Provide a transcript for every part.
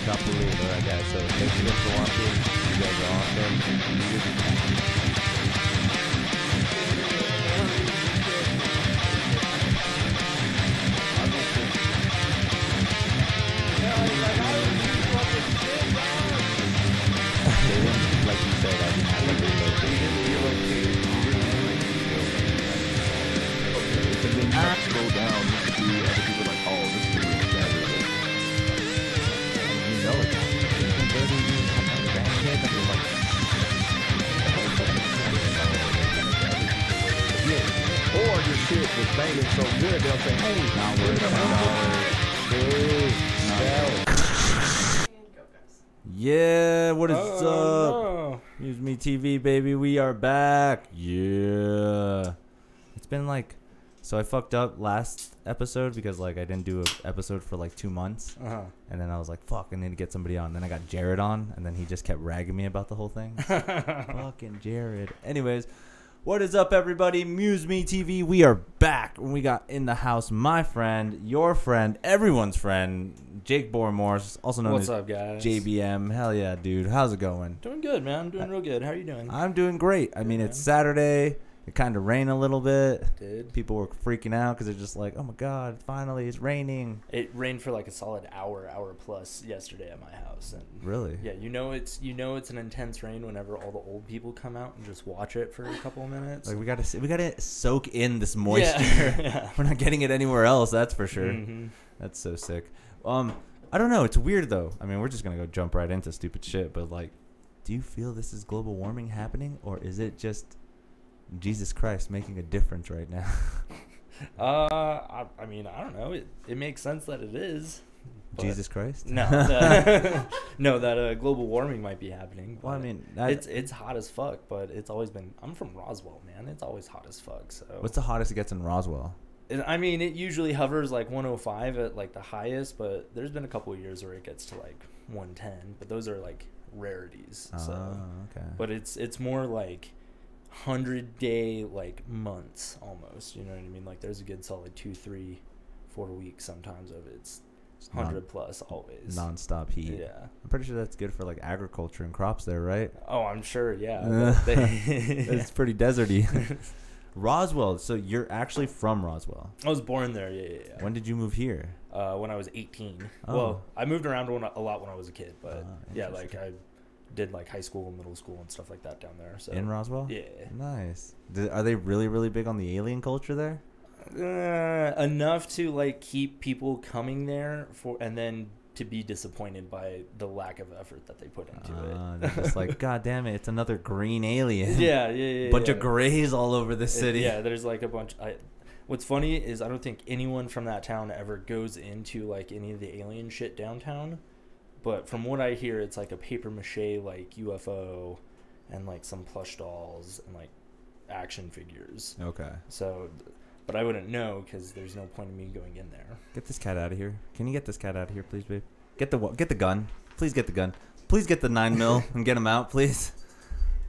Capulino, that guy. So thank you guys for watching. You guys are awesome. Like you said, I didn't have to relocate. But then you have to scroll down to see other people like, oh, this is really bad. And you know it. Where do you have a grandkid? And you're like, yeah. Or your shit was banging so good, they'll say, hey, now we're Yeah, what is up? No. MuseMeTV, baby, we are back. Yeah. It's been like, so I fucked up last episode because like I didn't do an episode for like 2 months. And then I was like, fuck, I need to get somebody on. Then I got Jared on, and then he just kept ragging me about the whole thing. Fucking Jared. Anyways, what is up, everybody? MuseMeTV, we are back. We got in the house my friend, your friend, everyone's friend, Jake Boor-Morris, also known What's as up, guys? JBM. Hell yeah, dude. How's it going? Doing good, man. I'm doing real good. How are you doing? I'm doing great. I mean, man. it's Saturday. It kind of rained a little bit. Did People were freaking out because they're just like, oh my God, finally it's raining. it rained for like a solid hour plus yesterday at my house, and Really? yeah, you know it's an intense rain whenever all the old people come out and just watch it for a couple of minutes. Like we gotta soak in this moisture. Yeah. We're not getting it anywhere else, that's for sure. Mm-hmm. That's so sick. I don't know. It's weird though. I mean, we're just gonna go jump right into stupid shit. But like, do you feel this is global warming happening, or is it just Jesus Christ making a difference right now? I mean, I don't know. It makes sense that it is. Jesus Christ? No, that global warming might be happening. Well, I mean, it's hot as fuck, but it's always been. I'm from Roswell, man. It's always hot as fuck. So what's the hottest it gets in Roswell? I mean, it usually hovers like 105 at like the highest, but there's been a couple of years where it gets to like 110. But those are like rarities. So, Okay. but it's more like 100-day like months almost. You know what I mean? Like there's a good solid 2, 3, 4 weeks sometimes of it's 100 plus always. Non-stop heat. Yeah. I'm pretty sure that's good for like agriculture and crops there, right? Oh, I'm sure. Yeah. It's pretty deserty. Roswell. So you're actually from Roswell? I was born there. Yeah. When did you move here? When I was 18. Oh. Well, I moved around a lot when I was a kid, but yeah, like I did like high school and middle school and stuff like that down there. So in Roswell? Yeah. Nice. Are they really, really big on the alien culture there? Enough to like keep people coming there and then to be disappointed by the lack of effort that they put into it. They're just like, God damn it, it's another green alien. Yeah. Bunch of grays all over the city. Yeah, there's like a bunch. What's funny is I don't think anyone from that town ever goes into like any of the alien shit downtown. But from what I hear, it's like a paper mache like UFO and like some plush dolls and like action figures. Okay. So, but I wouldn't know because there's no point in me going in there. Get this cat out of here. Can you get this cat out of here, please, babe? Get the gun. Please get the gun. Please get the 9mm and get him out, please.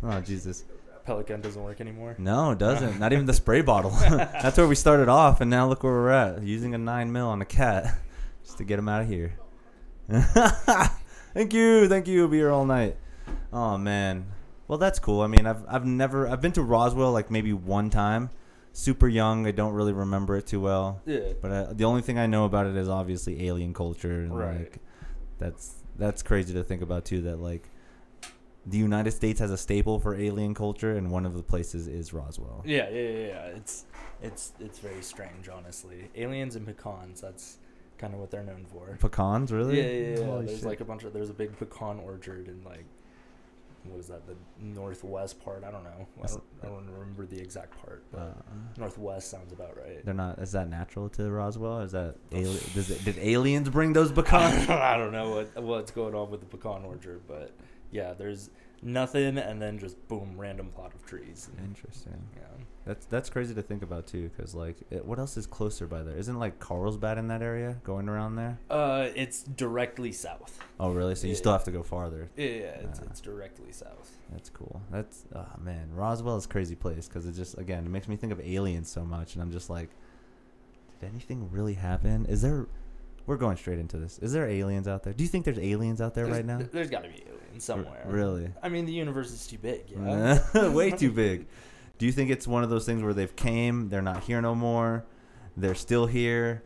Oh, Jesus. Pellet gun doesn't work anymore? No, it doesn't. Not even the spray bottle. That's where we started off, and now look where we're at. Using a 9mm on a cat just to get him out of here. Thank you. I'll be here all night. Oh, man. Well, that's cool. I mean, I've been to Roswell like maybe one time. Super young. I don't really remember it too well. Yeah. But the only thing I know about it is obviously alien culture. And right. Like, that's crazy to think about too. That like the United States has a staple for alien culture, and one of the places is Roswell. Yeah. It's very strange, honestly. Aliens and pecans. That's kind of what they're known for. Pecans, really? Yeah. Holy There's shit. like there's a big pecan orchard in like, what is that, the northwest part? I don't know. I don't remember the exact part, but northwest sounds about right. They're not. Is that natural to Roswell? Is that did aliens bring those pecans? I don't know what's going on with the pecan orchard, but yeah, there's nothing, and then just boom, random plot of trees. Interesting. Yeah. That's crazy to think about too, because like, what else is closer by there? Isn't like Carlsbad in that area, going around there? It's directly south. Oh, really? So you still have to go farther. Yeah, it's directly south. That's cool. That's man, Roswell is a crazy place because it just it makes me think of aliens so much, and I'm just like, did anything really happen? Is there we're going straight into this. Is there aliens out there? Do you think there's aliens out there right now? There's got to be aliens somewhere. Really? I mean, the universe is too big. Yeah. Way too big. Do you think it's one of those things where they've came, they're not here no more, they're still here,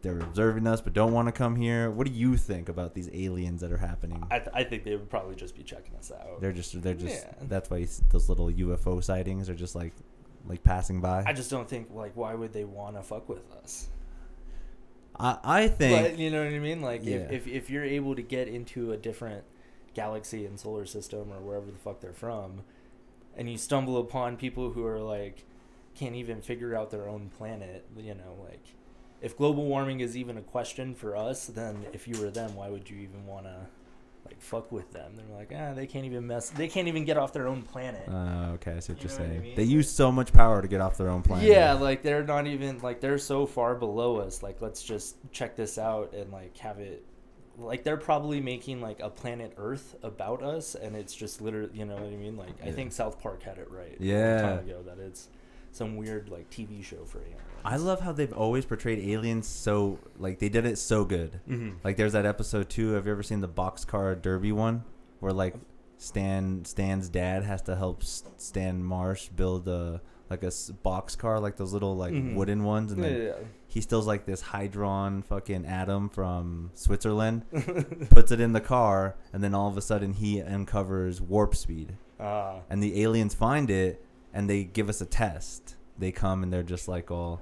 they're observing us but don't want to come here? What do you think about these aliens that are happening? I think they would probably just be checking us out. They're just That's why those little UFO sightings are just like passing by. I just don't think, like, why would they want to fuck with us? I think, but, you know what I mean? Like, if you're able to get into a different galaxy and solar system or wherever the fuck they're from, and you stumble upon people who are like can't even figure out their own planet, you know, like if global warming is even a question for us, then if you were them, why would you even want to like fuck with them? They're like, they can't even get off their own planet. Okay, I see what you're saying. What I mean? They use so much power to get off their own planet. Yeah, like they're not even, like, they're so far below us, like, let's just check this out and like have it, like, they're probably making like a planet Earth about us, and it's just literally, you know what I mean? Like, I think South Park had it right a long time ago that it's some weird like TV show for aliens. I love how they've always portrayed aliens so, like, they did it so good. Mm-hmm. Like, there's that episode too. Have you ever seen the boxcar derby one, where like Stan's dad has to help Stan Marsh build a boxcar, like those little like wooden ones, and then he steals like this hydron fucking atom from Switzerland, puts it in the car, and then all of a sudden he uncovers warp speed. And the aliens find it, and they give us a test. They come and they're just like all,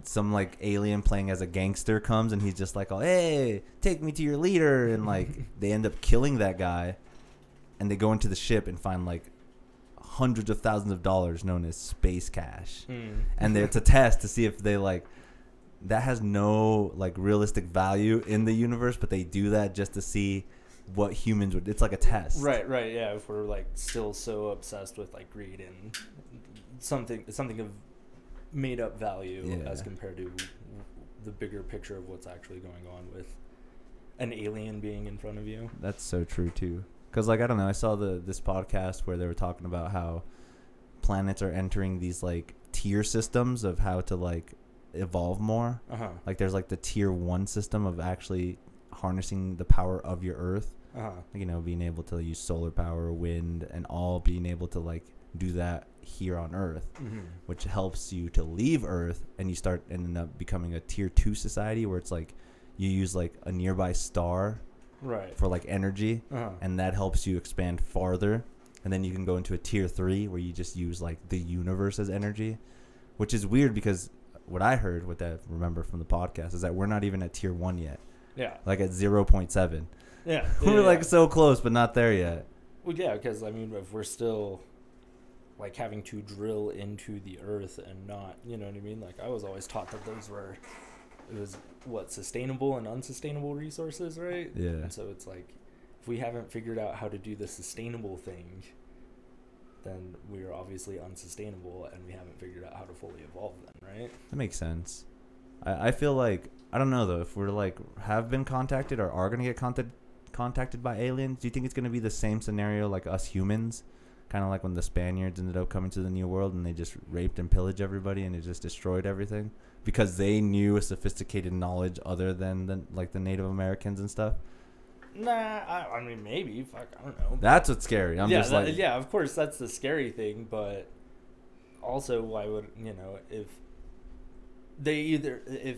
some like alien playing as a gangster comes, and he's just like, oh, hey, take me to your leader, and like they end up killing that guy, and they go into the ship and find like hundreds of thousands of dollars known as space cash. And it's a test to see if they like, that has no like realistic value in the universe, but they do that just to see what humans would. It's like a test. Right, yeah. If we're like still so obsessed with like greed and something of made up value as compared to the bigger picture of what's actually going on with an alien being in front of you. That's so true too. Because, like, I don't know, I saw this podcast where they were talking about how planets are entering these, like, tier systems of how to, like, evolve more. Like, there's, like, the tier 1 system of actually harnessing the power of your Earth. Like, you know, being able to use solar power, wind, and all being able to, like, do that here on Earth, which helps you to leave Earth, and you start ending up becoming a tier 2 society where it's, like, you use, like, a nearby star for like energy, and that helps you expand farther, and then you can go into a tier 3 where you just use like the universe as energy, which is weird because what I heard with that, remember from the podcast, is that we're not even at tier 1 yet. Like at 0.7. We're like so close but not there yet. Well, yeah, because I mean, if we're still like having to drill into the Earth and not, you know what I mean, like I was always taught that those were, it was what, sustainable and unsustainable resources, right? Yeah. And so it's like, if we haven't figured out how to do the sustainable thing, then we are obviously unsustainable, and we haven't figured out how to fully evolve then, right? That makes sense. I feel like, I don't know though, if we're like have been contacted or are gonna get contacted by aliens, do you think it's gonna be the same scenario like us humans? Kind of like when the Spaniards ended up coming to the New World and they just raped and pillaged everybody and it just destroyed everything because they knew a sophisticated knowledge other than like the Native Americans and stuff. Nah, I mean, maybe. Fuck, I don't know. That's what's scary. Yeah, of course, that's the scary thing. But also, why would, you know, if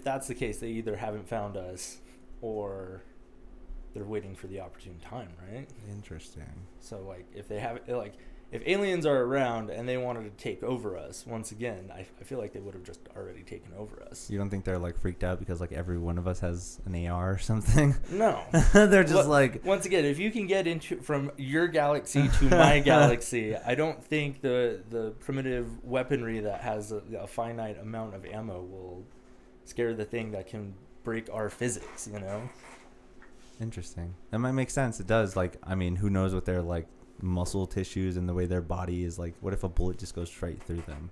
that's the case, they either haven't found us or they're waiting for the opportune time, right? Interesting. So, like, if they have, like, if aliens are around and they wanted to take over us, once again, I feel like they would have just already taken over us. You don't think they're, like, freaked out because, like, every one of us has an AR or something? No. They're just, like... Once again, if you can get into from your galaxy to my galaxy, I don't think the primitive weaponry that has a finite amount of ammo will scare the thing that can break our physics, you know? Interesting. That might make sense. It does. Like, I mean, who knows what their, like, muscle tissues and the way their body is, like, what if a bullet just goes straight through them?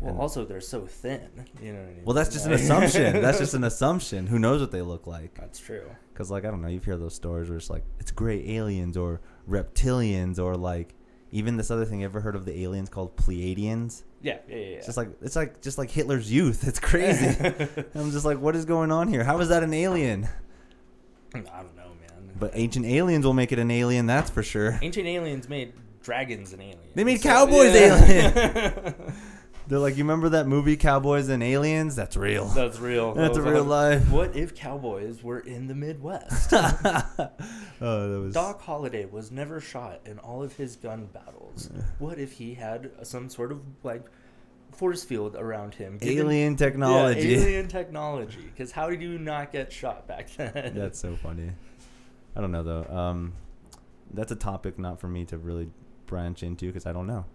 Well, and also they're so thin, you know what I mean? Well, that's just an assumption. That's just an assumption. Who knows what they look like? That's true. Because, like, I don't know, you hear those stories where it's like, it's gray aliens or reptilians or, like, even this other thing. You ever heard of the aliens called Pleiadians? Yeah. It's just like Hitler's youth. It's crazy. I'm just like, what is going on here? How is that an alien? I don't know, man. But ancient aliens will make it an alien, that's for sure. Ancient aliens made dragons an alien. They made cowboys alien. They're like, you remember that movie Cowboys and Aliens? That's real. That's real. That's a real life. What if cowboys were in the Midwest? Doc Holliday was never shot in all of his gun battles. What if he had some sort of like force field around him? Alien technology. Yeah, alien technology. Because how did you not get shot back then? That's so funny. I don't know though. That's a topic not for me to really branch into because I don't know.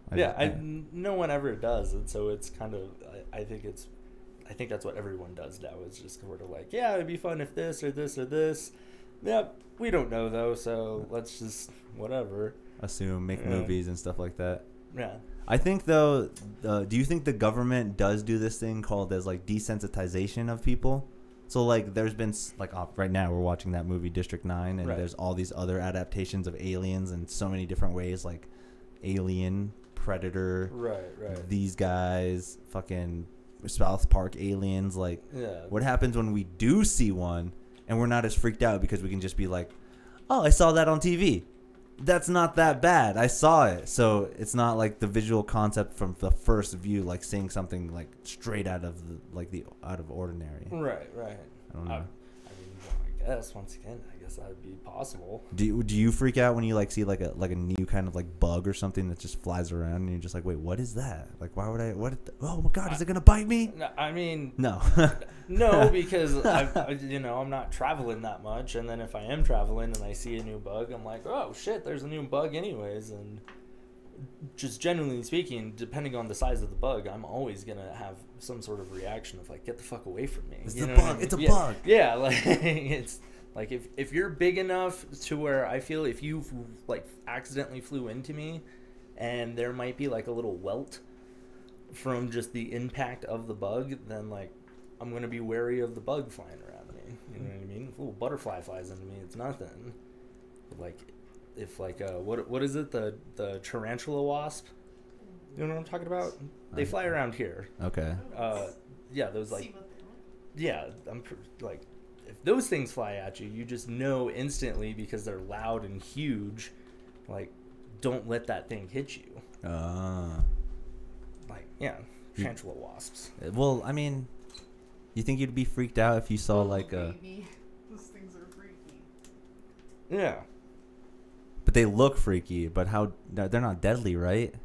No one ever does, and so it's kind of. I think that's what everyone does now. Is just sort of like, yeah, it'd be fun if this or this or this. Yep, we don't know though, so let's just whatever. Assume, make movies and stuff like that. Yeah. I think though, do you think the government does do this thing called as like desensitization of people? So like there's been like right now we're watching that movie District 9 and there's all these other adaptations of aliens in so many different ways, like Alien, Predator, right. These guys, fucking South Park aliens. Like, what happens when we do see one and we're not as freaked out because we can just be like, oh, I saw that on TV. That's not that bad. I saw it. So it's not like the visual concept from the first view, like seeing something like straight out of the out of ordinary. Right. I don't know. I guess once again, that would be possible. Do you freak out when you like see like a new kind of like bug or something that just flies around and you're just like, wait, what is that? Like, why would I? Oh my God, is it gonna bite me? I mean, no, no, because I'm not traveling that much, and then if I am traveling and I see a new bug, I'm like, oh shit, there's a new bug anyways, and just generally speaking, depending on the size of the bug, I'm always gonna have some sort of reaction of like, get the fuck away from me. It's a bug. It's a bug. Yeah, like it's. Like, if you're big enough to where I feel if you, like, accidentally flew into me and there might be, like, a little welt from just the impact of the bug, then, like, I'm going to be wary of the bug flying around me. You know what I mean? If a little butterfly flies into me, it's nothing. But, like, if, like, what is it? The tarantula wasp? You know what I'm talking about? They fly around here. Okay. Yeah, those, like, yeah, like... If those things fly at you, you just know instantly because they're loud and huge. Like, don't let that thing hit you. Like, yeah, tarantula wasps. Well, I mean, you think you'd be freaked out if you saw like a... Those things are freaky. Yeah. But they look freaky, but they're not deadly, right?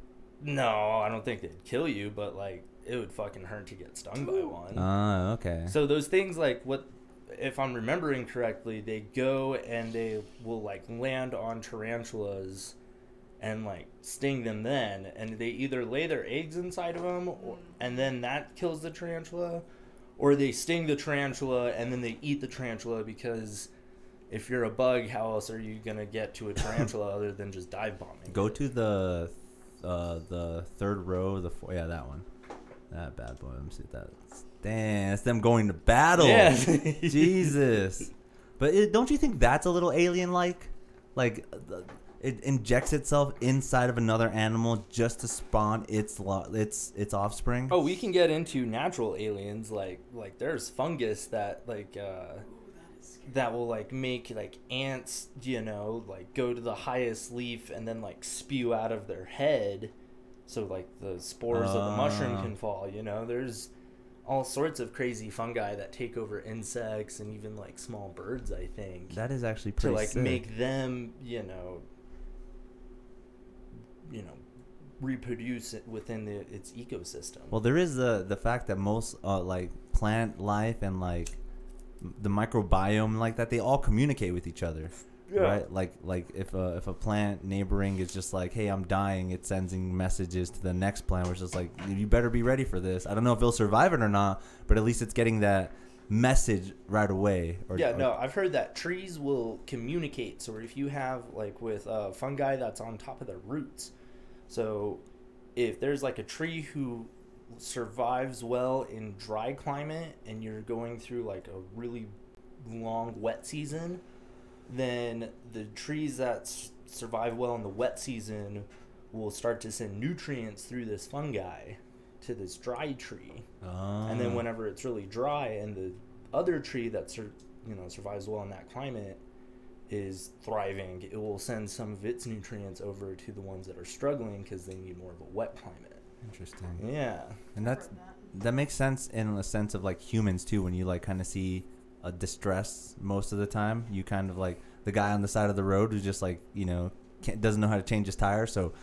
No, I don't think they'd kill you, but, like, it would fucking hurt to get stung by one. Okay. So those things, like, if I'm remembering correctly, they go and they will like land on tarantulas and like sting them then, and they either lay their eggs inside of them and then that kills the tarantula, or they sting the tarantula and then they eat the tarantula, because if you're a bug, how else are you gonna get to a tarantula other than just dive bombing? Go to the third row, that one, that bad boy. Let me see that. Damn, it's them going to battle. Yeah. Jesus. But don't you think that's a little alien-like? Like, it injects itself inside of another animal just to spawn its offspring? Oh, we can get into natural aliens. Like there's fungus that, like, that will, like, make, like, ants, like, go to the highest leaf and then, like, spew out of their head. So, like, the spores of the mushroom can fall, There's all sorts of crazy fungi that take over insects and even like small birds, I think. That is actually pretty to like sick. make them, reproduce it within its ecosystem. Well, there is the fact that most like plant life and like the microbiome like that, they all communicate with each other. Yeah. Right? Like if a plant neighboring is just like, hey, I'm dying, it's sending messages to the next plant, which is like, you better be ready for this. I don't know if it'll survive it or not, but at least it's getting that message right away. I've heard that trees will communicate. So if you have like with fungi that's on top of their roots, so if there's like a tree who survives well in dry climate and you're going through like a really long wet season, then the trees that survive well in the wet season will start to send nutrients through this fungi to this dry tree. Oh. And then whenever it's really dry and the other tree that survives well in that climate is thriving, it will send some of its nutrients over to the ones that are struggling because they need more of a wet climate. Interesting. Yeah. And that makes sense in the sense of like humans too. When you like kind of see a distress most of the time, you kind of like the guy on the side of the road who's just like, doesn't know how to change his tire. So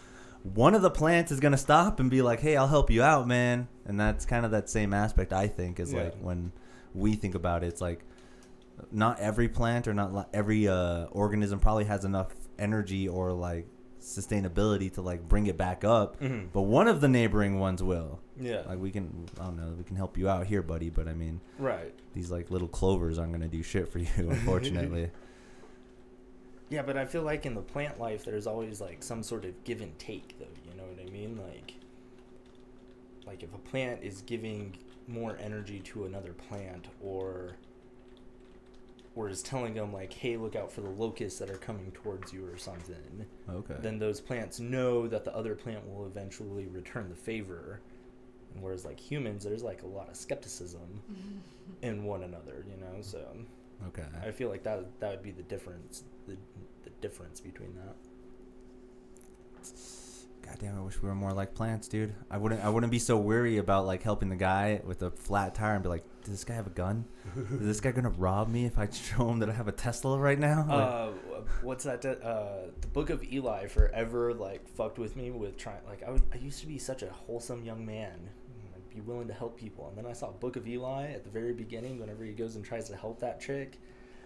one of the plants is going to stop and be like, hey, I'll help you out, man. And that's kind of that same aspect, I think, is like when we think about it, it's like not every plant or not every organism probably has enough energy or like sustainability to like bring it back up, but one of the neighboring ones will. Like we can help you out here, buddy, but I mean, right, these like little clovers aren't gonna do shit for you, unfortunately. Yeah, but I feel like in the plant life there's always like some sort of give and take, though, you know what I mean? Like if a plant is giving more energy to another plant, or is telling them like, hey, look out for the locusts that are coming towards you or something, okay, then those plants know that the other plant will eventually return the favor. And whereas like humans, there's like a lot of skepticism in one another, so okay, I feel like that would be the difference, the difference between that. God damn, I wish we were more like plants, dude. I wouldn't be so weary about like helping the guy with a flat tire and be like, does this guy have a gun? Is this guy gonna rob me if I show him that I have a Tesla right now? What's that? The Book of Eli forever like fucked with me with trying. Like I used to be such a wholesome young man. I'd be willing to help people, and then I saw Book of Eli at the very beginning. Whenever he goes and tries to help that chick,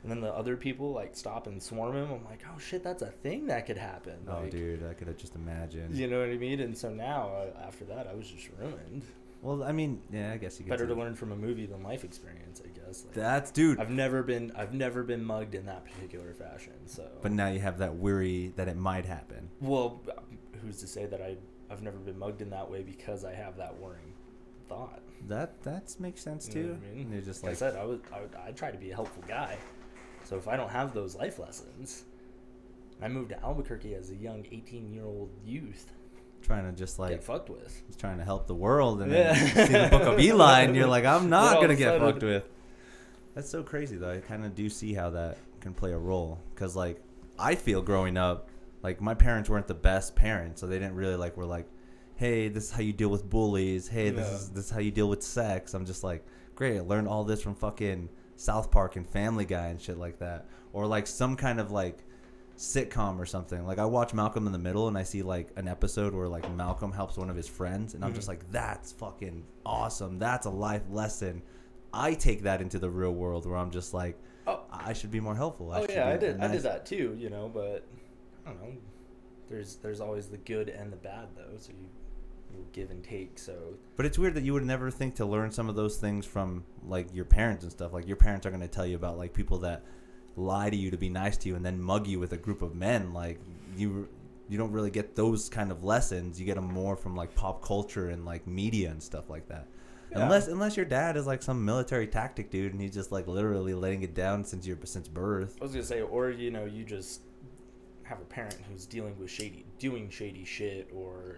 and then the other people like stop and swarm him. I'm like, oh shit, that's a thing that could happen. Oh, like, dude, I could have just imagined. You know what I mean? And so now, after that, I was just ruined. Well, I mean, yeah, I guess you get better to learn from a movie than life experience, I guess. Like, that's, dude. I've never been mugged in that particular fashion. So. But now you have that worry that it might happen. Well, who's to say that I've never been mugged in that way because I have that worrying thought. That makes sense too. You know what I mean? You're just like I said, I try to be a helpful guy. So if I don't have those life lessons, I moved to Albuquerque as a young 18-year-old youth. Trying to just like get fucked with. Just trying to help the world, and then you see the Book of Eli, and you're like, I'm not gonna get fucked with. That's so crazy, though. I kind of do see how that can play a role, because like I feel growing up, like my parents weren't the best parents, so they didn't really like. Were like, hey, this is how you deal with bullies. Hey, this is how you deal with sex. I'm just like, great. I learned all this from fucking South Park and Family Guy and shit like that, or like some kind of like sitcom or something. Like I watch Malcolm in the Middle and I see like an episode where like Malcolm helps one of his friends, and I'm just like, that's fucking awesome. That's a life lesson. I take that into the real world where I'm just like, I should be more helpful. I did that too, but I don't know. There's always the good and the bad though, so you give and take. So but it's weird that you would never think to learn some of those things from like your parents and stuff. Like your parents are going to tell you about like people that lie to you to be nice to you and then mug you with a group of men. Like you don't really get those kind of lessons. You get them more from like pop culture and like media and stuff like that. Yeah. Unless your dad is like some military tactic dude and he's just like literally letting it down since birth. I was gonna say, or you just have a parent who's doing shady shit, or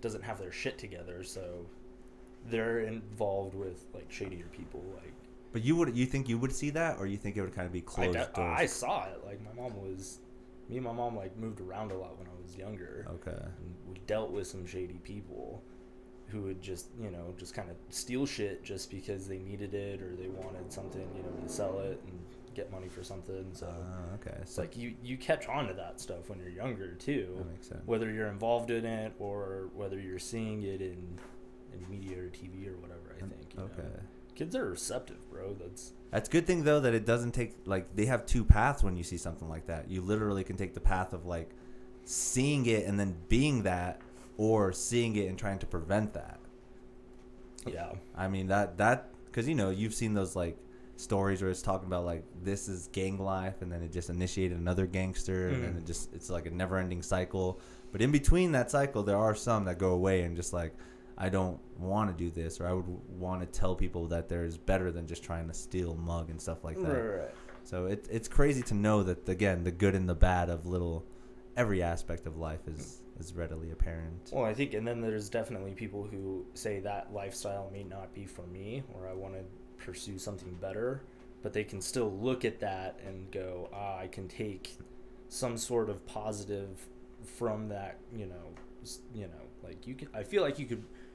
doesn't have their shit together, so they're involved with like shadier people. Like, but you think you would see that, or you think it would kind of be closed doors? I saw it. Like me and my mom like moved around a lot when I was younger. Okay. And we dealt with some shady people who would just kind of steal shit just because they needed it or they wanted something, to sell it and get money for something. So okay. It's like you catch on to that stuff when you're younger too. That makes sense. Whether you're involved in it or whether you're seeing it in media or TV or whatever, I think. Okay. Kids are receptive, bro. That's a good thing though that it doesn't take like they have two paths when you see something like that. You literally can take the path of like seeing it and then being that, or seeing it and trying to prevent that. Yeah. I mean that because you've seen those like stories where it's talking about like this is gang life and then it just initiated another gangster and then it's like a never-ending cycle. But in between that cycle there are some that go away and just like, I don't want to do this, or I would want to tell people that there's better than just trying to steal, mug, and stuff like that. Right. So it's crazy to know that, again, the good and the bad of every aspect of life is is readily apparent. Well, I think, and then there's definitely people who say that lifestyle may not be for me, or I want to pursue something better, but they can still look at that and go, I can take some sort of positive from that, like you can, I feel like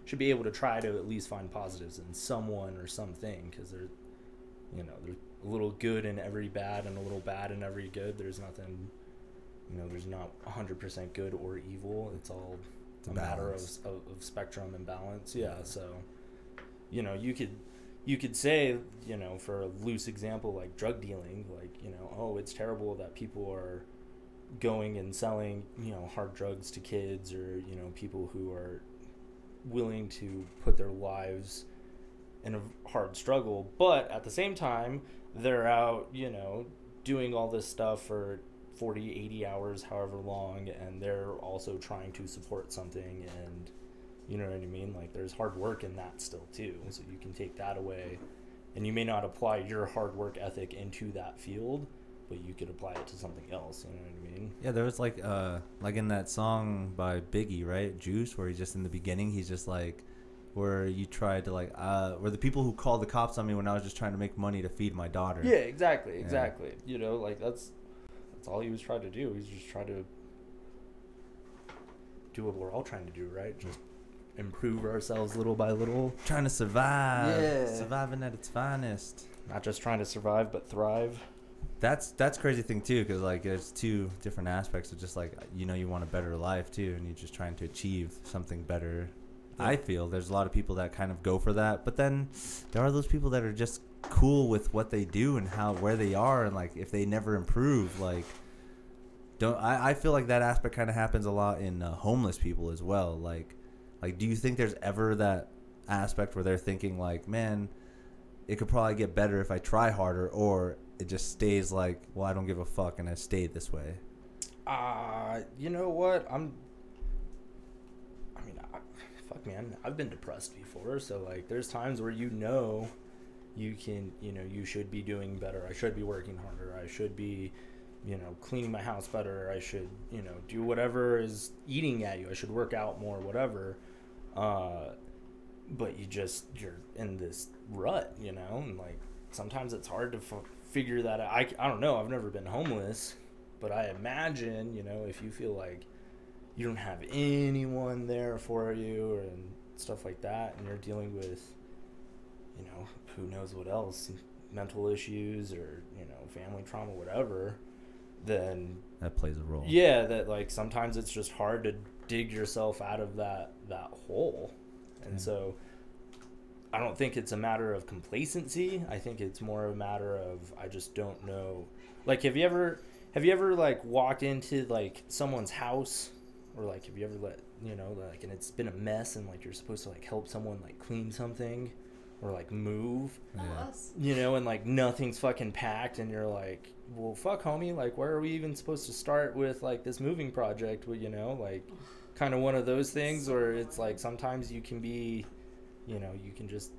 should be able to try to at least find positives in someone or something, because there's a little good in every bad and a little bad in every good. There's nothing, there's not 100% good or evil. It's all a matter of spectrum and balance. Yeah. So, you could say, for a loose example, like drug dealing, like, oh, it's terrible that people are going and selling, hard drugs to kids, or, people who are willing to put their lives in a hard struggle. But at the same time, they're out, doing all this stuff for 40, 80 hours, however long, and they're also trying to support something, and you know what I mean? Like, there's hard work in that still too. So you can take that away, and you may not apply your hard work ethic into that field, but you could apply it to something else. You know what I mean? Yeah, there was like in that song by Biggie, right? Juice, where he's just in the beginning, he's just like, where you tried to like, where the people who called the cops on me when I was just trying to make money to feed my daughter. Yeah, exactly. Yeah. Like that's all he was trying to do. He's just trying to do what we're all trying to do, right? Just improve ourselves little by little. Trying to survive. Yeah. Surviving at its finest. Not just trying to survive, but thrive. That's crazy thing too, because like there's two different aspects of just like, you want a better life too, and you're just trying to achieve something better. Yeah. I feel there's a lot of people that kind of go for that, but then there are those people that are just cool with what they do and where they are, and like if they never improve, like I feel like that aspect kind of happens a lot in homeless people as well. Like do you think there's ever that aspect where they're thinking like, man, it could probably get better if I try harder, or it just stays like, well, I don't give a fuck and I stayed this way? You know what? Fuck, man, I've been depressed before, so like there's times where you can, you should be doing better. I should be working harder. I should be, cleaning my house better. I should, do whatever is eating at you. I should work out more, whatever. But you're in this rut, and like sometimes it's hard to figure that out. I don't know. I've never been homeless, but I imagine, if you feel like you don't have anyone there for you and stuff like that, and you're dealing with, who knows what else, mental issues or, family trauma, whatever, then that plays a role. Yeah, that like sometimes it's just hard to dig yourself out of that hole. And so I don't think it's a matter of complacency. I think it's more a matter of, I just don't know. Like, have you ever like walked into like someone's house, or like have you ever and it's been a mess, and like you're supposed to like help someone like clean something or like move, and like nothing's fucking packed, and you're like, well, fuck, homie, like where are we even supposed to start with like this moving project? Well, like kind of one of those things where it's like sometimes you can be, you can just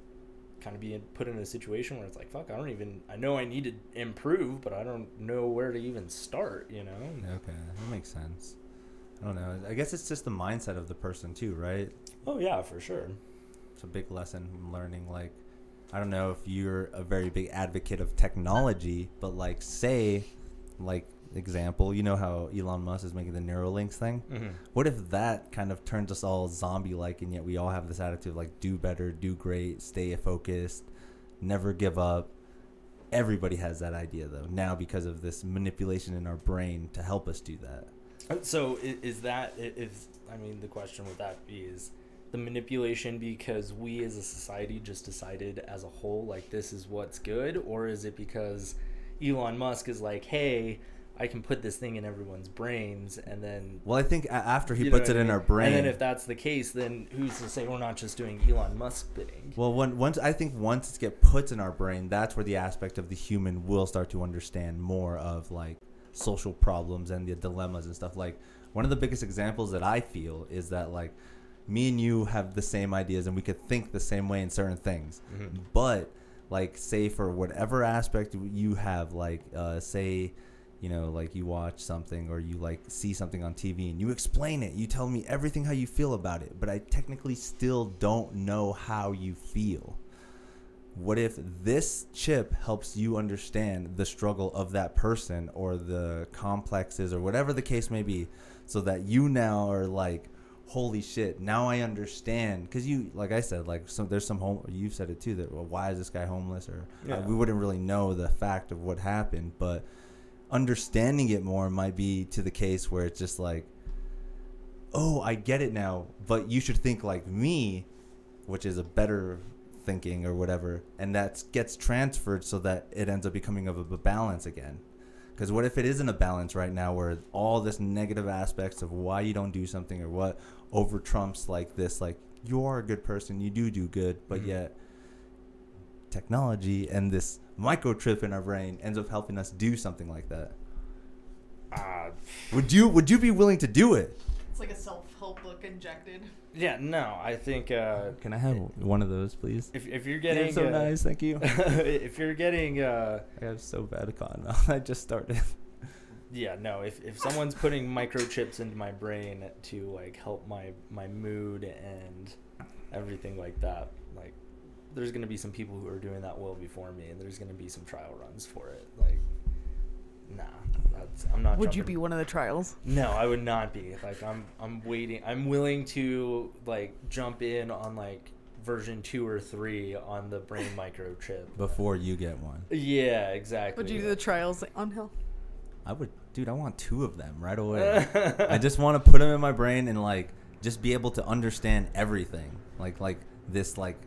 kind of be put in a situation where it's like, fuck, I know I need to improve, but I don't know where to even start, Okay, that makes sense. I don't know. I guess it's just the mindset of the person too, right? Oh yeah, for sure. It's a big lesson in learning. Like, I don't know if you're a very big advocate of technology, but like say, like example, you know how Elon Musk is making the Neuralink thing? Mm-hmm. What if that kind of turns us all zombie-like, and yet we all have this attitude of like, do better, do great, stay focused, never give up? Everybody has that idea though now because of this manipulation in our brain to help us do that. So the question with that is the manipulation because we as a society just decided as a whole, like, this is what's good? Or is it because Elon Musk is like, hey, I can put this thing in everyone's brains, and then... Well, I think after he puts it in our brain... And then if that's the case, then who's to say we're not just doing Elon Musk bidding? Well, once it gets put in our brain, that's where the aspect of the human will start to understand more of, like, social problems and the dilemmas and stuff. Like, one of the biggest examples that I feel is that, like, me and you have the same ideas and we could think the same way in certain things. Mm-hmm. But, like, say for whatever aspect you have, like, say... you know, like you watch something or you like see something on TV and you explain it. You tell me everything how you feel about it, but I technically still don't know how you feel. What if this chip helps you understand the struggle of that person or the complexes or whatever the case may be, so that you now are like, holy shit, now I understand. Because you, like I said, like there's some you've said it too, that, well, why is this guy homeless? Or we wouldn't really know the fact of what happened, but understanding it more might be to the case where it's just like, oh, I get it now, but you should think like me, which is a better thinking or whatever, and that gets transferred so that it ends up becoming of a balance again. Because what if it isn't a balance right now, where all this negative aspects of why you don't do something or what over trumps like this, like you are a good person, you do good, but yet technology and this microchip in our brain ends up helping us do something like that. Would you be willing to do it? It's like a self-help book injected. Yeah, no, I think. Can I have one of those, please? If you're getting, so nice, thank you. If you're getting, I have so bad a cotton mouth. I just started. Yeah, no. If someone's putting microchips into my brain to like help my mood and everything like that, like there's gonna be some people who are doing that well before me, and there's gonna be some trial runs for it. Like, nah. I'm not. Would you be one of the trials? No, I would not be. Like I'm waiting. I'm willing to like jump in on like version 2 or 3 on the brain microchip before you get one. Yeah, exactly. Would you do the trials on Hill? I would, dude. I want 2 of them right away. I just want to put them in my brain and like just be able to understand everything. Like this like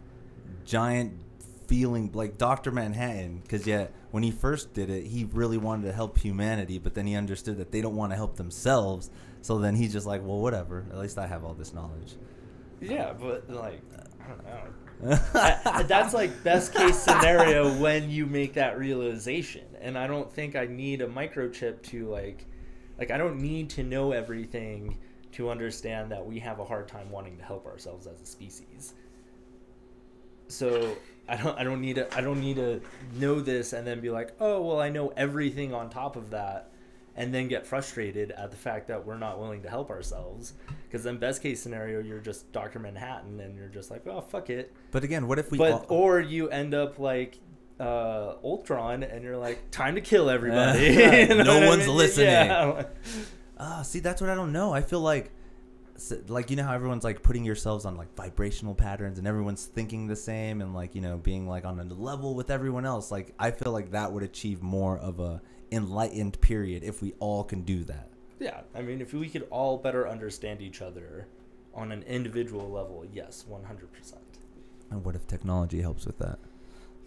giant feeling like Dr. Manhattan, because yet when he first did it, he really wanted to help humanity, but then he understood that they don't want to help themselves, so then he's just like, well, whatever, at least I have all this knowledge. Yeah, but like I don't know. That's like best case scenario when you make that realization, and I don't think I need a microchip to like I don't need to know everything to understand that we have a hard time wanting to help ourselves as a species. So I don't need to know this and then be like, oh well, I know everything on top of that, and then get frustrated at the fact that we're not willing to help ourselves. Because then best case scenario, you're just Dr. Manhattan and you're just like, oh fuck it. But again, what if we? Or you end up like Ultron and you're like, time to kill everybody. You know no one's listening. Yeah. See, that's what I don't know. I feel like you know how everyone's like putting yourselves on like vibrational patterns and everyone's thinking the same and like, you know, being like on a level with everyone else. Like I feel like that would achieve more of a enlightened period if we all can do that. Yeah, I mean, if we could all better understand each other on an individual level, yes, 100%. And what if technology helps with that?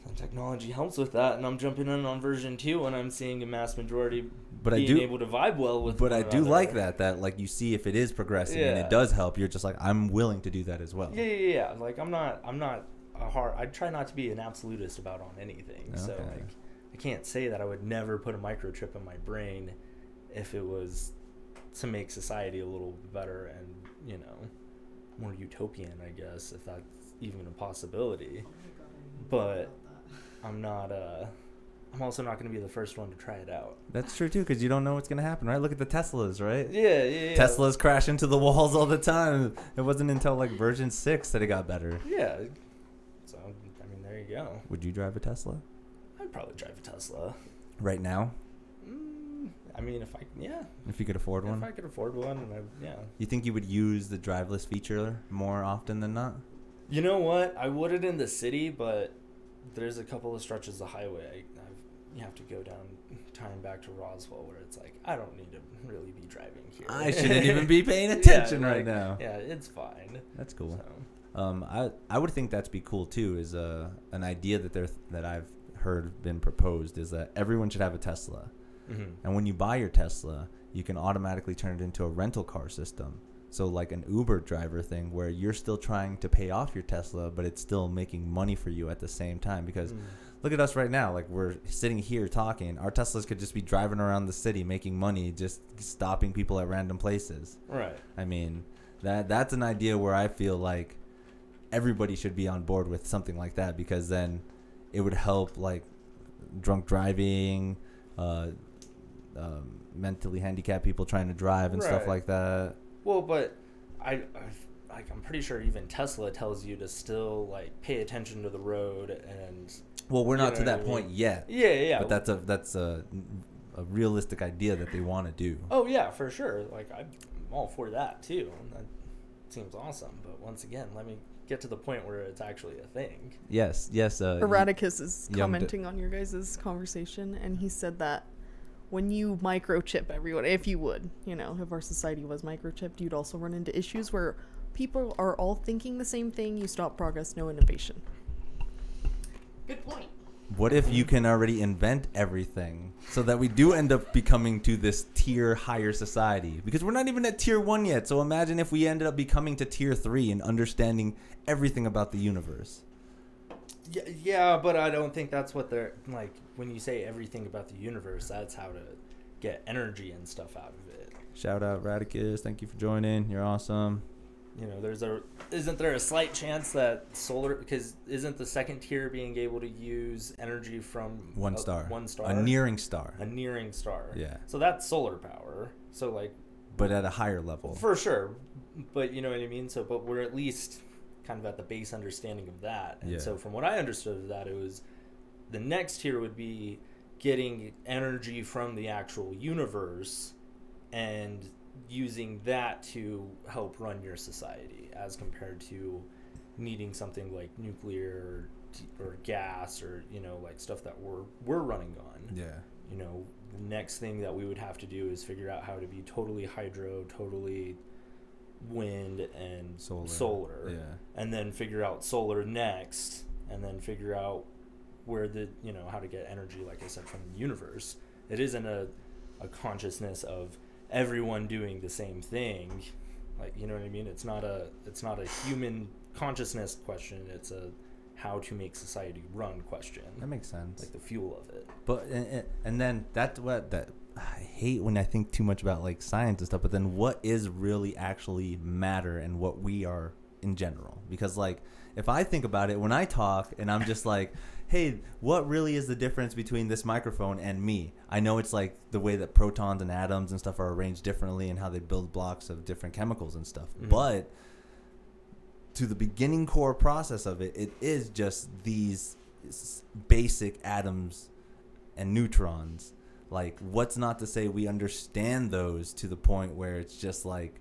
And technology helps with that, and I'm jumping in on version 2 and I'm seeing a mass majority being able to vibe well with. But I do like that like you see if it is progressing and it does help, you're just like, I'm willing to do that as well. Yeah. Like I'm not I try not to be an absolutist about on anything. Okay. So like I can't say that I would never put a microchip in my brain if it was to make society a little better and, you know, more utopian, I guess, if that's even a possibility. But I'm also not going to be the first one to try it out. That's true too, because you don't know what's going to happen, right? Look at the Teslas, right? Yeah. Teslas crash into the walls all the time. It wasn't until like version 6 that it got better. Yeah. So I mean, there you go. Would you drive a Tesla? I'd probably drive a Tesla. Right now? I mean, if you could afford one? If I could afford one, yeah. You think you would use the driveless feature more often than not? You know what? I would it in the city, but there's a couple of stretches of highway you have to go down, tying back to Roswell, where it's like, I don't need to really be driving here. I shouldn't even be paying attention right now. Yeah, it's fine. That's cool. So. I would think that'd be cool too. Is an idea that I've heard been proposed is that everyone should have a Tesla. Mm-hmm. And when you buy your Tesla, you can automatically turn it into a rental car system. So like an Uber driver thing where you're still trying to pay off your Tesla, but it's still making money for you at the same time. Because look at us right now. Like we're sitting here talking. Our Teslas could just be driving around the city making money, just stopping people at random places. Right. I mean, that's an idea where I feel like everybody should be on board with something like that, because then it would help like drunk driving, mentally handicapped people trying to drive and stuff like that. Well, but I'm pretty sure even Tesla tells you to still like pay attention to the road and. Well, we're not to that point yet. Yeah. But that's a realistic idea that they want to do. Oh yeah, for sure. Like I'm all for that too. That seems awesome. But once again, let me get to the point where it's actually a thing. Yes. Erraticus is commenting on your guys' conversation, and he said that when you microchip everyone, if you would, if our society was microchipped, you'd also run into issues where people are all thinking the same thing. You stop progress, no innovation. Good point. What if you can already invent everything so that we do end up becoming to this tier higher society? Because we're not even at tier 1 yet. So imagine if we ended up becoming to tier 3 and understanding everything about the universe. Yeah, but I don't think that's what they're like. When you say everything about the universe, that's how to get energy and stuff out of it. Shout out Radicus. Thank you for joining. You're awesome. Isn't there a slight chance that solar, because isn't the second tier being able to use energy from one star, a nearing star, yeah, so that's solar power, so like, but at a higher level for sure, but you know what I mean. So but we're at least kind of at the base understanding of that, and so from what I understood of that, it was the next tier would be getting energy from the actual universe and using that to help run your society, as compared to needing something like nuclear or gas or like stuff that we're running on. The next thing that we would have to do is figure out how to be totally hydro, totally wind and solar, and then figure out solar next, and then figure out where how to get energy, like I said, from the universe. It isn't a consciousness of everyone doing the same thing, like, you know what I mean? It's not a human consciousness question. It's a how to make society run question. That makes sense. Like the fuel of it. But and then that's what I hate when I think too much about like science and stuff. But then what is really actually matter and what we are in general? Because like if I think about it when I talk and I'm just like, hey, what really is the difference between this microphone and me? I know it's like the way that protons and atoms and stuff are arranged differently and how they build blocks of different chemicals and stuff. Mm-hmm. But to the beginning core process of it, it is just these basic atoms and neutrons. Like, what's not to say we understand those to the point where it's just like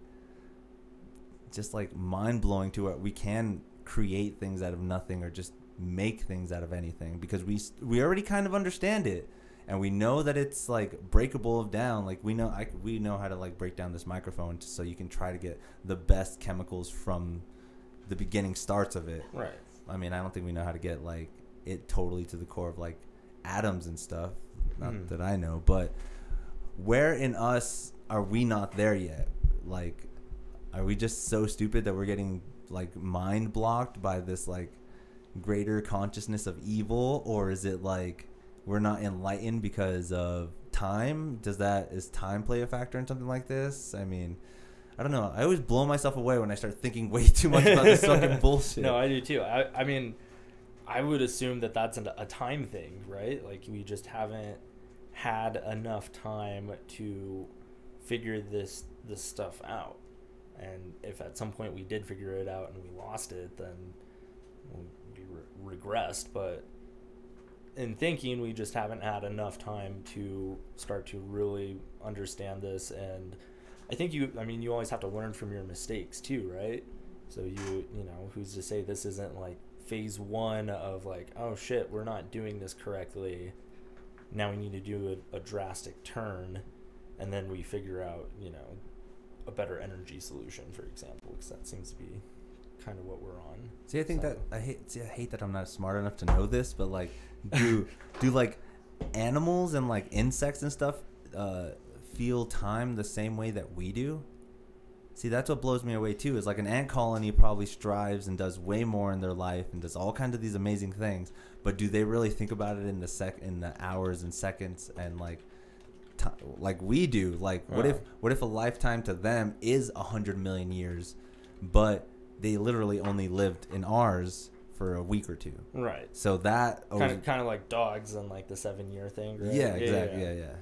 mind-blowing to where we can create things out of nothing or just make things out of anything, because we already kind of understand it, and we know that it's like breakable down. Like we know how to like break down this microphone so you can try to get the best chemicals from the beginning starts of it. Right. I mean, I don't think we know how to get like it totally to the core of like atoms and stuff. Not that I know, but where in us are we not there yet? Like, are we just so stupid that we're getting like mind blocked by this like greater consciousness of evil, or is it like we're not enlightened because of time? Is time play a factor in something like this? I mean, I don't know. I always blow myself away when I start thinking way too much about this fucking bullshit. No, I do too. I mean, I would assume that that's a time thing, right? Like we just haven't had enough time to figure this stuff out. And if at some point we did figure it out and we lost it, then we regressed. But in thinking, we just haven't had enough time to start to really understand this. And I think you always have to learn from your mistakes too, right? So you know, who's to say this isn't like phase 1 of like, oh shit, we're not doing this correctly. Now we need to do a drastic turn, and then we figure out, a better energy solution, for example, because that seems to be kind of what we're on. See, I think that I hate that I'm not smart enough to know this, but like, do like animals and like insects and stuff feel time the same way that we do? See, that's what blows me away too. Is like an ant colony probably strives and does way more in their life and does all kinds of these amazing things, but do they really think about it in the hours and seconds and like we do? Like, what if a lifetime to them is 100 million years, but they literally only lived in ours for a week or two? Right. So that kind of like dogs and like the 7-year thing. Right? Yeah, exactly. Yeah.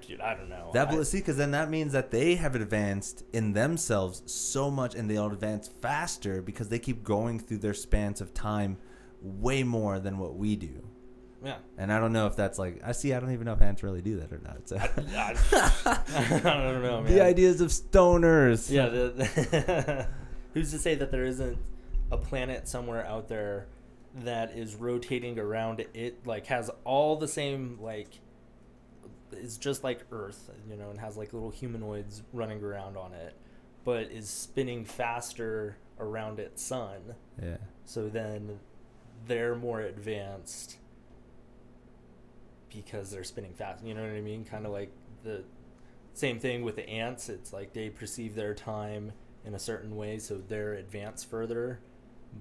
Dude, I don't know. See, because then that means that they have advanced in themselves so much, and they'll advance faster because they keep going through their spans of time way more than what we do. Yeah. And I don't know if that's like, I don't even know if ants really do that or not. So. I don't know, man. The ideas of stoners. Yeah. Who's to say that there isn't a planet somewhere out there that is rotating around it, like has all the same, like, is just like Earth, you know, and has like little humanoids running around on it, but is spinning faster around its sun. Yeah. So then they're more advanced because they're spinning fast. You know what I mean? Kind of like the same thing with the ants. It's like they perceive their time in a certain way, so they're advanced further.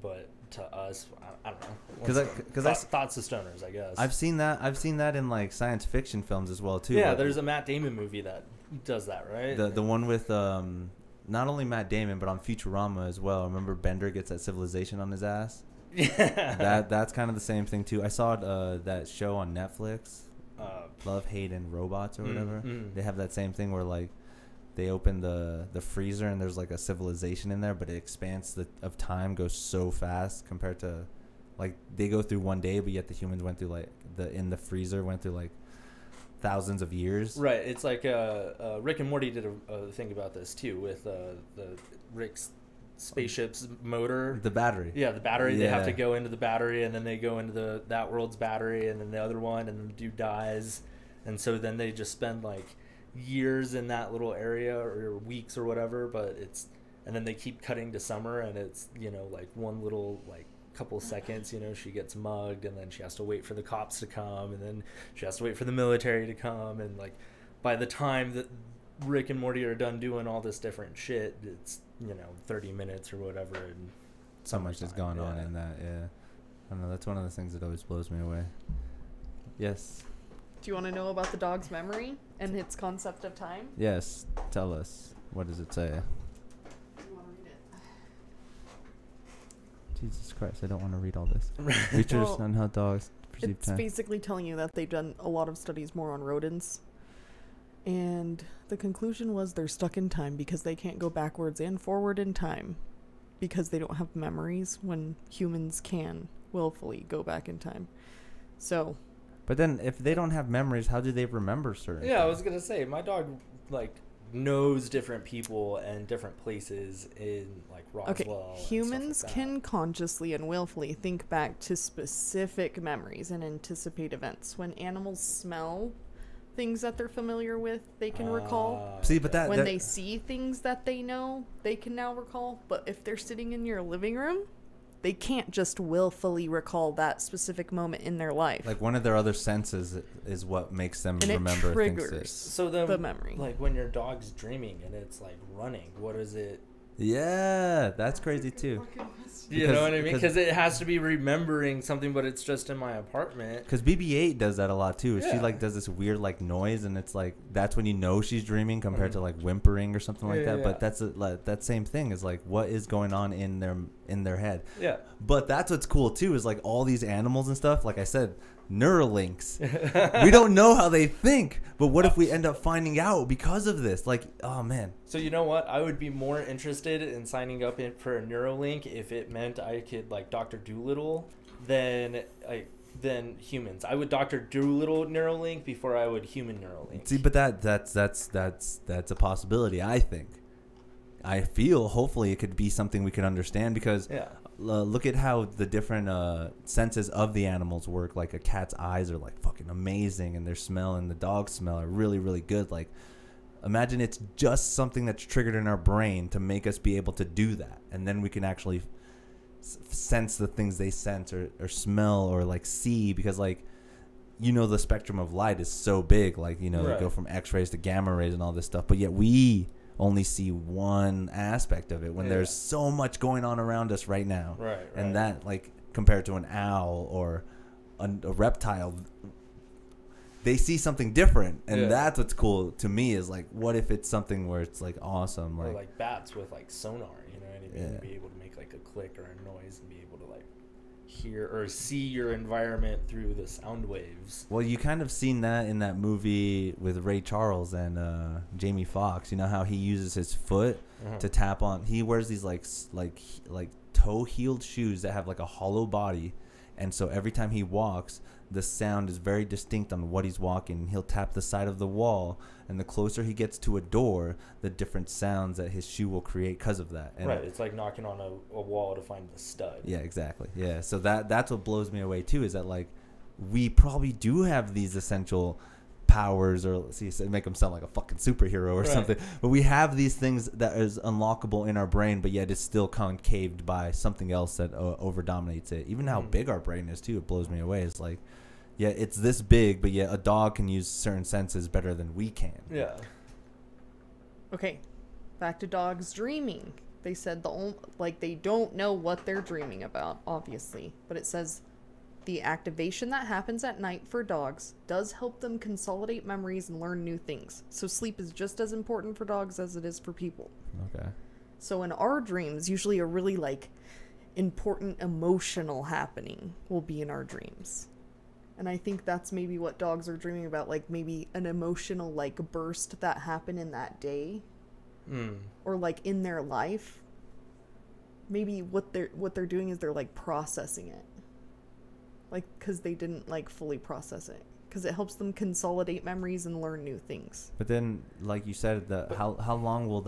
But to us, I don't know. Because thoughts of stoners, I guess. I've seen that in like science fiction films as well too. Yeah, there's a Matt Damon movie that does that, right? The one with not only Matt Damon but on Futurama as well. Remember Bender gets that civilization on his ass? Yeah. That's kind of the same thing too. I saw that show on Netflix, Love, Hate, and Robots or whatever. They have that same thing where like they open the freezer and there's like a civilization in there, but it expands of time goes so fast compared to like they go through one day, but yet the humans went through like in the freezer went through like thousands of years. Right. It's like Rick and Morty did a thing about this too with the Rick's spaceship's motor. The battery. Yeah, the battery. Yeah. They have to go into the battery, and then they go into that world's battery, and then the other one, and then the dude dies, and so then they just spend like years in that little area or weeks or whatever, and then they keep cutting to summer, and it's, you know, like one little like couple seconds, you know, she gets mugged, and then she has to wait for the cops to come, and then she has to wait for the military to come, and like by the time that Rick and Morty are done doing all this different shit, it's, you know, 30 minutes or whatever, and so much has gone on in that. Yeah, I don't know, that's one of the things that always blows me away. Yes. Do you want to know about the dog's memory and its concept of time? Yes. Tell us. What does it say? Do you want to read it? Jesus Christ, I don't want to read all this. Research on how dogs perceive time. It's basically telling you that they've done a lot of studies more on rodents. And the conclusion was they're stuck in time because they can't go backwards and forward in time because they don't have memories when humans can willfully go back in time. So... But then, if they don't have memories, how do they remember certain things? I was gonna say, my dog like knows different people and different places in like Roswell. Okay, humans can consciously and willfully think back to specific memories and anticipate events. When animals smell things that they're familiar with, they can recall. See, but when they see things that they know, they can now recall. But if they're sitting in your living room, they can't just willfully recall that specific moment in their life. Like one of their other senses is what makes them remember things. So the memory. Like when your dog's dreaming and it's like running, what is it? Yeah, that's crazy too. You know what I mean? Because it has to be remembering something, but it's just in my apartment. Because BB-8 does that a lot too. Yeah. She like does this weird like noise, and it's like that's when you know she's dreaming compared to like whimpering or something like that. Yeah. But that's that same thing is like what is going on in their head. Yeah. But that's what's cool too is like all these animals and stuff. Like I said, Neuralinks. We don't know how they think, but what if we end up finding out because of this? Like, oh man. So you know what? I would be more interested in signing up for a Neuralink if it meant I could like Dr. Dolittle than humans. I would Dr. Dolittle Neuralink before I would human Neuralink. See, but that's a possibility. I think. I feel hopefully it could be something we can understand because. Yeah. Look at how the different senses of the animals work. Like a cat's eyes are like fucking amazing, and their smell and the dog's smell are really, really good. Like, imagine it's just something that's triggered in our brain to make us be able to do that, and then we can actually sense the things they sense or smell or like see, because like, you know, the spectrum of light is so big. Like, you know, right. They go from X-rays to gamma rays and all this stuff, but yet we only see one aspect of it when there's so much going on around us right now. Right. And that, like, compared to an owl or a reptile, they see something different. And that's what's cool to me is, like, what if it's something where it's, like, awesome? Or, like, bats with, like, sonar, you know what I mean? Yeah. Be able to make, like, a click or a noise and be able to, like, hear or see your environment through the sound waves. Well, you kind of seen that in that movie with Ray Charles and Jamie Foxx. You know how he uses his foot to tap on. He wears these like toe-heeled shoes that have like a hollow body, and so every time he walks, the sound is very distinct on what he's walking. He'll tap the side of the wall, and the closer he gets to a door, the different sounds that his shoe will create because of that. And right, it's like knocking on a wall to find the stud. Yeah, exactly. Yeah, so that's what blows me away too, is that like we probably do have these essential powers, or make them sound like a fucking superhero or something, but we have these things that is unlockable in our brain, but yet it's still concaved by something else that over dominates it. Even how big our brain is too, it blows me away. It's like, yeah, it's this big, but yet a dog can use certain senses better than we can. Yeah. Okay, back to dogs dreaming. They said they don't know what they're dreaming about, obviously, but it says the activation that happens at night for dogs does help them consolidate memories and learn new things. So sleep is just as important for dogs as it is for people. Okay. So in our dreams, usually a really like important emotional happening will be in our dreams. And I think that's maybe what dogs are dreaming about, like maybe an emotional like burst that happened in that day. Or like in their life. Maybe what they're doing is they're like processing it. Like, because they didn't like fully process it, because it helps them consolidate memories and learn new things. But then, like you said, how long would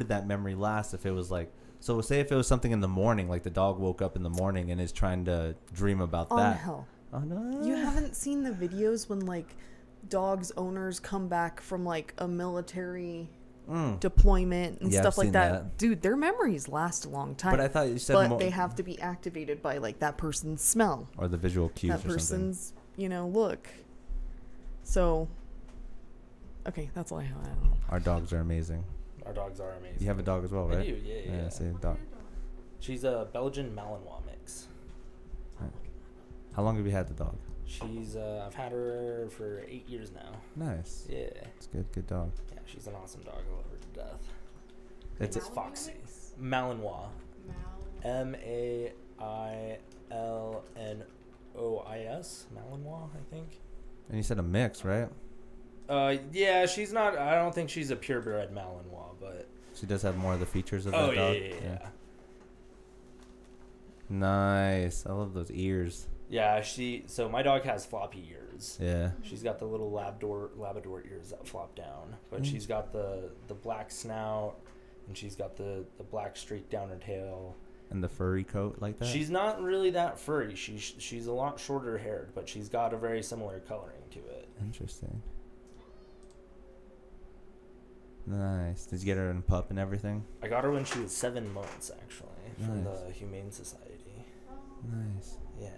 that memory last if it was like, so say if it was something in the morning, like the dog woke up in the morning and is trying to dream about that. Hell. Oh no. You haven't seen the videos when like dogs owners come back from like a military deployment and stuff like that. Dude, their memories last a long time. But I thought you said they have to be activated by like that person's smell or the visual cues, that person's look. So okay, that's all I have. I don't know. Our dogs are amazing. Our dogs are amazing. You have a dog as well, right? I do, yeah. Same dog. She's a Belgian Malinois mix. Right. How long have you had the dog? She's I've had her for 8 years now. Nice. Yeah. It's good dog. Yeah, she's an awesome dog. I love her to death. It's Foxy. Malinois. MAILNOIS. Malinois, I think. And you said a mix, right? Yeah, she's not. I don't think she's a purebred Malinois, but she does have more of the features of that dog. Yeah. Nice. I love those ears. Yeah, so my dog has floppy ears. Yeah. She's got the little Labrador ears that flop down, but she's got the black snout, and she's got the black streak down her tail. And the furry coat like that? She's not really that furry. She's a lot shorter haired, but she's got a very similar coloring to it. Interesting. Nice. Did you get her in pup and everything? I got her when she was 7 months, actually, from Nice. the Humane Society. Nice. Yeah.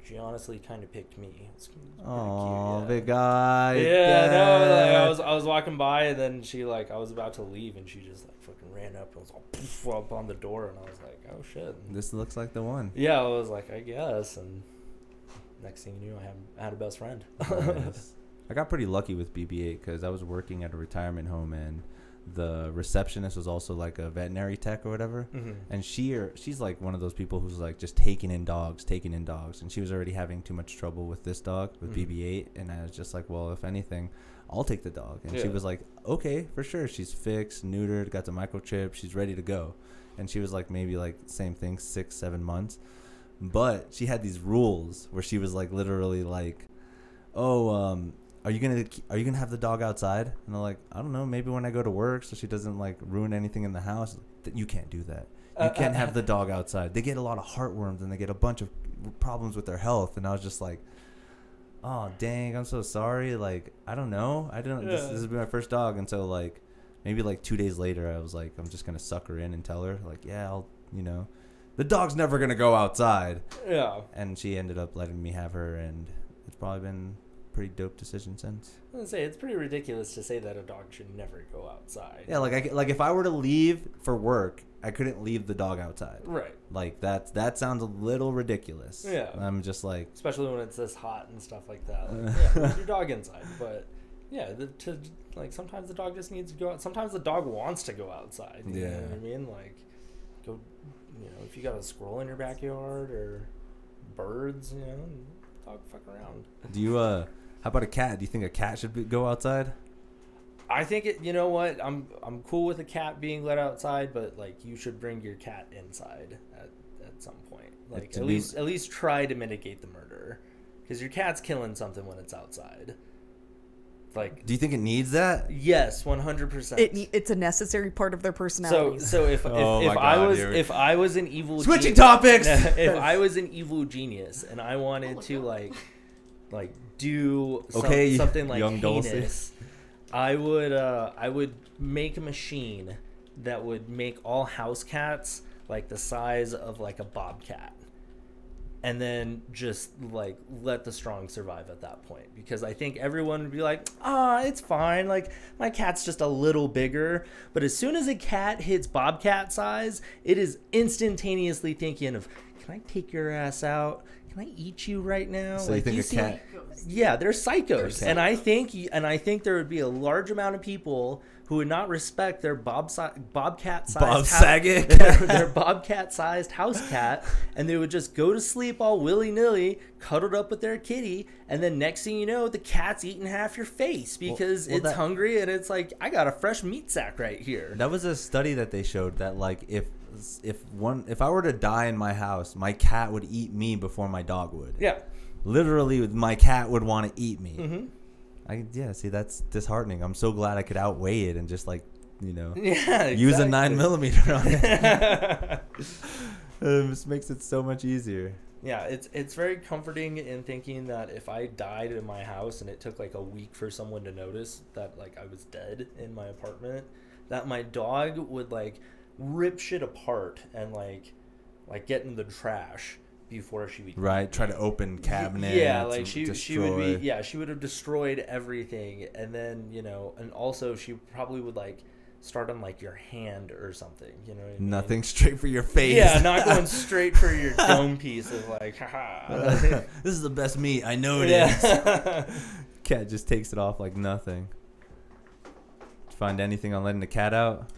She honestly kind of picked me. It's Oh, cute, yeah. big guy. Yeah, no, like I was walking by, and then she I was about to leave, and she just fucking ran up and was all poof up on the door, and I was like, oh shit. This looks like the one. Yeah, I was like, I guess, and next thing you knew, I had a best friend. Nice. I got pretty lucky with BB-8 because I was working at a retirement home, and the receptionist was also like a veterinary tech or whatever, and she's like one of those people who's like just taking in dogs, and she was already having too much trouble with this dog with BB-8, and I was just like, well, if anything, I'll take the dog. And she was like, okay, for sure. She's fixed, neutered, got the microchip, she's ready to go. And she was like maybe like same thing, 6-7 months, but she had these rules where she was like literally like, are you gonna have the dog outside? And I'm like, I don't know, maybe when I go to work, so she doesn't like ruin anything in the house. You can't do that. You can't have the dog outside. They get a lot of heartworms and they get a bunch of problems with their health. And I was just like, oh dang, I'm so sorry. Like, I don't know. This has been my first dog, and so like maybe like 2 days later, I was like, I'm just gonna suck her in and tell her like, yeah, I'll the dog's never gonna go outside. Yeah. And she ended up letting me have her, and it's probably been pretty dope decision since. I was gonna say, it's pretty ridiculous to say that a dog should never go outside. Yeah, like if I were to leave for work, I couldn't leave the dog outside. Right. Like that sounds a little ridiculous. Yeah. I'm just like, especially when it's this hot and stuff like that. Like, yeah, leave your dog inside. But yeah, sometimes the dog just needs to go out. Sometimes the dog wants to go outside. You know what I mean? Like, go if you got a squirrel in your backyard or birds, dog fuck around. Do you how about a cat? Do you think a cat should go outside? I think you know what? I'm cool with a cat being let outside, but like you should bring your cat inside at some point. Like at least try to mitigate the murder, because your cat's killing something when it's outside. Like, do you think it needs that? Yes, 100%. It's a necessary part of their personality. So if I was an evil switching topics, if I was an evil genius and I wanted to like do something like young heinous, I would make a machine that would make all house cats like the size of like a bobcat. And then just like let the strong survive at that point, because I think everyone would be like, it's fine. Like my cat's just a little bigger. But as soon as a cat hits bobcat size, it is instantaneously thinking of, can I take your ass out? Can I eat you right now? So like, you think a cat? Yeah, they're psychos, and I think there would be a large amount of people who would not respect their bobcat-sized house cat, and they would just go to sleep all willy-nilly, cuddled up with their kitty, and then next thing you know, the cat's eating half your face because it's hungry, and it's like, I got a fresh meat sack right here. That was a study that they showed that like if I were to die in my house, my cat would eat me before my dog would. Yeah. Literally, my cat would want to eat me. Mm-hmm. See, that's disheartening. I'm so glad I could outweigh it and just exactly. use a 9mm on it. This makes it so much easier. Yeah, it's very comforting in thinking that if I died in my house and it took like a week for someone to notice that like I was dead in my apartment, that my dog would like rip shit apart and like get in the trash before she would try to open cabinets. Yeah, like she would have destroyed everything, and then and also she probably would like start on like your hand or something, what I mean? Nothing straight for your face. Yeah, not going straight for your dome piece of like, haha. This is the best meat. I know it is. Cat just takes it off like nothing. Did you find anything on letting the cat out?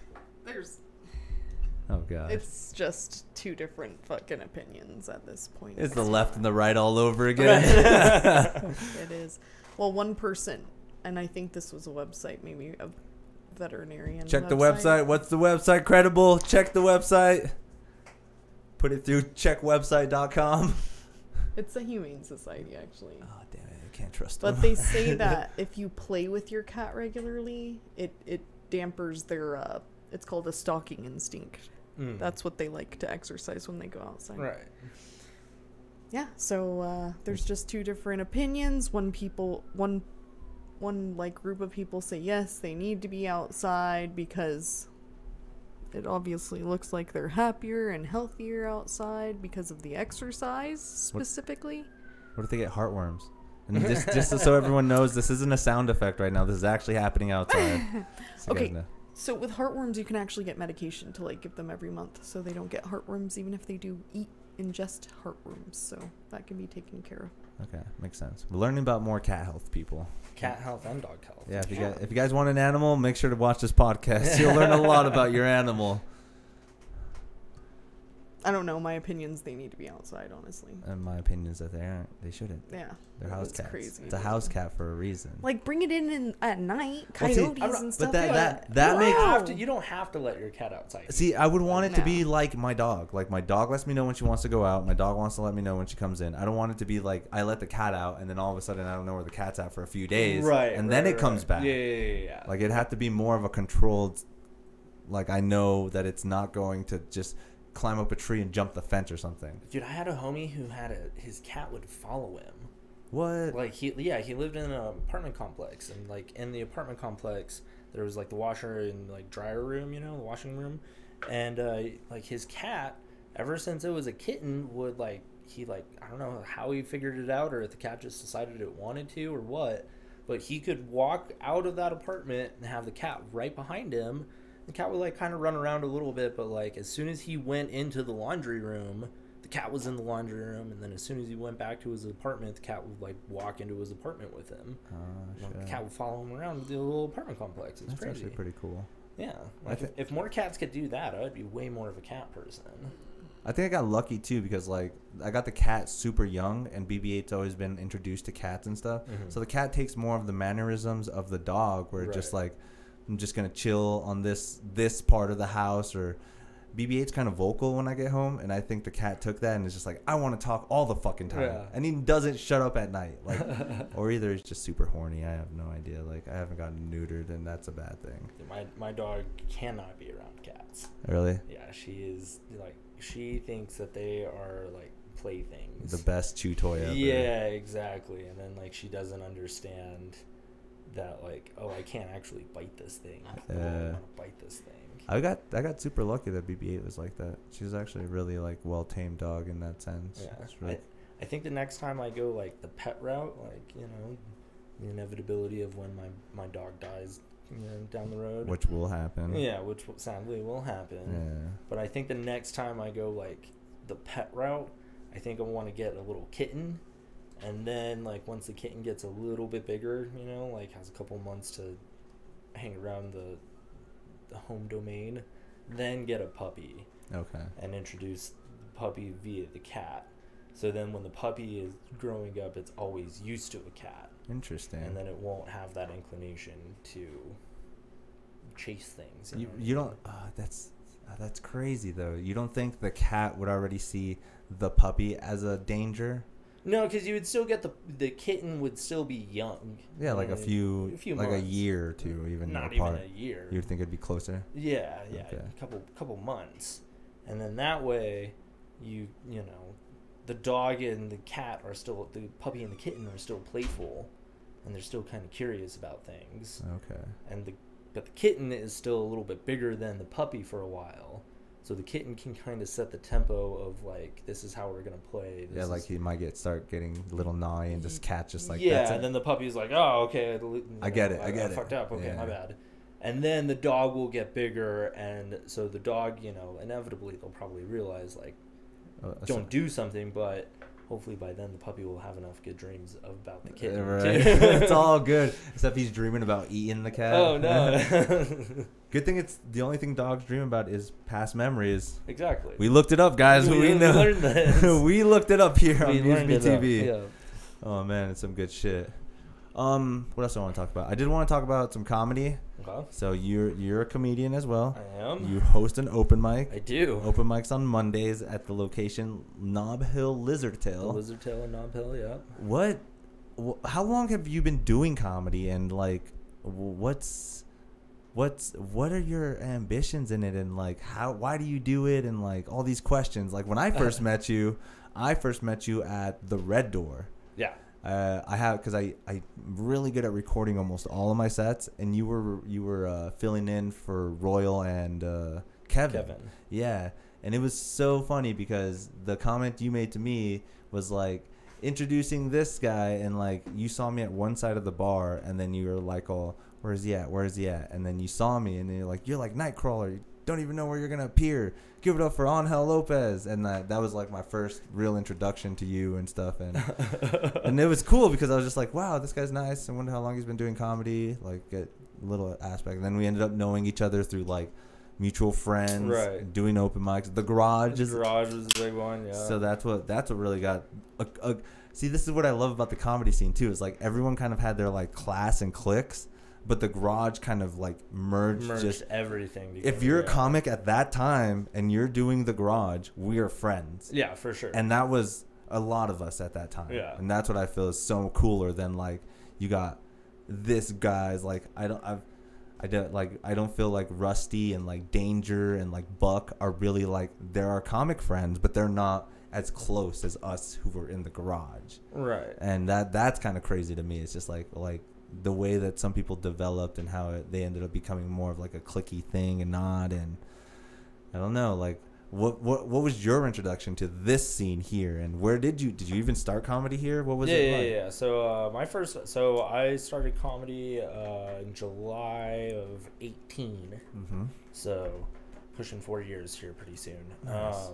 Oh god. It's just two different fucking opinions at this point. It's the left and the right all over again. It is. Well, one person, and I think this was a website, maybe a veterinarian. Check the website. What's the website? Credible. Check the website. Put it through checkwebsite.com. It's a humane society, actually. Oh, damn it. I can't trust them. But they say that if you play with your cat regularly, it dampers their, it's called a stalking instinct. That's what they like to exercise when they go outside. Right. Yeah, so there's just two different opinions. One like group of people say yes, they need to be outside because it obviously looks like they're happier and healthier outside because of the exercise specifically. What if they get heartworms? And just so everyone knows, this isn't a sound effect right now. This is actually happening outside. So okay. So with heartworms, you can actually get medication to like give them every month so they don't get heartworms even if they do ingest heartworms. So that can be taken care of. Okay, makes sense. We're learning about more cat health, people. Cat health and dog health. Yeah, if you guys want an animal, make sure to watch this podcast. You'll learn a lot about your animal. I don't know. My opinion's they need to be outside, honestly. And my opinion is that they aren't. They shouldn't. Yeah. They're house cats. Crazy. It's a house cat for a reason. Like, bring it in at night. Coyotes and stuff. But that makes... You don't have to let your cat outside. See, I would want it to be like my dog. Like, my dog lets me know when she wants to go out. My dog wants to let me know when she comes in. I don't want it to be like, I let the cat out, and then all of a sudden I don't know where the cat's at for a few days. Right. And then it comes back. Yeah. Like, it'd have to be more of a controlled... Like, I know that it's not going to just... climb up a tree and jump the fence or something. Dude, I had a homie who had his cat would follow him. What? Like he lived in an apartment complex, and like in the apartment complex there was like the washer and like dryer room, the washing room, and like his cat ever since it was a kitten would I don't know how he figured it out, or if the cat just decided it wanted to or what, but he could walk out of that apartment and have the cat right behind him. The cat would like kind of run around a little bit, but like as soon as he went into the laundry room, the cat was in the laundry room, and then as soon as he went back to his apartment, the cat would like walk into his apartment with him. The cat would follow him around the little apartment complex. It's That's crazy. actually pretty cool. Yeah, like if more cats could do that, I'd be way more of a cat person. I think I got lucky too because like I got the cat super young, and BB-8's always been introduced to cats and stuff. So the cat takes more of the mannerisms of the dog, where it's just like I'm just gonna chill on this part of the house, or BB-8's kind of vocal when I get home, and I think the cat took that and is just like, I want to talk all the fucking time, and he doesn't shut up at night, like, or either he's just super horny. I have no idea. Like I haven't gotten neutered, and that's a bad thing. My dog cannot be around cats. Really? Yeah, she is like. She thinks that they are like playthings. The best chew toy ever. Yeah, exactly. And then like she doesn't understand that like, oh, I can't actually bite this thing. I want to bite this thing. I got super lucky that BB-8 was like that. She was actually a really like well-tamed dog in that sense. Yeah. Really... I think the next time I go like the pet route, like, you know, the inevitability of when my dog dies, you know, down the road, which will happen. Yeah, which sadly will happen. Yeah. But I think the next time I go like the pet route, I think I want to get a little kitten, and then like once the kitten gets a little bit bigger, you know, like has a couple months to hang around the home domain, then get a puppy. Okay. And introduce the puppy via the cat. So then when the puppy is growing up, it's always used to a cat. Interesting. And then it won't have that inclination to chase things. You don't... that's crazy, though. You don't think the cat would already see the puppy as a danger? No, because you would still get the kitten would still be young. Yeah, like a few like months. A year or two, even not apart. Even a year. You'd think it'd be closer? Yeah, okay. a couple months, and then that way, you know, the dog and the cat are still, the puppy and the kitten are still playful, and they're still kind of curious about things. Okay. But the kitten is still a little bit bigger than the puppy for a while. So the kitten can kind of set the tempo of like, this is how we're gonna play. Like he might start getting a little gnawing, and just cat just like yeah, and then the puppy's like, oh, okay, I get it. I fucked up. Okay, my bad. And then the dog will get bigger, and so the dog, you know, inevitably they'll probably realize like, don't do something, but hopefully by then the puppy will have enough good dreams about the kitten. Right. It's all good, except he's dreaming about eating the cat. Oh no. Good thing it's the only thing dogs dream about is past memories. Exactly. We looked it up, guys. We learned this. We looked it up here on MuseMeTV. Yeah. Oh man, it's some good shit. What else do I want to talk about? I did want to talk about some comedy. Okay. So you're a comedian as well. I am. You host an open mic. I do. Open mics on Mondays at the location Nob Hill Lizard Tail. The Lizard Tail in Nob Hill, yeah. How long have you been doing comedy, and like what are your ambitions in it, and like why do you do it, and like all these questions? Like when I first met you at the Red Door. Yeah. Because I'm really good at recording almost all of my sets, and you were filling in for Royal and Kevin. Yeah, and it was so funny because the comment you made to me was like introducing this guy, and like you saw me at one side of the bar, and then you were like, "Oh, where is he at?" And then you saw me, and you're like Nightcrawler. You don't even know where you're gonna appear. Give it up for Angel Lopez. And that was like my first real introduction to you and stuff, and it was cool because I was just like, wow, this guy's nice. I wonder how long he's been doing comedy, like get a little aspect. And then we ended up knowing each other through like mutual friends, right, doing open mics. The garage was a big one. Yeah, so that's what really got see, this is what I love about the comedy scene too, is like everyone kind of had their like class and cliques, but the garage kind of like merged just everything together. If you're a comic at that time and you're doing the garage, we are friends. Yeah, for sure. And that was a lot of us at that time. Yeah. And that's what I feel is so cooler than like you got this guy's like I don't feel like Rusty and like Danger and like Buck are really like, they're our comic friends, but they're not as close as us who were in the garage. Right. And that's kind of crazy to me. It's just like the way that some people developed and how they ended up becoming more of like a cliquey thing and not. And I don't know, like what was your introduction to this scene here, and where did you even start comedy here? What was it like? Yeah. So I started comedy in July of 18. Mm-hmm. So pushing 4 years here pretty soon. Nice.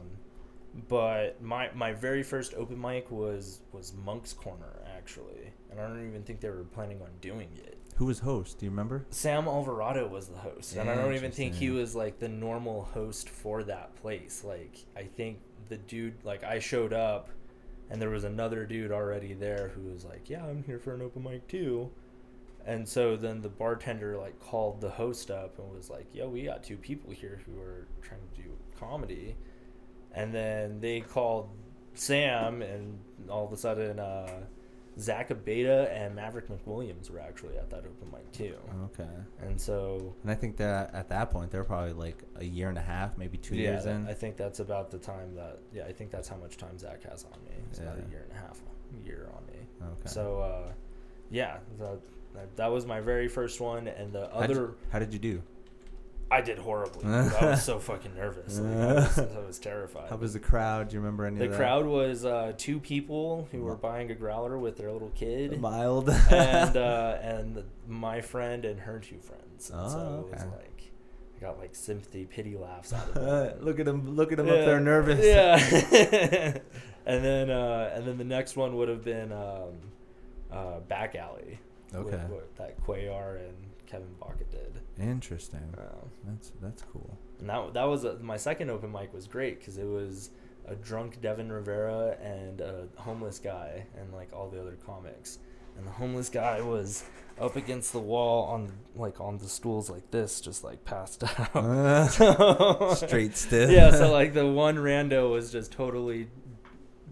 But my very first open mic was Monk's Corner, actually, and I don't even think they were planning on doing it. Who was host? Do you remember? Sam Alvarado was the host, and I don't even think he was like the normal host for that place. Like I think the dude, like, I showed up, and there was another dude already there who was like, yeah, I'm here for an open mic too. And so then the bartender, like, called the host up and was like, yo, we got 2 people here who are trying to do comedy. And then they called Sam, and all of a sudden Zach Abeda and Maverick McWilliams were actually at that open mic too. Okay. And so, and I think that at that point they're probably like a year and a half, maybe 2 years in. I think that's about the time that, I think that's how much time Zach has on me. It's about a year and a half, on me. Okay. So that was my very first one, and the other. How did you do? I did horribly. I was so fucking nervous. Like, I was terrified. How was the crowd? Do you remember any of that? The crowd was 2 people who were buying a growler with their little kid. Mild. and my friend and her 2 friends. And so it was like, I got like sympathy, pity laughs out of it. Look at him up there nervous. Yeah. and then the next one would have been Back Alley. Okay. With that Cuellar and Kevin Baca did. Interesting. That's cool. And that was my second open mic was great because it was a drunk Devin Rivera and a homeless guy and like all the other comics. And the homeless guy was up against the wall on the stools like this, just like passed out. Straight stiff. Yeah, so like the one rando was just totally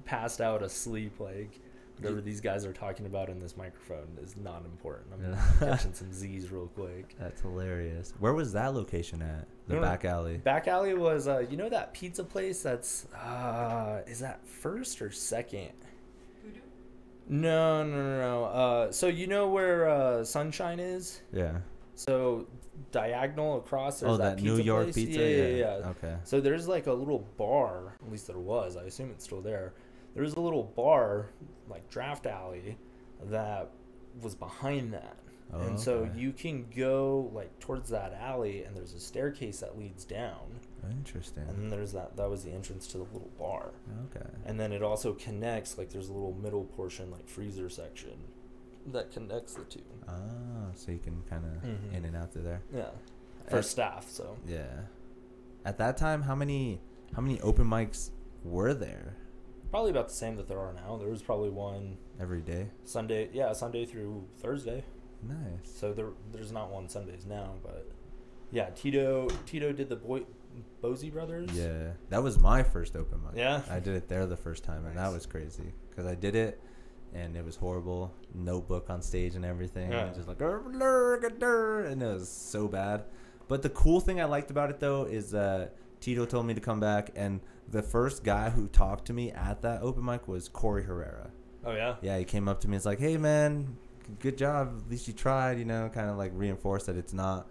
passed out asleep, like whatever these guys are talking about in this microphone is not important. I'm catching some Z's real quick. That's hilarious. Where was that location at? The Back Alley. Back Alley was, you know that pizza place that's, is that first or second? Voodoo? No. So you know where Sunshine is? Yeah. So diagonal across, there's that pizza New York place. pizza? Yeah. Okay. So there's like a little bar, at least there was. I assume it's still there. There was a little bar, like Draft Alley, that was behind that. Oh, and so you can go like towards that alley, and there's a staircase that leads down. Interesting. And then there's that was the entrance to the little bar. Okay. And then it also connects, like there's a little middle portion, like freezer section, that connects the 2. Ah, so you can kind of in and out through there. Yeah. For staff, so. Yeah. At that time, how many open mics were there? Probably about the same that there are now. There was probably one every day. Sunday through Thursday. Nice. So there's not one Sundays now, but yeah, Tito did the Bosey Brothers. Yeah, that was my first open mic. Yeah, I did it there the first time, and that was crazy because I did it, and it was horrible. Notebook on stage and everything, and just like and it was so bad. But the cool thing I liked about it though is that Tito told me to come back, and the first guy who talked to me at that open mic was Corey Herrera. Oh, yeah? Yeah, he came up to me. It's like, hey, man, good job. At least you tried, kind of like reinforce that it's not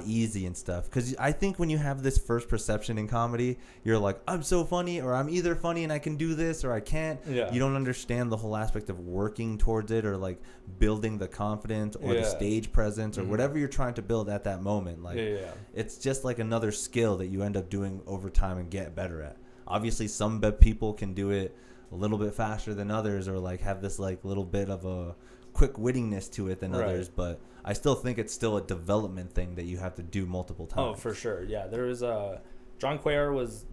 easy and stuff. Because I think when you have this first perception in comedy, you're like, I'm so funny, or I'm either funny and I can do this, or I can't. Yeah. You don't understand the whole aspect of working towards it, or like building the confidence or the stage presence or whatever you're trying to build at that moment. Like, it's just like another skill that you end up doing over time and get better at. Obviously, some people can do it a little bit faster than others, or like have this like little bit of a quick wittiness to it than others, but I still think it's still a development thing that you have to do multiple times. Oh, for sure. Yeah, there was John Cuellar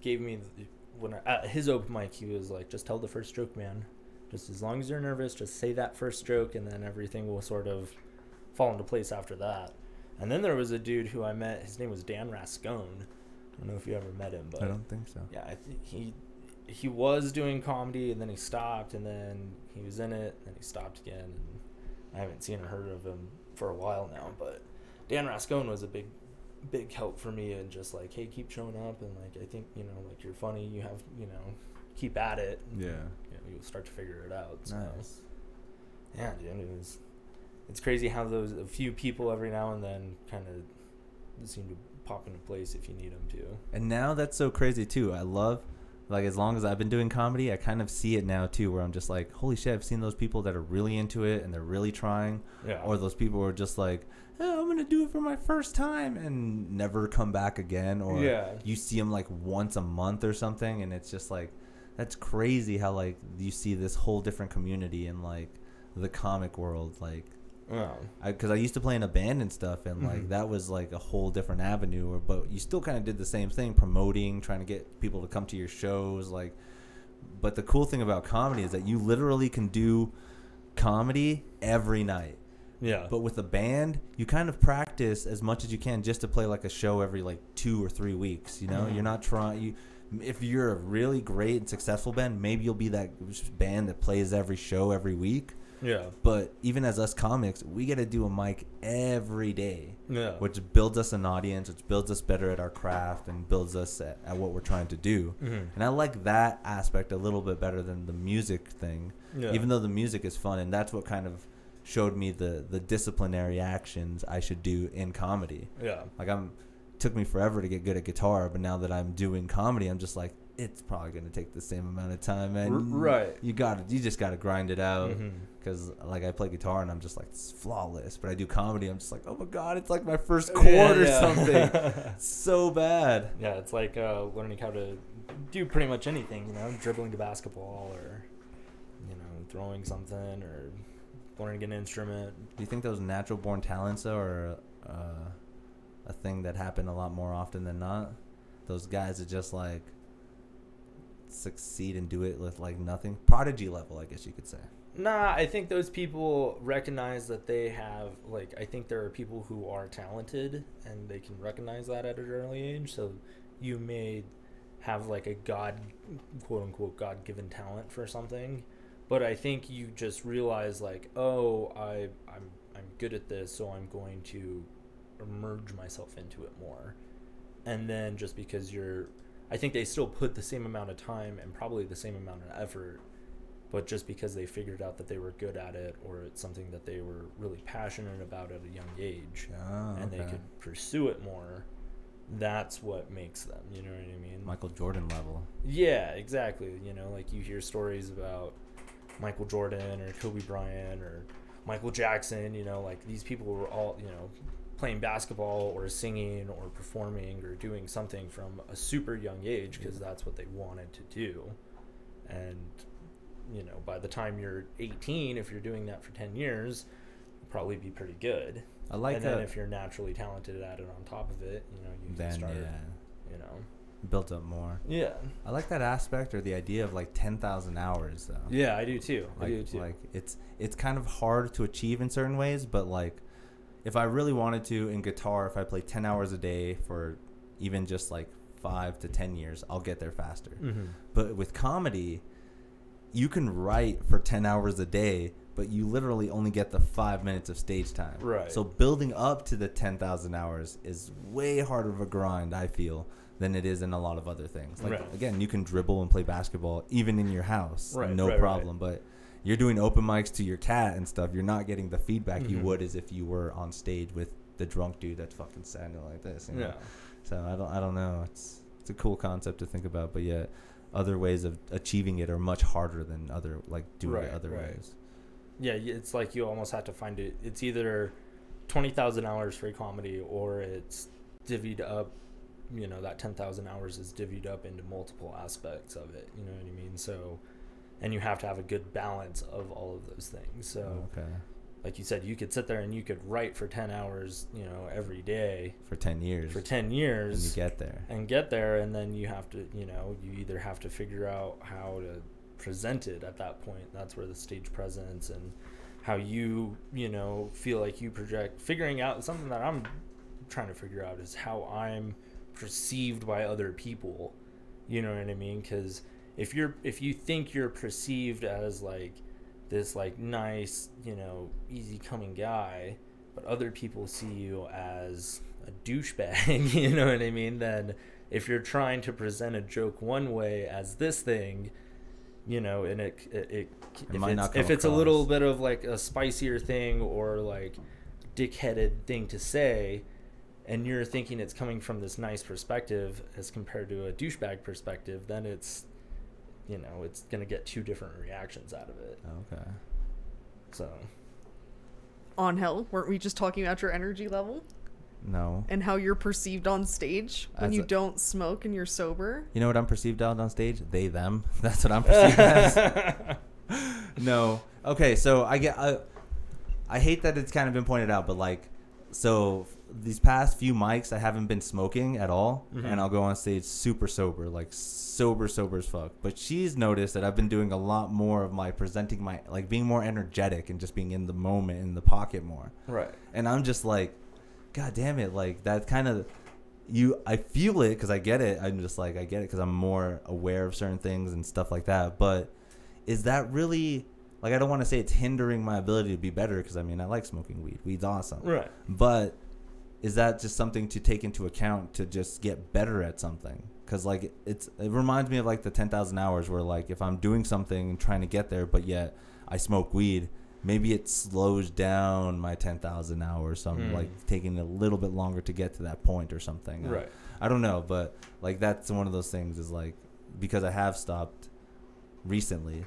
gave me at his open mic, he was like, just tell the first joke, man. Just as long as you're nervous, just say that first joke, and then everything will sort of fall into place after that. And then there was a dude who I met. His name was Dan Rascone. I don't know if you ever met him, but I don't think so. Yeah, I think he was doing comedy, and then he stopped, and then he was in it, and then he stopped again, and I haven't seen or heard of him for a while now. But Dan Rascone was a big help for me, and just like, hey, keep showing up, and like, I think like you're funny, you have keep at it. Yeah. You'll start to figure it out. So. Nice. Yeah, dude, it's crazy how a few people every now and then kind of seem to pop into place if you need them to. And now that's so crazy too. I love, like, as long as I've been doing comedy, I kind of see it now too, where I'm just like, holy shit, I've seen those people that are really into it and they're really trying. Yeah. Or those people who are just like, oh, I'm gonna do it for my first time and never come back again. Or you see them like once a month or something, and it's just like, that's crazy how like you see this whole different community in like the comic world. Like, Because I used to play in a band and stuff, and like that was like a whole different avenue. But you still kind of did the same thing, promoting, trying to get people to come to your shows. Like, but the cool thing about comedy is that you literally can do comedy every night. Yeah. But with a band, you kind of practice as much as you can just to play like a show every like 2 or 3 weeks. You know, you're not trying. If you're a really great and successful band, maybe you'll be that band that plays every show every week. Yeah. But even as us comics, we got to do a mic every day. Yeah. Which builds us an audience, which builds us better at our craft and builds us at what we're trying to do. And I like that aspect a little bit better than the music thing. Yeah. Even though the music is fun, and that's what kind of showed me the disciplinary actions I should do in comedy. Yeah. Like took me forever to get good at guitar, but now that I'm doing comedy, I'm just like, it's probably going to take the same amount of time, man. Right. You just got to grind it out. Because like I play guitar and I'm just like, it's flawless. But I do comedy, I'm just like, oh my God, it's like my first chord or something. It's so bad. Yeah, it's like learning how to do pretty much anything, you know, dribbling the basketball or, you know, throwing something or learning an instrument. Do you think those natural born talents though are a thing that happen a lot more often than not? Those guys that just like succeed and do it with like nothing, prodigy level, I guess you could say. Nah, I think those people recognize that they have, like, I think there are people who are talented and they can recognize that at an early age. So you may have like a quote unquote God-given talent for something, but I think you just realize like, oh, I'm good at this, so I'm going to immerse myself into it more. And then just because I think they still put the same amount of time and probably the same amount of effort, but just because they figured out that they were good at it, or it's something that they were really passionate about at a young age, and they could pursue it more, that's what makes them, you know what I mean? Michael Jordan level. Yeah, exactly. You know, like you hear stories about Michael Jordan or Kobe Bryant or Michael Jackson, you know, like these people were all, you know, playing basketball or singing or performing or doing something from a super young age because that's what they wanted to do. And, you know, by the time you're 18, if you're doing that for 10 years, you'll probably be pretty good. I like and that. And then if you're naturally talented at it on top of it, you know, you can start, you know. Built up more. Yeah. I like that aspect or the idea of like 10,000 hours though. Yeah, I do too. Like it's kind of hard to achieve in certain ways, but like if I really wanted to in guitar, if I play 10 hours a day for even just like 5 to 10 years, I'll get there faster. But with comedy, you can write for 10 hours a day, but you literally only get the 5 minutes of stage time. Right. So building up to the 10,000 hours is way harder of a grind, I feel, than it is in a lot of other things. Like, again, you can dribble and play basketball even in your house, no problem. But you're doing open mics to your cat and stuff. You're not getting the feedback you would as if you were on stage with the drunk dude that's fucking sounding like this. You know? Yeah. So I don't know. It's a cool concept to think about, but yet other ways of achieving it are much harder than doing it other ways. Yeah, it's like you almost have to find it. It's either 20,000 hours for comedy or it's divvied up. You know, that 10,000 hours is divvied up into multiple aspects of it. You know what I mean? So, and you have to have a good balance of all of those things. So, like you said, you could sit there and you could write for 10 hours, you know, every day. For 10 years. For 10 years. And you get there. And then you have to, you know, you either have to figure out how to present it at that point. That's where the stage presence and how you know, feel like you project. Figuring out something that I'm trying to figure out is how I'm perceived by other people, you know what I mean? Because if you think you're perceived as like this like nice, you know, easy coming guy, but other people see you as a douchebag, you know what I mean? Then if you're trying to present a joke one way as this thing, you know, and if it's a little bit of like a spicier thing or like dickheaded thing to say, and you're thinking it's coming from this nice perspective as compared to a douchebag perspective, then it's, you know, it's going to get two different reactions out of it. Okay. So. On hell, weren't we just talking about your energy level? No. And how you're perceived on stage when you don't smoke and you're sober? You know what I'm perceived out on stage? They, them. That's what I'm perceived as. No. Okay, so I I hate that it's kind of been pointed out, but like, so these past few mics, I haven't been smoking at all, and I'll go on stage super sober, like sober as fuck. But she's noticed that I've been doing a lot more of my presenting, my like being more energetic and just being in the moment, in the pocket more. Right. And I'm just like, God damn it, like that kind of I feel it because I get it. I'm just like, I get it because I'm more aware of certain things and stuff like that. But is that really? Like, I don't want to say it's hindering my ability to be better because, I mean, I like smoking weed. Weed's awesome. Right. But is that just something to take into account to just get better at something? Because, like, it reminds me of, like, the 10,000 hours where, like, if I'm doing something and trying to get there, but yet I smoke weed, maybe it slows down my 10,000 hours. So I'm, like, taking a little bit longer to get to that point or something. Right. I don't know. But, like, that's one of those things is, like, because I have stopped recently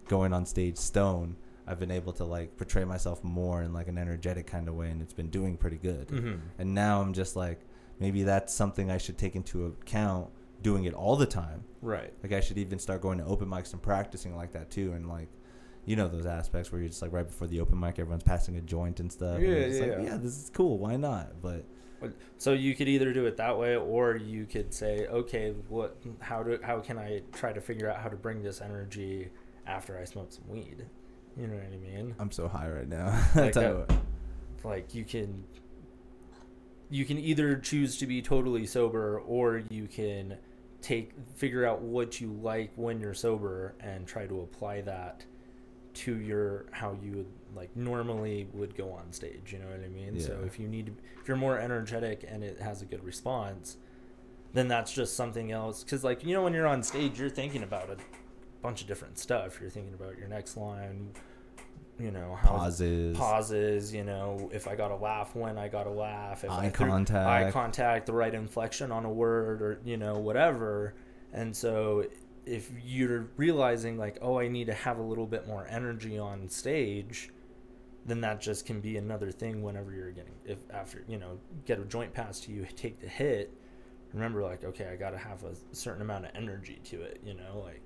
going on stage stone, I've been able to like portray myself more in like an energetic kind of way, and it's been doing pretty good. And now I'm just like, maybe that's something I should take into account doing it all the time. Right. Like I should even start going to open mics and practicing like that too. And like, you know, those aspects where you're just like right before the open mic, everyone's passing a joint and stuff. Yeah, and like, yeah, this is cool. Why not? But so you could either do it that way, or you could say, okay, how can I try to figure out how to bring this energy after I smoke some weed? You know what I mean? I'm so high right now. Like you can either choose to be totally sober, or you can figure out what you like when you're sober and try to apply that to how you would like normally would go on stage. You know what I mean? Yeah. So if you're more energetic and it has a good response, then that's just something else. Because like, you know, when you're on stage, you're thinking about a bunch of different stuff. You're thinking about your next line, you know, pauses, you know, if I gotta laugh, when I gotta laugh, if eye contact, the right inflection on a word, or, you know, whatever. And so if you're realizing like, oh, I need to have a little bit more energy on stage, then that just can be another thing whenever after, you know, get a joint passed to you, take the hit, remember like, okay, I gotta have a certain amount of energy to it, you know, like,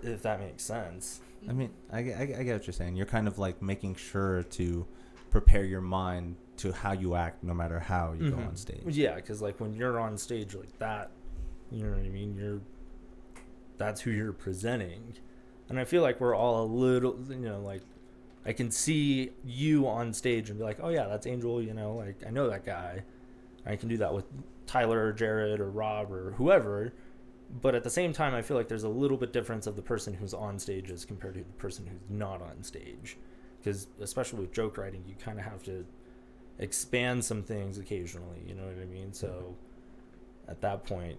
if that makes sense. I mean, I get what you're saying. You're kind of like making sure to prepare your mind to how you act no matter how you go on stage. Yeah, because like when you're on stage like that, you know what I mean? That's who you're presenting. And I feel like we're all a little, you know, like I can see you on stage and be like, oh yeah, that's Angel, you know, like I know that guy. I can do that with Tyler or Jared or Rob or whoever. But at the same time, I feel like there's a little bit difference of the person who's on stage as compared to the person who's not on stage. Because especially with joke writing, you kind of have to expand some things occasionally, you know what I mean? So at that point,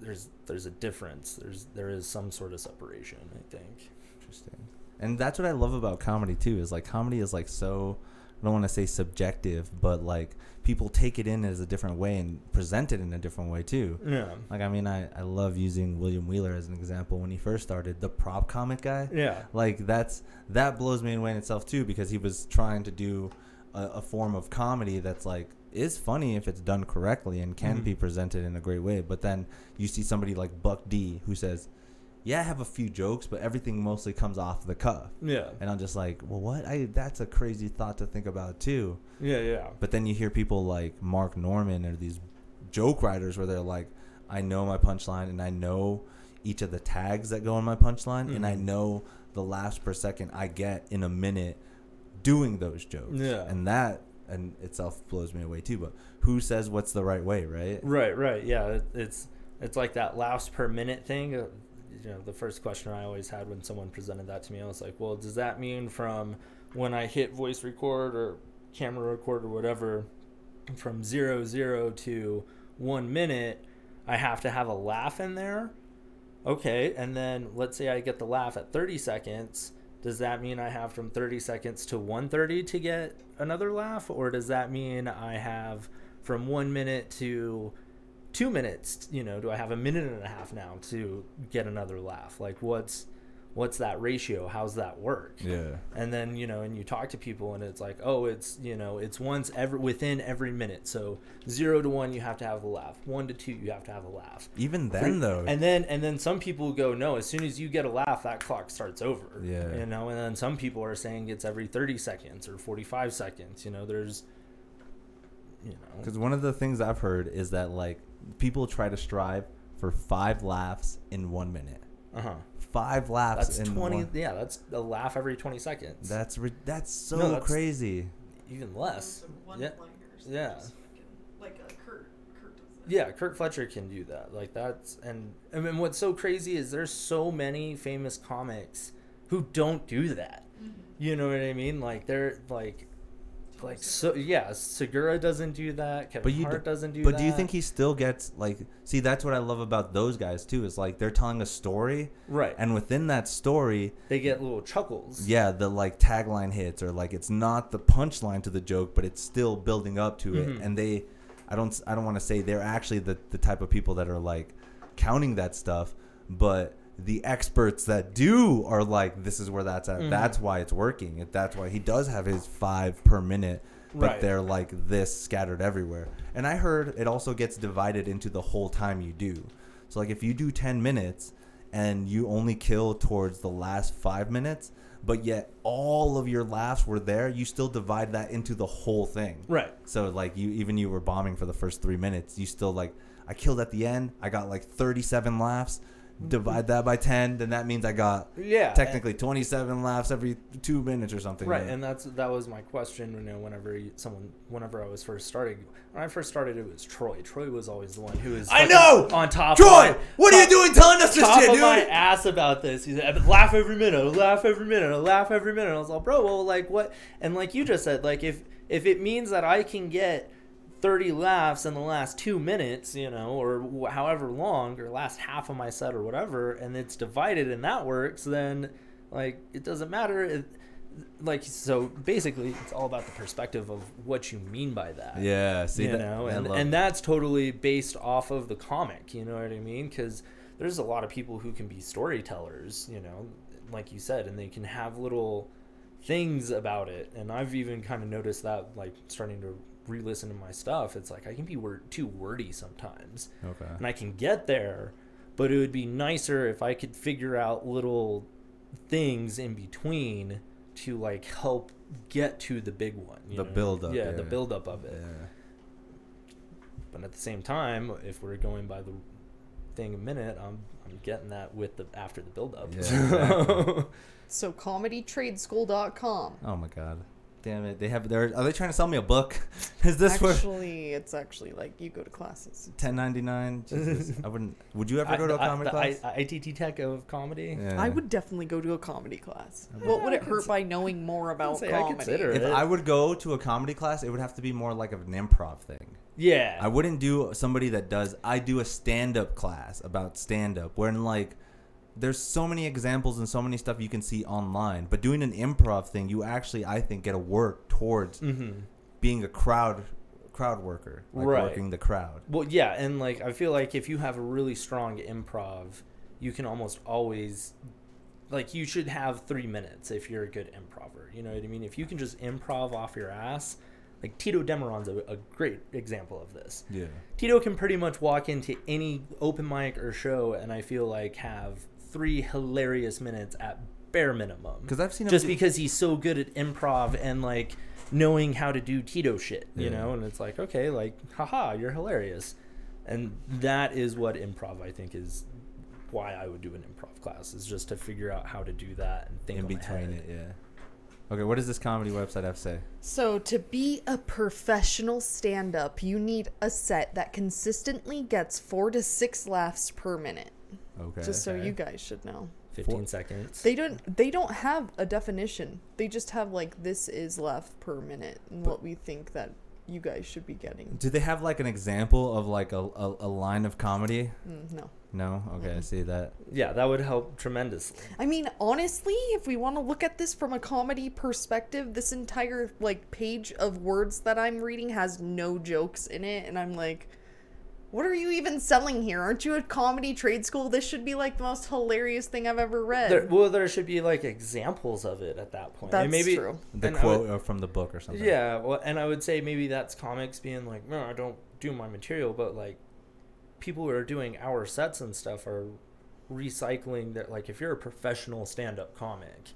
there's a difference. There is some sort of separation, I think. Interesting. And that's what I love about comedy too, is like comedy is like so, I don't want to say subjective, but like people take it in as a different way and present it in a different way too. Yeah. Like, I mean, I love using William Wheeler as an example. When he first started, the prop comic guy. Yeah. Like that blows me away in itself too, because he was trying to do a form of comedy that's like, is funny if it's done correctly and can be presented in a great way. But then you see somebody like Buck D who says, yeah, I have a few jokes, but everything mostly comes off the cuff. Yeah. And I'm just like, well, what? That's a crazy thought to think about too. Yeah, yeah. But then you hear people like Mark Norman or these joke writers where they're like, I know my punchline and I know each of the tags that go in my punchline and I know the laughs per second I get in a minute doing those jokes. Yeah. And that in itself blows me away too. But who says what's the right way, right? Right. Yeah, it's like that laughs per minute thing. You know, the first question I always had when someone presented that to me, I was like, well, does that mean from when I hit voice record or camera record or whatever, from 0 to 1 minute, I have to have a laugh in there? Okay, and then let's say I get the laugh at 30 seconds. Does that mean I have from 30 seconds to 1:30 to get another laugh? Or does that mean I have from 1 minute to 2 minutes? You know, do I have a minute and a half now to get another laugh? Like, what's what's that ratio? How's that work? Yeah. And then, you know, and you talk to people and it's like, oh, it's, you know, it's once within every minute. So 0 to 1, you have to have a laugh. 1 to 2, you have to have a laugh. Even then, though. And then some people go, no, as soon as you get a laugh, that clock starts over. Yeah. You know, and then some people are saying it's every 30 seconds or 45 seconds. You know, there's, you know. Because one of the things I've heard is that, like, people try to strive for 5 laughs in 1 minute. 5 laughs that's in 20. one. Yeah, that's a laugh every 20 seconds. That's so No, that's crazy. even less. Yeah. Yeah. Like Kurt does that. Yeah, Kurt Fletcher can do that. Like, that's, and I mean, what's so crazy is there's so many famous comics who don't do that. You know what I mean? Like, they're like so yeah, Segura doesn't do that. Kevin Hart doesn't do that. But do you think he still gets, like, see, that's what I love about those guys too, is like they're telling a story, right? And within that story, they get little chuckles. Yeah, the like tagline hits, or like it's not the punchline to the joke, but it's still building up to it. And I don't want to say they're actually the type of people that are like counting that stuff, but the experts that do are like, this is where that's at. That's why it's working. That's why he does have his 5 per minute, but they're like this scattered everywhere. And I heard it also gets divided into the whole time you do. So like if you do 10 minutes and you only kill towards the last 5 minutes, but yet all of your laughs were there, you still divide that into the whole thing. Right. So like you were bombing for the first 3 minutes, you still like, I killed at the end, I got like 37 laughs. Divide that by 10, then that means I got technically 27 laughs every 2 minutes or something. Right, and that was my question. You know, whenever I was first starting, when I first started, it was Troy. Troy was always the one who was on top. Troy, what are you doing telling us this shit, dude? My ass about this. He said, laugh every minute, laugh every minute, laugh every minute. I was like, bro, well, like what? And like you just said, like if it means that I can get 30 laughs in the last 2 minutes, you know, or however long, or last half of my set or whatever, and it's divided and that works, then like it doesn't matter. Like, so basically it's all about the perspective of what you mean by that. Yeah, see, you know, and that's totally based off of the comic, you know what I mean? Because there's a lot of people who can be storytellers, you know, like you said, and they can have little things about it. And I've even kind of noticed that, like, starting to re-listen to my stuff, it's like I can be too wordy sometimes. Okay. And I can get there, but it would be nicer if I could figure out little things in between to like help get to the big one. The build up. Yeah, the build up of it. Yeah. But at the same time, if we're going by the thing a minute, I'm getting that with the after the build up. Yeah, exactly. So comedytradeschool.com. Oh my god. Damn it! Are they trying to sell me a book? Is this it's actually like you go to classes. $10.99. I wouldn't. Would you ever go to a comedy class? ITT Tech of comedy. Yeah. I would definitely go to a comedy class. What would it hurt by knowing more about comedy? If I would go to a comedy class, it would have to be more like of an improv thing. Yeah. I wouldn't do somebody that does. I do a stand-up class about stand-up, where like. There's so many examples and so many stuff you can see online, but doing an improv thing, you actually, I think, get to work towards being a crowd worker, like working the crowd. Well, yeah, and like I feel like if you have a really strong improv, you can almost always, like, you should have 3 minutes if you're a good improver. You know what I mean? If you can just improv off your ass, like Tito Demeron's a great example of this. Yeah, Tito can pretty much walk into any open mic or show, and I feel like have 3 hilarious minutes at bare minimum. Because I've seen him because he's so good at improv and like knowing how to do Tito shit, you know. And it's like, okay, like, haha, you're hilarious, and that is what improv, I think, is why I would do an improv class, is just to figure out how to do that and think in between it. Yeah. Okay, what does this comedy website have to say? So to be a professional stand-up, you need a set that consistently gets 4 to 6 laughs per minute. Okay. Just so you guys should know. 15 seconds. They don't have a definition. They just have like, this is laugh per minute, and what we think that you guys should be getting. Do they have like an example of like a line of comedy? No. No? Okay, I see that. Yeah, that would help tremendously. I mean, honestly, if we want to look at this from a comedy perspective, this entire like page of words that I'm reading has no jokes in it, and I'm like, what are you even selling here? Aren't you a comedy trade school? This should be like the most hilarious thing I've ever read. There should be like examples of it at that point. That's and maybe, true. The quote from the book or something. Yeah, well, and I would say maybe that's comics being like, no, I don't do my material, but like people who are doing our sets and stuff are recycling that. Like if you're a professional stand-up comic,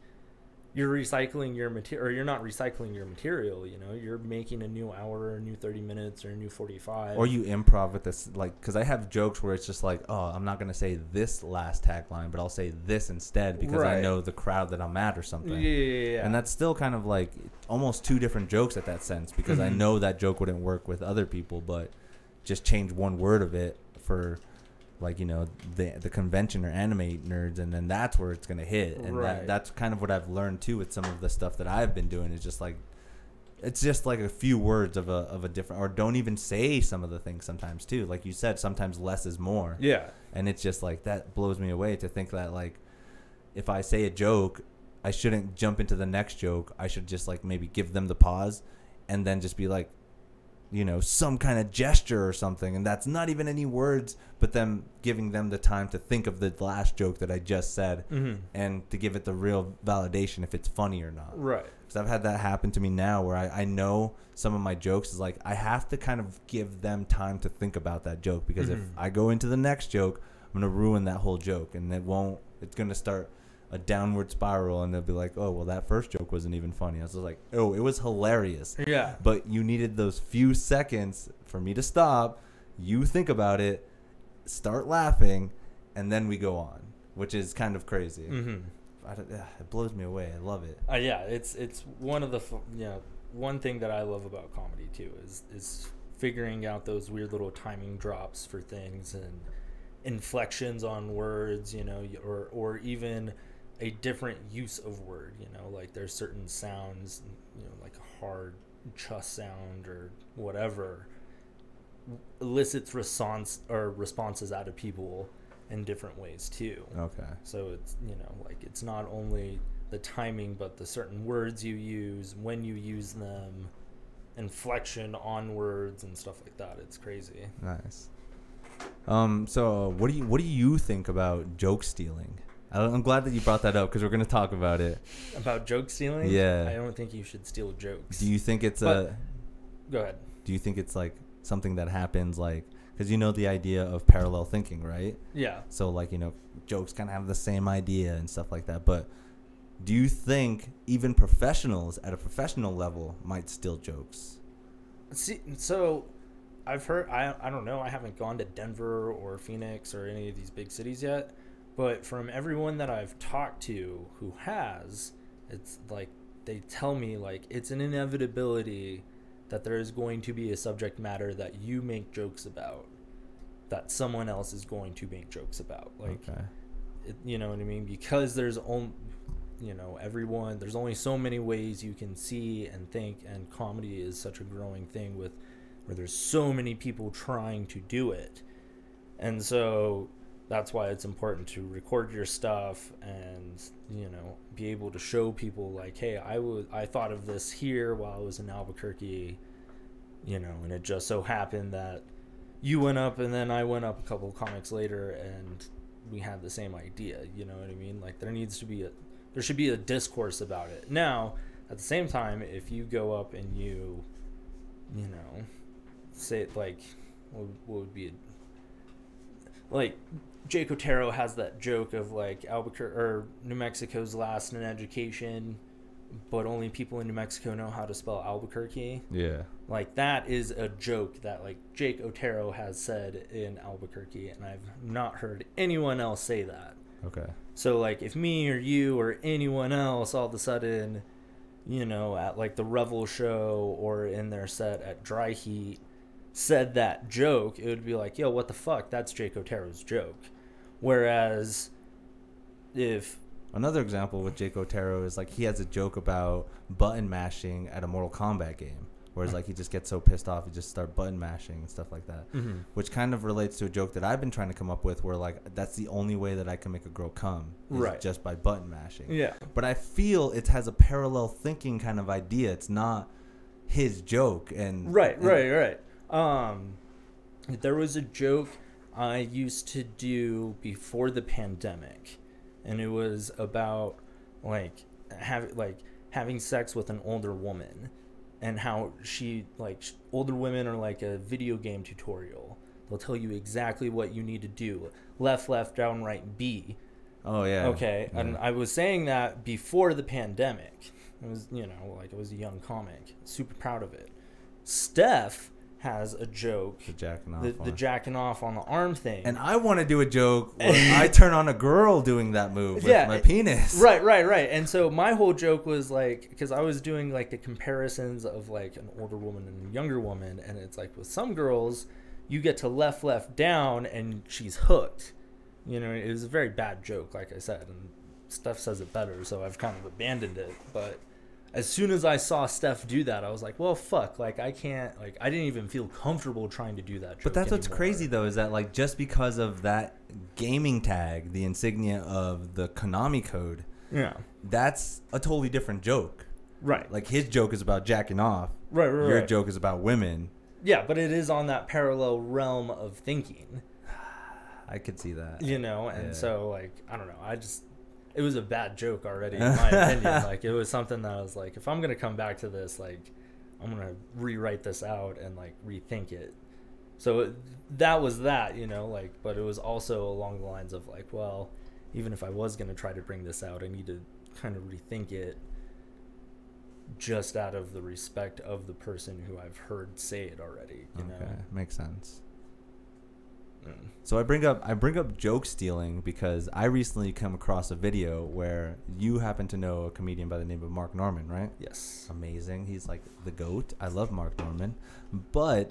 you're recycling your material, or you're not recycling your material, you know, you're making a new hour or a new 30 minutes or a new 45. Or you improv with this, like, because I have jokes where it's just like, oh, I'm not going to say this last tagline, but I'll say this instead because I know the crowd that I'm at or something. Yeah. And that's still kind of like almost two different jokes at that sense because I know that joke wouldn't work with other people, but just change one word of it for, like, you know, the convention or anime nerds, and then that's where it's gonna hit. And that's kind of what I've learned too with some of the stuff that I've been doing is just like, it's just like a few words of a different, or don't even say some of the things sometimes too. Like you said, sometimes less is more. Yeah. And it's just like, that blows me away to think that, like, if I say a joke, I shouldn't jump into the next joke. I should just like maybe give them the pause and then just be like, you know, some kind of gesture or something, and that's not even any words, but them giving them the time to think of the last joke that I just said, and to give it the real validation if it's funny or not. Right. Because I've had that happen to me now where I know some of my jokes is like, I have to kind of give them time to think about that joke, because if I go into the next joke, I'm going to ruin that whole joke, and it's going to start a downward spiral, and they'll be like, oh, well, that first joke wasn't even funny. I was like, oh, it was hilarious. Yeah. But you needed those few seconds for me to stop, you think about it, start laughing, and then we go on, which is kind of crazy. It blows me away. I love it. Yeah, it's one of the, one thing that I love about comedy too is figuring out those weird little timing drops for things and inflections on words, you know, or even a different use of word, you know, like there's certain sounds, you know, like a hard chuss sound or whatever elicits responses out of people in different ways too. Okay. So it's, you know, like it's not only the timing, but the certain words you use, when you use them, inflection on words and stuff like that. It's crazy. Nice. So what do you think about joke stealing? I'm glad that you brought that up because we're going to talk about it. About joke stealing? Yeah. I don't think you should steal jokes. Do you think it's Go ahead. Do you think it's like something that happens, like, because you know the idea of parallel thinking, right? Yeah. So like, you know, jokes kind of have the same idea and stuff like that. But do you think even professionals at a professional level might steal jokes? See, so I've heard, I don't know, I haven't gone to Denver or Phoenix or any of these big cities yet, but from everyone that I've talked to who has, it's like they tell me like it's an inevitability that there is going to be a subject matter that you make jokes about that someone else is going to make jokes about. Like, you know what I mean? Because there's only, you know, there's only so many ways you can see and think, and comedy is such a growing thing where there's so many people trying to do it. And so that's why it's important to record your stuff and, you know, be able to show people like, hey, I thought of this here while I was in Albuquerque, you know, and it just so happened that you went up and then I went up a couple of comics later and we had the same idea, you know what I mean? Like there should be a discourse about it. Now, at the same time, if you go up and you know, say like, what would be like Jake Otero has that joke of like Albuquerque or New Mexico's last in education, but only people in New Mexico know how to spell Albuquerque. Yeah. Like that is a joke that like Jake Otero has said in Albuquerque, and I've not heard anyone else say that. Okay. So like if me or you or anyone else all of a sudden, you know, at like the Revel show or in their set at Dry Heat said that joke, it would be like, yo, what the fuck? That's Jake Otero's joke. Whereas if another example with Jake Otero is like he has a joke about button mashing at a Mortal Kombat game, whereas like he just gets so pissed off he just start button mashing and stuff like that, which kind of relates to a joke that I've been trying to come up with where like that's the only way that I can make a girl come is just by button mashing. Yeah. But I feel it has a parallel thinking kind of idea. It's not his joke and right. There was a joke I used to do before the pandemic, and it was about like having sex with an older woman, and how older women are like a video game tutorial. They'll tell you exactly what you need to do. Left, down, right, B. Oh, yeah. Okay. Yeah. And I was saying that before the pandemic. It was, I was a young comic. Super proud of it. Steph has a joke. The jacking off. The jacking off on the arm thing. And I want to do a joke where I turn on a girl doing that move with my penis. Right. And so my whole joke was like, because I was doing like the comparisons of like an older woman and a younger woman. And it's like with some girls, you get to left, down, and she's hooked. It was a very bad joke, like I said. And Steph says it better, so I've kind of abandoned it. But as soon as I saw Steph do that, I was like, well, fuck. Like, I can't, like, I didn't even feel comfortable trying to do that joke. But that's what's anymore. crazy, though, is that, like, just because of that gaming tag, the insignia of the Konami code, yeah, that's a totally different joke. Right. Like, his joke is about jacking off. Right. Your joke is about women. Yeah, but it is on that parallel realm of thinking. I could see that. And so, like, I don't know. It was a bad joke already, in my opinion. Like, it was something that I was like, if I'm going to come back to this, like, I'm going to rewrite this out and, like, rethink it. So that was that, like, but it was also along the lines of, like, well, even if I was going to try to bring this out, I need to kind of rethink it just out of the respect of the person who I've heard say it already, you know? Makes sense. So I bring up joke stealing because I recently come across a video where you happen to know a comedian by the name of Mark Norman, right? Yes. Amazing. He's like the GOAT. I love Mark Norman. But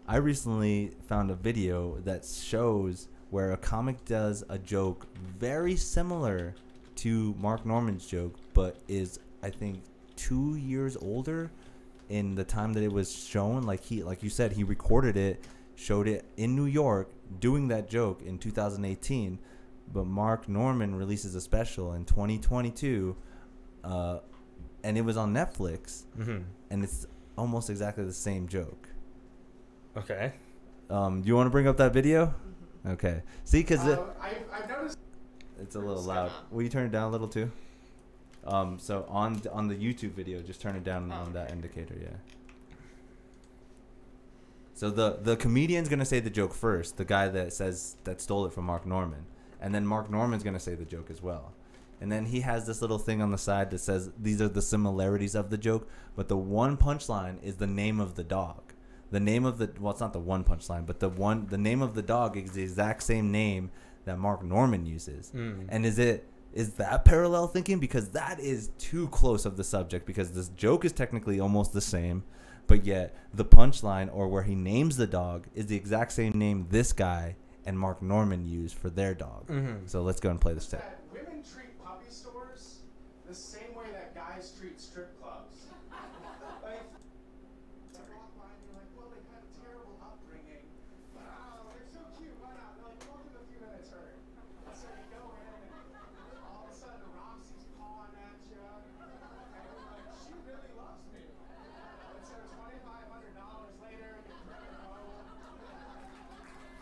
I recently found a video that shows where a comic does a joke very similar to Mark Norman's joke, but is, I think, 2 years older in the time that it was shown. Like you said, he recorded it, showed it in New York, doing that joke in 2018. But Mark Norman releases a special in 2022, and it was on Netflix, and it's almost exactly the same joke. Okay. Do you want to bring up that video? Okay. See, because I've noticed it's a little loud. Will you turn it down a little too? So on the YouTube video, just turn it down on that indicator, yeah. So the comedian's gonna say the joke first, the guy that stole it from Mark Norman, and then Mark Norman's gonna say the joke as well, and then he has this little thing on the side that says these are the similarities of the joke, but the one punchline is the name of the dog. The name of it's not the one punchline, but the name of the dog is the exact same name that Mark Norman uses, and is that parallel thinking? Because that is too close of the subject, because this joke is technically almost the same, but yet the punchline, or where he names the dog, is the exact same name this guy and Mark Norman used for their dog. So let's go and play this tape. women treat puppy stores the same way that guys treat strip clubs. Like, you walk by and you're like, well, they had a terrible upbringing, but they're so cute, why not? They're like, welcome to a few minutes hurt. So you go in and all of a sudden Roxy's pawing at you, and you're like, she really loves me. And so $2,500 later, you bring her home,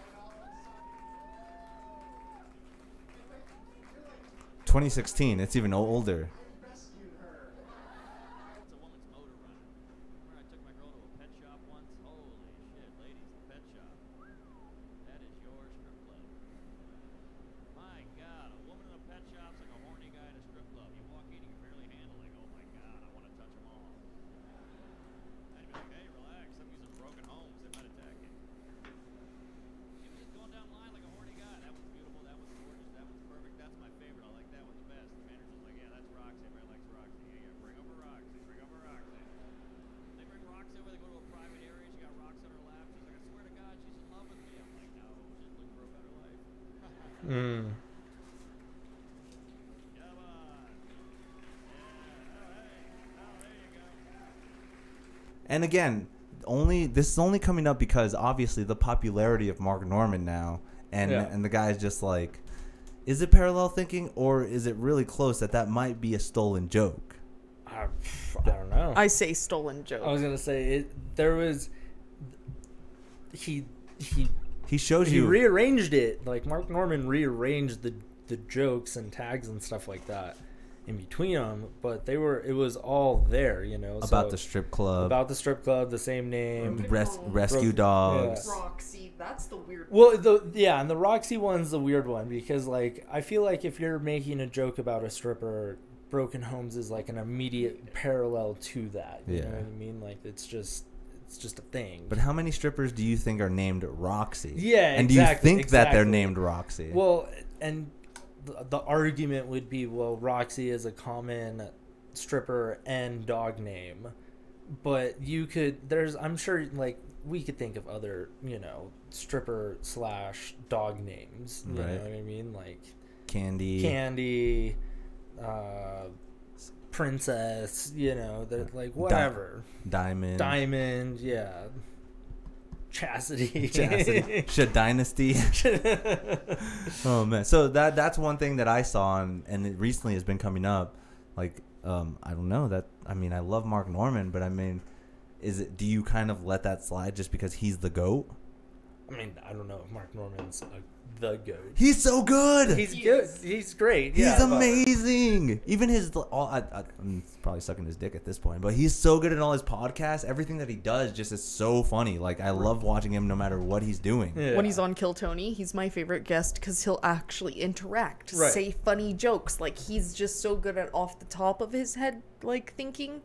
and all of a sudden, 2016. It's even older. rescued her. It's a woman's motor runner. Remember I took my girl to a pet shop once? Holy shit, ladies, the pet shop. That is your strip club. My God, a woman in a pet shop's like a horny guy in a strip club. You walk in, you can barely handle it. Oh my God, I want to touch them all. I'd be like, hey, relax. Some of these are broken homes. They might attack you. He was just going down the line like a horny guy. That one's beautiful. That one's gorgeous. That one's perfect. That's my favorite. I like that one the best. The manager's like, yeah, that's Roxy. Everybody likes Roxy. Yeah, bring over Roxy. Bring over Roxy. They bring Roxy over. They go to a private area. She got rocks on her lap. She's like, I swear to God, she's in love with me. I'm like, no, she's looking for a better life. Come on. Yeah, oh, hey. Oh, there you go. And again, this is only coming up because obviously the popularity of Mark Norman now, and the guy's just like, is it parallel thinking, or is it really close that might be a stolen joke? I don't know. I say stolen joke. I was gonna say there was he he shows he you rearranged it. Like Mark Norman rearranged the jokes and tags and stuff like that in between them, but it was all there, you know. about the strip club, the same name, rescue dogs. Roxy, that's the weird one. Well, and the Roxy one's the weird one because like I feel like if you're making a joke about a stripper, Broken Homes is like an immediate parallel to that. You know what I mean? Like it's just a thing. But how many strippers do you think are named Roxy? Yeah, and do you think that they're named Roxy? Well, and the argument would be, well, Roxy is a common stripper and dog name, but I'm sure like we could think of other, you know, stripper / dog names. You know what I mean? Like Candy, Princess, you know, they're like whatever. Diamond, yeah. Chastity. Dynasty. Oh man, so that's one thing that I saw and it recently has been coming up. Like I don't know that. I mean, I love Mark Norman, but I mean, do you kind of let that slide just because he's the GOAT? I mean, I don't know if Mark Norman's the GOAT. He's so good. He's good. He's great. He's amazing. Even I'm probably sucking his dick at this point, but he's so good at all his podcasts. Everything that he does just is so funny. Like I love watching him no matter what he's doing. Yeah. When he's on Kill Tony, he's my favorite guest because he'll actually interact, say funny jokes. Like he's just so good at off the top of his head, like thinking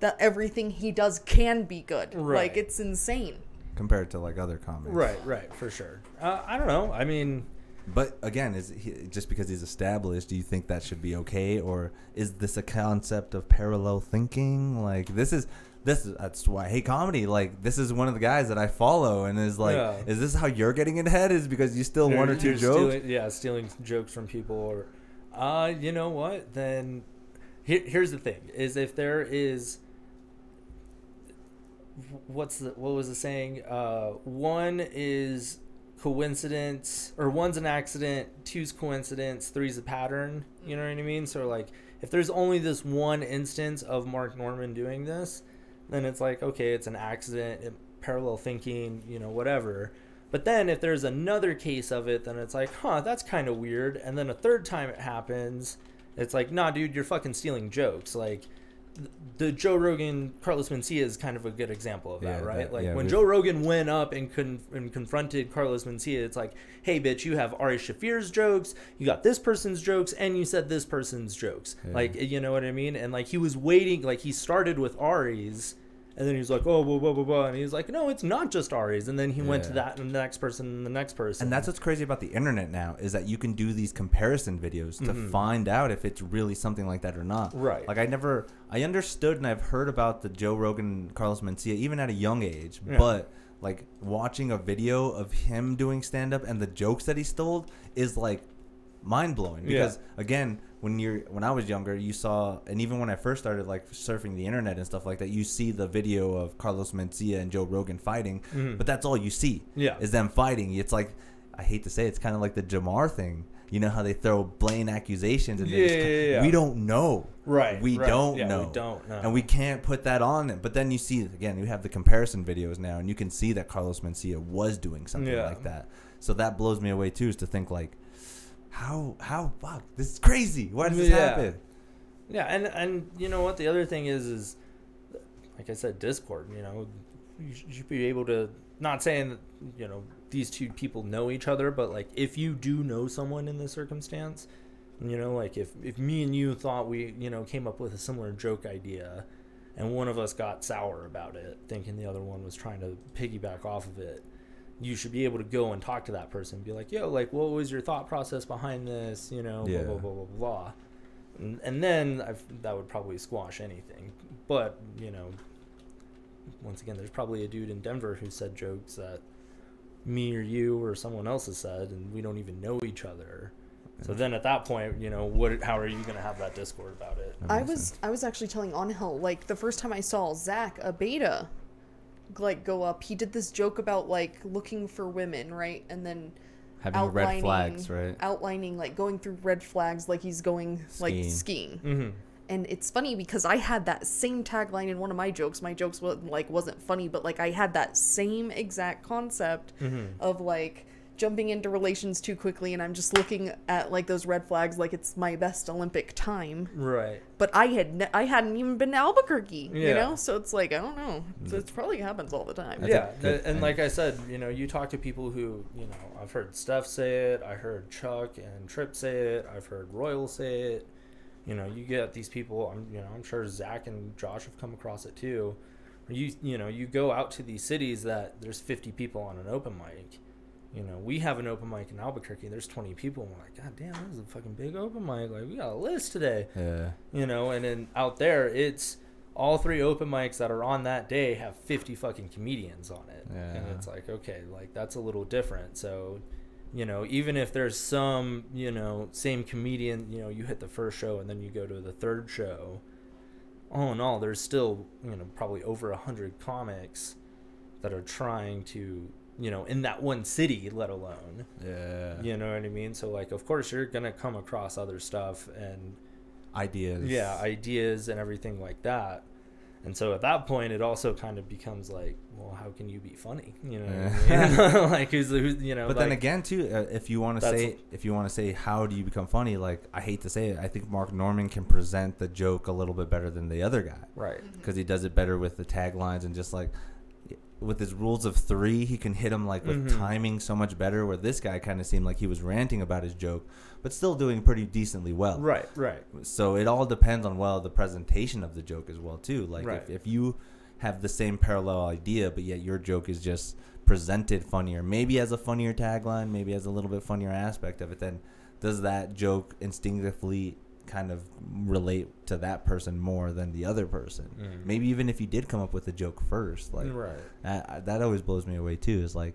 that everything he does can be good. Like it's insane. Compared to like other comics. Right, for sure. I don't know. I mean, but again, just because he's established, do you think that should be okay, or is this a concept of parallel thinking? Like that's why I hate comedy. Like this is one of the guys that I follow, and is like, is this how you're getting ahead? Is because you steal one or two jokes? Stealing jokes from people, or you know what? Then here's the thing: is if there is. What was the saying? One is coincidence, or one's an accident, two's coincidence, three's a pattern. You know what I mean? So like, if there's only this one instance of Mark Norman doing this, then it's like, okay, it's an accident, parallel thinking, you know, whatever. But then if there's another case of it, then it's like, that's kind of weird. And then a third time it happens, it's like, nah, dude, you're fucking stealing jokes. Like, the Joe Rogan, Carlos Mencia is kind of a good example of that, right? When Joe Rogan went up and confronted Carlos Mencia, it's like, hey, bitch, you have Ari Shaffir's jokes, you got this person's jokes, and you said this person's jokes. Yeah. Like, you know what I mean? And, like, he was waiting, like, he started with Ari's, and then he was like, oh, blah, blah, blah, blah. And he was like, no, it's not just Ari's. And then he went to that and the next person and the next person. And that's what's crazy about the internet now, is that you can do these comparison videos to find out if it's really something like that or not. Right. Like I understood and I've heard about the Joe Rogan, Carlos Mencia, even at a young age. Yeah. But like watching a video of him doing stand-up and the jokes that he stole is like mind-blowing. Because again, when I was younger, you saw, and even when I first started like surfing the internet and stuff like that, you see the video of Carlos Mencia and Joe Rogan fighting, but that's all you see is them fighting. It's like, I hate to say, it's kind of like the Jamar thing. You know how they throw blatant accusations and we don't know. Right. We don't know. We don't know. And we can't put that on them. But then you see, again, you have the comparison videos now, and you can see that Carlos Mencia was doing something like that. So that blows me away too, is to think like, how fuck, this is crazy. Why does this happen? Yeah, and you know what, the other thing is like I said, Discord, you know, you should be able to, not saying that, you know, these two people know each other, but like if you do know someone in this circumstance, you know, like if me and you thought we, you know, came up with a similar joke idea and one of us got sour about it, thinking the other one was trying to piggyback off of it, you should be able to go and talk to that person and be like, yo, like, what was your thought process behind this? You know, blah, blah, blah, blah, blah. And then that would probably squash anything. But, you know, once again, there's probably a dude in Denver who said jokes that me or you or someone else has said, and we don't even know each other. So then at that point, you know, how are you going to have that Discord about it? I was actually telling Angel, like, the first time I saw Zach, a beta, like, go up, he did this joke about like looking for women, right? And then having red flags, right? Outlining, like, going through red flags like he's going like skiing. And it's funny because I had that same tagline in one of my jokes. My jokes wasn't funny, but like I had that same exact concept of like jumping into relations too quickly, and I'm just looking at like those red flags like it's my best Olympic time. Right. But I hadn't even been to Albuquerque, you know? So it's like, I don't know. So it probably happens all the time. Yeah. And like I said, you know, you talk to people who, you know, I've heard Steph say it, I heard Chuck and Tripp say it, I've heard Royal say it. You know, you get these people, I'm sure Zach and Josh have come across it too. You know, you go out to these cities that there's 50 people on an open mic. You know, we have an open mic in Albuquerque. There's 20 people. And we're like, God damn, that was a fucking big open mic. Like, we got a list today. Yeah. You know, and then out there, it's all 3 open mics that are on that day have 50 fucking comedians on it. Yeah. And it's like, okay, like, that's a little different. So, you know, even if there's some, you know, same comedian, you know, you hit the first show and then you go to the third show, all in all, there's still, you know, probably over 100 comics that are trying to, you know, in that one city, let alone. Yeah. You know what I mean? So, like, of course, you're going to come across other stuff and ideas. Yeah, ideas and everything like that. And so at that point, it also kind of becomes like, well, how can you be funny? You know what I mean? Like, who's, you know. But like, then again, too, if you want to say, how do you become funny? Like, I hate to say it, I think Mark Norman can present the joke a little bit better than the other guy. Right. Because he does it better with the taglines and just like, with his rules of 3, he can hit them like with timing so much better, where this guy kind of seemed like he was ranting about his joke but still doing pretty decently well. Right. So it all depends on the presentation of the joke as well too. Like if you have the same parallel idea but yet your joke is just presented funnier, maybe as a funnier tagline, maybe as a little bit funnier aspect of it, then does that joke instinctively kind of relate to that person more than the other person? Maybe even if you did come up with the joke first, like that always blows me away too. Is like,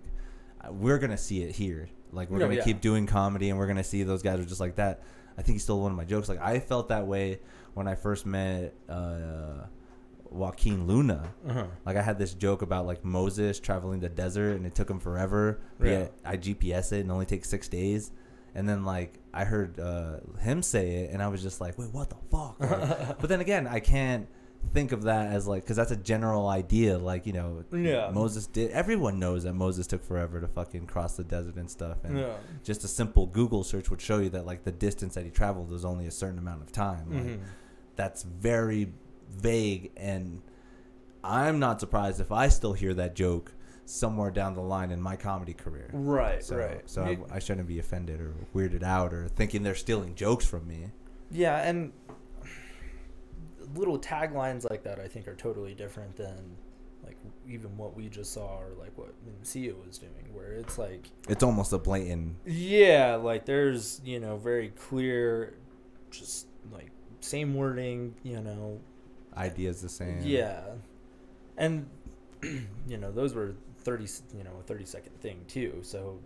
we're gonna see it here, like we're gonna keep doing comedy and we're gonna see those guys are just like that. I think he stole one of my jokes. Like, I felt that way when I first met Joaquin Luna. Like, I had this joke about like Moses traveling the desert and it took him forever. I GPS it and it only takes 6 days. And then, like, I heard him say it, and I was just like, wait, what the fuck? Like, but then again, I can't think of that as, like, because that's a general idea. Like, you know, Moses did. Everyone knows that Moses took forever to fucking cross the desert and stuff. And just a simple Google search would show you that, like, the distance that he traveled was only a certain amount of time. Like, that's very vague, and I'm not surprised if I still hear that joke somewhere down the line in my comedy career. So I shouldn't be offended or weirded out or thinking they're stealing jokes from me. Yeah, and little taglines like that I think are totally different than like even what we just saw or like what Mencia was doing, where it's like, it's almost a blatant, like there's, you know, very clear, just like same wording, you know, ideas the same. And you know, those were a 30-second thing too, so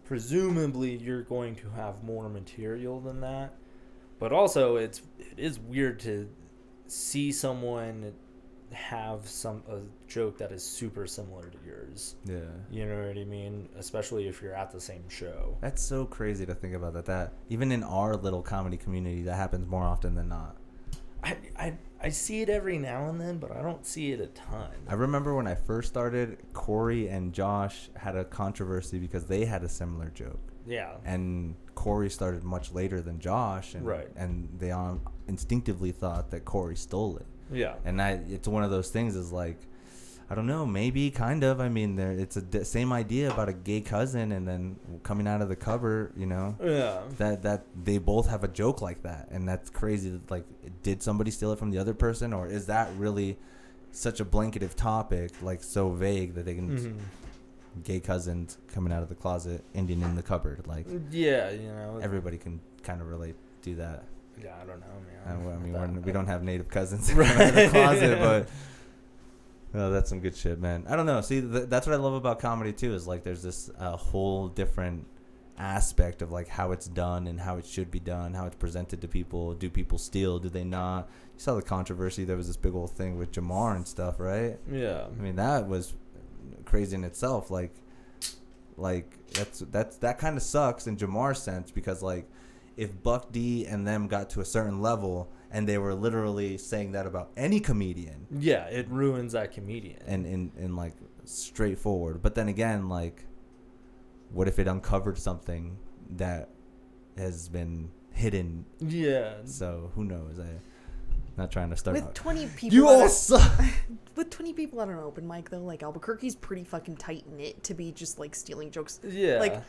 presumably you're going to have more material than that. But also it is weird to see someone have a joke that is super similar to yours. You know what I mean? Especially if you're at the same show. That's so crazy to think about that even in our little comedy community that happens more often than not. I see it every now and then, but I don't see it a ton. I remember when I first started, Corey and Josh had a controversy because they had a similar joke. And Corey started much later than Josh, and they instinctively thought that Corey stole it. And it's one of those things is like, I don't know, maybe kind of. I mean, it's a same idea about a gay cousin and then coming out of the cupboard, you know. That they both have a joke like that, and that's crazy. Like, did somebody steal it from the other person, or is that really such a blanketed topic, like so vague that they can gay cousins coming out of the closet, Indian in the cupboard, like you know, everybody can kind of relate to that. I don't know, man. I mean, we don't have native cousins coming out of the closet, but. Oh, that's some good shit, man. I don't know. See, that's what I love about comedy, too, is, like, there's this whole different aspect of, like, how it's done and how it should be done, how it's presented to people. Do people steal? Do they not? You saw the controversy. There was this big old thing with Jamar and stuff, right? I mean, that was crazy in itself. Like that kind of sucks in Jamar's sense because, like, if Buck D and them got to a certain level and they were literally saying that about any comedian. Yeah, it ruins that comedian. And in like straightforward. But then again, like, what if it uncovered something that has been hidden? Yeah. So who knows? I'm not trying to start With out. 20 people. You all suck. With 20 people at an open mic, though, like, Albuquerque's pretty fucking tight knit to be just like stealing jokes. Yeah. Like,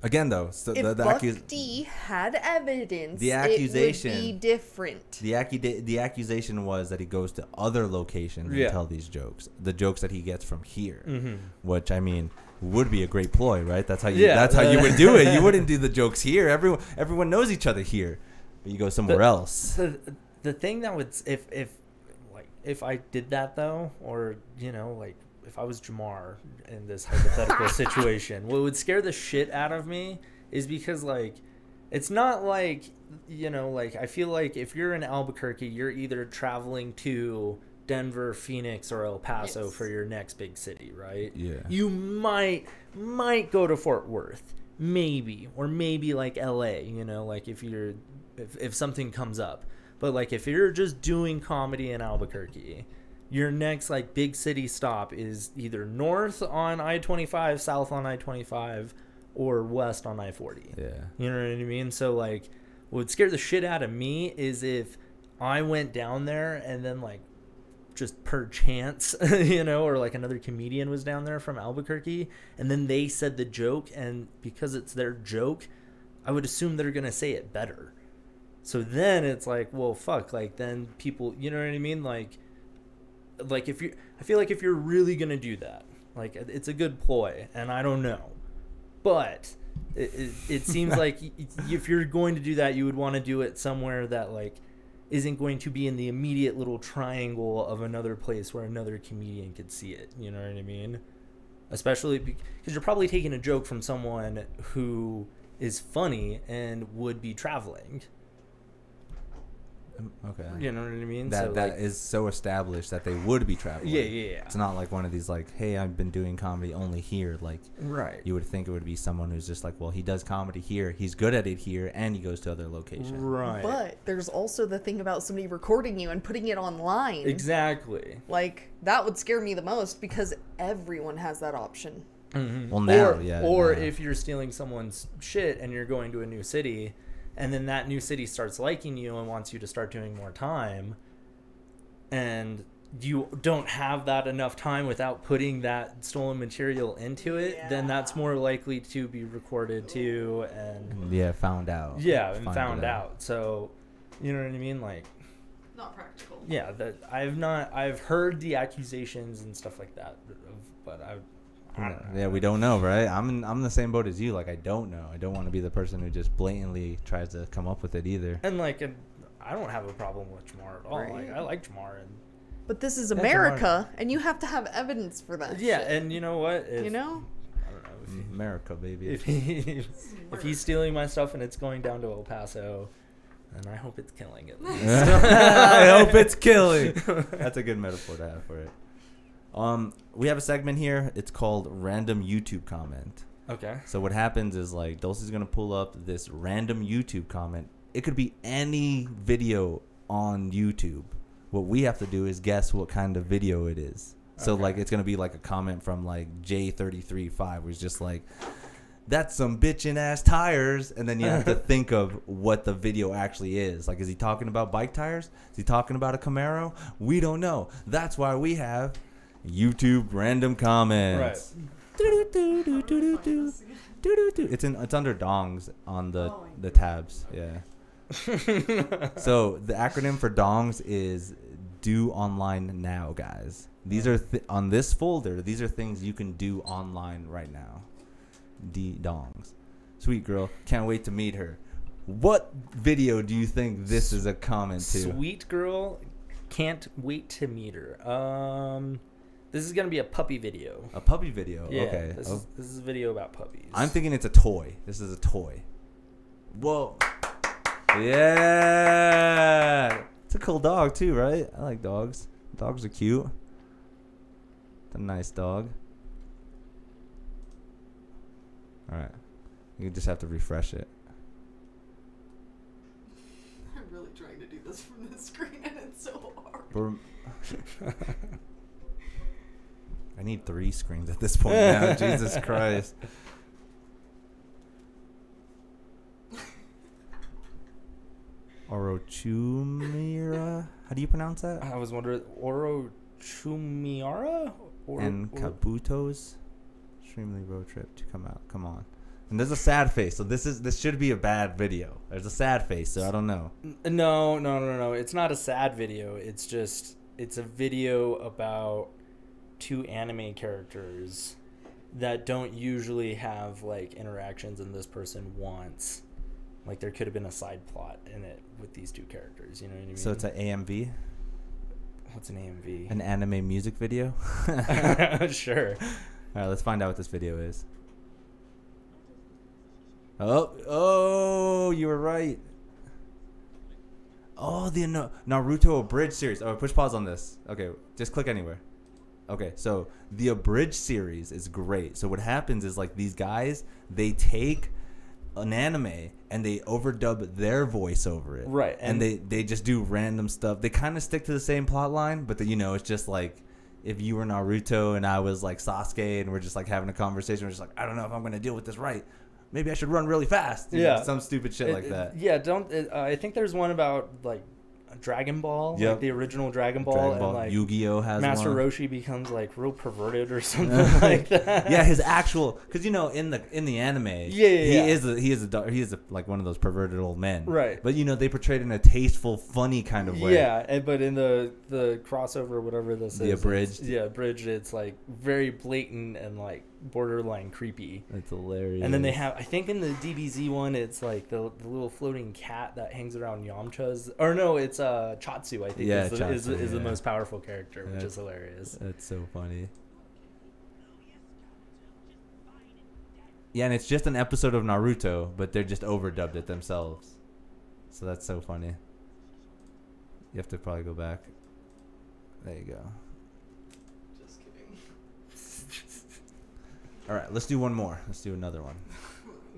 Again, though, so if Buck D had evidence, the accusation, it would be different. The accusation was that he goes to other locations and tell these jokes, the jokes that he gets from here, which I mean would be a great ploy, right? That's how you would do it. You wouldn't do the jokes here. Everyone knows each other here, but you go somewhere else. The thing that would if I did that though, or like if I was Jamar in this hypothetical situation, what would scare the shit out of me is because, like, it's not like, like, I feel like if you're in Albuquerque, you're either traveling to Denver, Phoenix, or El Paso for your next big city, right? Yeah. You might go to Fort Worth, maybe, or maybe like LA, like if something comes up. But like if you're just doing comedy in Albuquerque, your next like big city stop is either north on I-25, south on I-25, or west on I-40. Yeah. You know what I mean? So like what would scare the shit out of me is if I went down there and then like just per chance, or like another comedian was down there from Albuquerque and then they said the joke, and because it's their joke, I would assume they're going to say it better. So then it's like, well, fuck, like then people, you know what I mean? Like I feel like if you're really going to do that, like it's a good ploy, and I don't know, but it seems like if you're going to do that, you would want to do it somewhere that like isn't going to be in the immediate little triangle of another place where another comedian could see it. You know what I mean? Especially because you're probably taking a joke from someone who is funny and would be traveling. Okay. You know what I mean? That is so established that they would be traveling. Yeah. It's not like one of these like, hey, I've been doing comedy only here. Like, right. You would think it would be someone who's just like, well, he does comedy here, he's good at it here, and he goes to other locations. Right. But there's also the thing about somebody recording you and putting it online. Exactly. Like, that would scare me the most because everyone has that option. Mm-hmm. Well, now, Or if you're stealing someone's shit and you're going to a new city, and then that new city starts liking you and wants you to start doing more time, and you don't have that enough time without putting that stolen material into it, then that's more likely to be recorded too and found out. Yeah, and found out. So, you know what I mean? Like, not practical. Yeah, I've heard the accusations and stuff like that, but I don't know. Yeah, we don't know, right? I'm in the same boat as you. Like, I don't know. I don't want to be the person who just blatantly tries to come up with it either. And like, I don't have a problem with Jamar at all. Right. Like, I like Jamar, but this is America, and you have to have evidence for that. Yeah, shit. and you know what? You know? I don't know. America, baby. If he's stealing my stuff and it's going down to El Paso, then I hope it's killing at least. I hope it's killing. That's a good metaphor to have for it. We have a segment here. It's called Random YouTube Comment. Okay. So what happens is, like, Dulce's going to pull up this random YouTube comment. It could be any video on YouTube. What we have to do is guess what kind of video it is. So, like, it's going to be, like, a comment from, like, J335, where it's just, like, that's some bitchin' ass tires. And then you have to think of what the video actually is. Like, is he talking about bike tires? Is he talking about a Camaro? We don't know. That's why we have YouTube random comments. Right. It's under dongs on the tabs. Yeah. So the acronym for dongs is do online now, guys. These are on this folder. These are things you can do online right now. Dongs. Sweet girl, can't wait to meet her. What video do you think this is a comment to? Sweet girl, can't wait to meet her. This is gonna be a puppy video. A puppy video. Yeah, Okay. This is a video about puppies. I'm thinking it's a toy. This is a toy. Whoa. Yeah. It's a cool dog too, right? I like dogs. Dogs are cute. It's a nice dog. All right. You just have to refresh it. this from the screen and it's so hard. I need 3 screens at this point now. Jesus Christ. Orochumira? How do you pronounce that? I was wondering, Orochumiara? And Kabuto's extremely road trip to come out. Come on. And there's a sad face, so this should be a bad video. There's a sad face, so I don't know. No. It's not a sad video. It's a video about 2 anime characters that don't usually have like interactions, and this person wants, like, there could have been a side plot in it with these 2 characters. You know what I mean? So it's an AMV? What's an AMV? An anime music video? Sure. All right, let's find out what this video is. Oh, you were right. Oh, the Naruto abridged series. Oh, push pause on this. Okay, just click anywhere. Okay, so the abridged series is great. So what happens is, like, these guys, they take an anime and they overdub their voice over it. Right. And they just do random stuff. They kind of stick to the same plot line, but it's just like if you were Naruto and I was like Sasuke and we're just like having a conversation, we're just like, I don't know if I'm going to deal with this right. Maybe I should run really fast. You know, some stupid shit like that. Yeah, I think there's one about like Dragon Ball, like the original Dragon Ball, and like Yu-Gi-Oh has Master one. Roshi becomes like real perverted or something like that. Yeah, his actual, because in the anime, he is like one of those perverted old men, right? But they portrayed it in a tasteful, funny kind of way. Yeah, but in the crossover, whatever this the is, abridged, abridged, it's like very blatant and like borderline creepy. That's hilarious. And then they have, I think in the DBZ one, it's like the little floating cat that hangs around Yamcha's, or no, it's Chatsu, I think, is the most powerful character, which is hilarious. That's so funny. Yeah, and it's just an episode of Naruto, but they're just overdubbed it themselves. So that's so funny. You have to probably go back. There you go. Just kidding. All right, let's do one more. Let's do another one.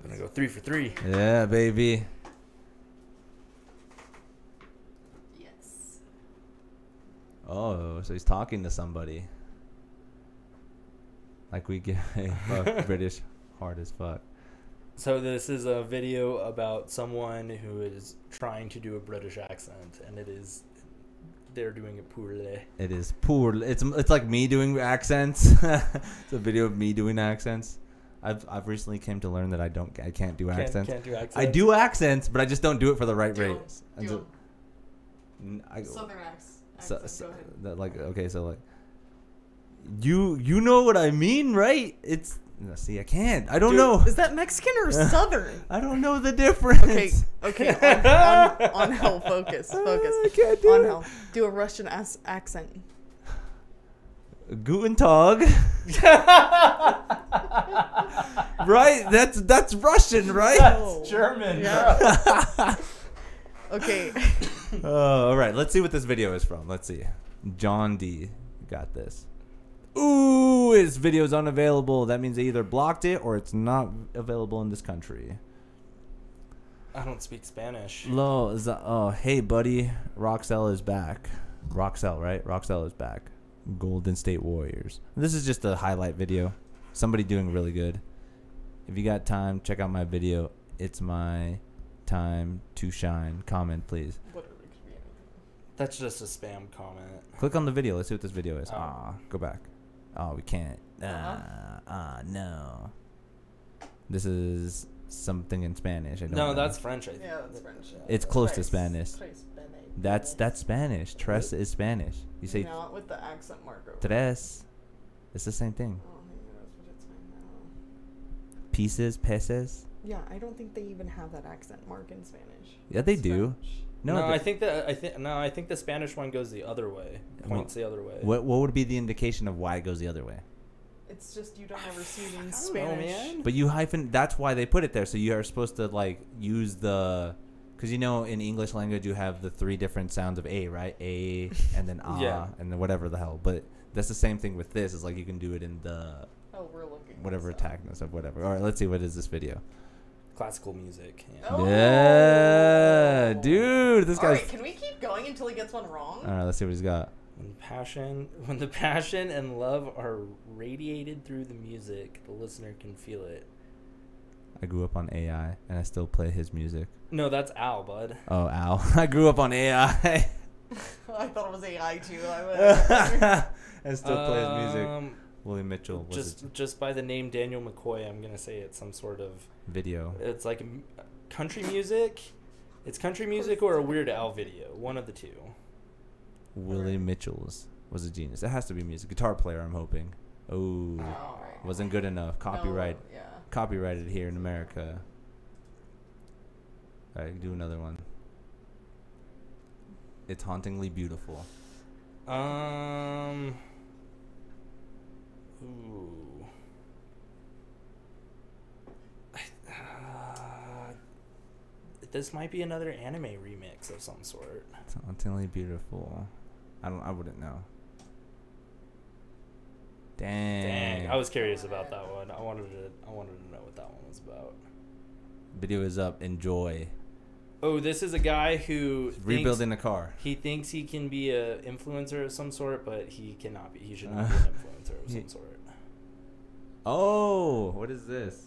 I'm gonna go 3 for 3. Yeah, baby. Yes. Oh, so he's talking to somebody. Like we get British hard as fuck. So this is a video about someone who is trying to do a British accent, and they're doing it poorly. It is poor. It's like me doing accents. It's a video of me doing accents. I've recently came to learn that I can't do accents. Can't do accents. I do accents, but I just don't do it for the right rate. Southern accent. Go ahead. Like, okay, so like you know what I mean, right? It's see, I can't. I don't know. Is that Mexican or Southern? I don't know the difference. Okay. On hell, focus. I can't do on it. hell. Do a Russian accent. Guten Tag. Right? That's Russian, right? No. German. Yeah. Okay. All right. Let's see what this video is from. Let's see. John D. got this. Ooh, his video's unavailable. That means they either blocked it or it's not available in this country. I don't speak Spanish. Hey, buddy. Roxelle is back. Roxelle, right? Roxelle is back. Golden State Warriors. This is just a highlight video. Somebody doing really good. If you got time, check out my video. It's my time to shine. Comment, please. That's just a spam comment. Click on the video. Let's see what this video is. Oh. Go back. Oh, we can't. No. This is something in Spanish. I don't know. That's French, I think. Yeah, that's French. It's close to Spanish. That's Spanish. Tres is Spanish. You say not with the accent mark over. tres. It's the same thing. Oh, maybe that's what it's saying now. Pieces, peces. Yeah, I don't think they even have that accent mark in Spanish. Yeah, they do. I think the Spanish one goes the other way. Points the other way. What would be the indication of why it goes the other way? It's just you don't ever see it in I don't Spanish. know, man. But you hyphen. That's why they put it there. So you are supposed to like use the, because in English language you have the 3 different sounds of a, right? A and then Yeah. and then whatever the hell. But that's the same thing with this. Is like you can do it in the Oh, we're looking. whatever attackness of whatever. All right, let's see. What is this video? classical music. Yeah. Oh. Yeah, dude, this All guy's. right, can we keep going until he gets one wrong? All right, let's see what he's got. When the passion and love are radiated through the music, the listener can feel it. I grew up on AI, and I still play his music. No, that's Al, bud. Oh, Al. I grew up on AI. I thought it was AI too. And still play his music. Willie Mitchell was Just by the name Daniel McCoy, I'm gonna say it's some sort of video. It's like country music. It's country music or a Weird Al video. One of the two. Willie Mitchell's was a genius. It has to be music. Guitar player, I'm hoping. Oh, right. wasn't good enough. Copyright. No, yeah. Copyrighted here in America. All right, do another one. It's hauntingly beautiful. Ooh. This might be another anime remix of some sort. It's hauntingly beautiful. I wouldn't know. Dang. I was curious about that one. I wanted to know what that one was about. Video is up. Enjoy. Oh, this is a guy who Rebuilding a car. He thinks he can be a influencer of some sort, but he cannot be. He should not be an influencer of some sort. Oh, what is this?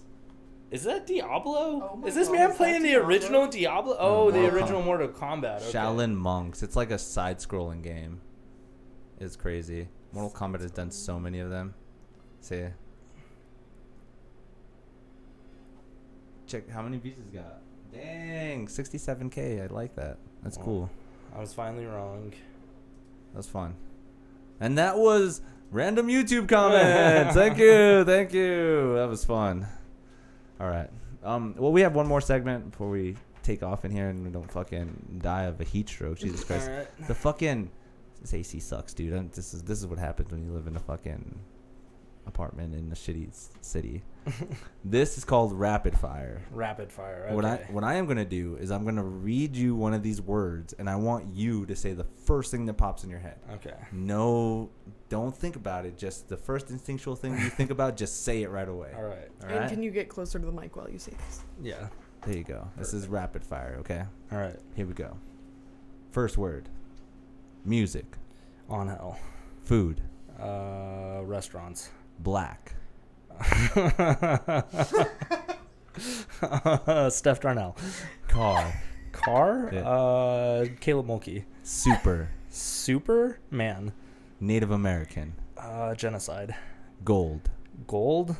Is that Diablo? Oh my is this God, man is playing that the Diablo? original Diablo? Oh, the Mortal original Mortal Kombat. Okay. Shaolin Monks. It's like a side-scrolling game. It's crazy. Mortal Kombat has done so many of them. See? Check how many views he's got. Dang, 67K. I like that. That's cool. I was finally wrong. That was fun. And that was random YouTube comments. Thank you. Thank you. That was fun. All right. Well, we have one more segment before we take off in here and we don't fucking die of a heat stroke. Jesus Christ. All right. The fucking this AC sucks, dude. This is what happens when you live in a fucking apartment in a shitty city. This is called rapid fire. Rapid fire. Okay. What I am gonna do is I'm gonna read you one of these words, and I want you to say the first thing that pops in your head. Okay. No, don't think about it. Just the first instinctual thing you think about, just say it right away. All right. All And right. can you get closer to the mic while you say this? Yeah. There you go. This is rapid fire. Okay. All right. Here we go. First word. Music. On hell. Food. Restaurants. Black. Steph Darnell. Car. Car. Yeah. Caleb Mulkey. Super. Superman. Native American. Genocide. Gold. Gold.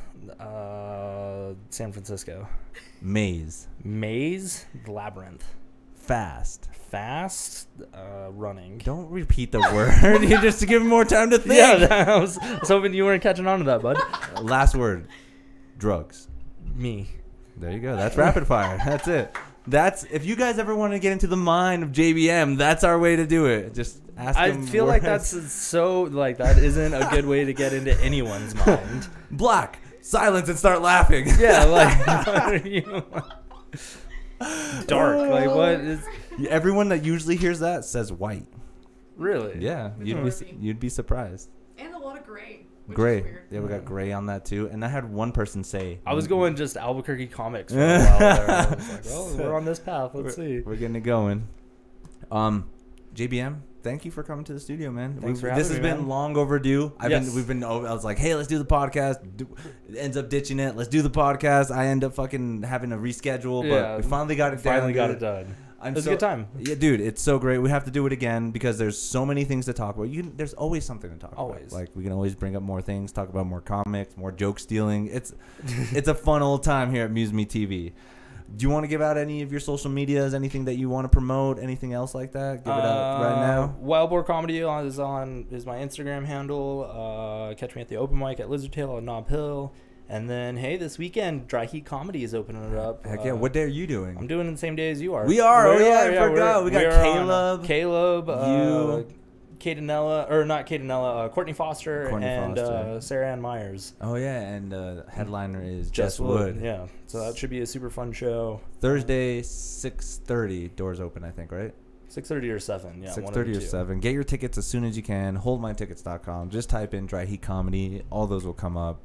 San Francisco. Maze. Maze. Labyrinth. Fast. Fast. Running. Don't repeat the word. You just to give him more time to think. Yeah, I was hoping you weren't catching on to that, bud. Last word. Drugs. Me. There you go. That's rapid fire. That's it. That's if you guys ever want to get into the mind of JBM, that's our way to do it. Just ask him. I feel like that's so like that isn't a good way to get into anyone's mind. Black. Silence and start laughing. Yeah, like what are you? Dark. Like what is? Everyone that usually hears that says white. Really? Yeah, you'd be surpurped. And a lot of gray. Which Gray. Is weird. Yeah, we got gray on that too. And I had one person say, I was going just Albuquerque comics for a while there. I was like, well, we're on this path. Let's see. We're getting it going. JBM, thank you for coming to the studio, man. Thanks for having This has me, been man. long overdue. I was like, hey, let's do the podcast. It ends up ditching it. Let's do the podcast. I end up fucking having to reschedule, but we finally got it done. Finally got it done. It was a good time. Yeah, dude, it's so great. We have to do it again because there's so many things to talk about. There's always something to talk Always. about. Like we can always bring up more things, talk about more comics, more joke stealing. It's a fun old time here at MuseMeTV. Do you want to give out any of your social medias? Anything that you want to promote? Anything else like that? Give it out right now. Wild Boar Comedy is my Instagram handle. Catch me at the open mic at Lizardtail on Nob Hill. And then, hey, this weekend, Dry Heat Comedy is opening it up. Heck yeah. What day are you doing? I'm doing it the same day as you are. We are. I forgot. We got Caleb. You. Cadenella, or not Cadenella, Courtney Foster, and Sarah Ann Myers. Oh, yeah. And headliner is Jess Jess Wood. Yeah. So that should be a super fun show. Thursday, 6:30. Doors open, I think, right? 6:30 or 7. Yeah. 6:30 or 7. Get your tickets as soon as you can. Holdmytickets.com. Just type in Dry Heat Comedy. All those will come up.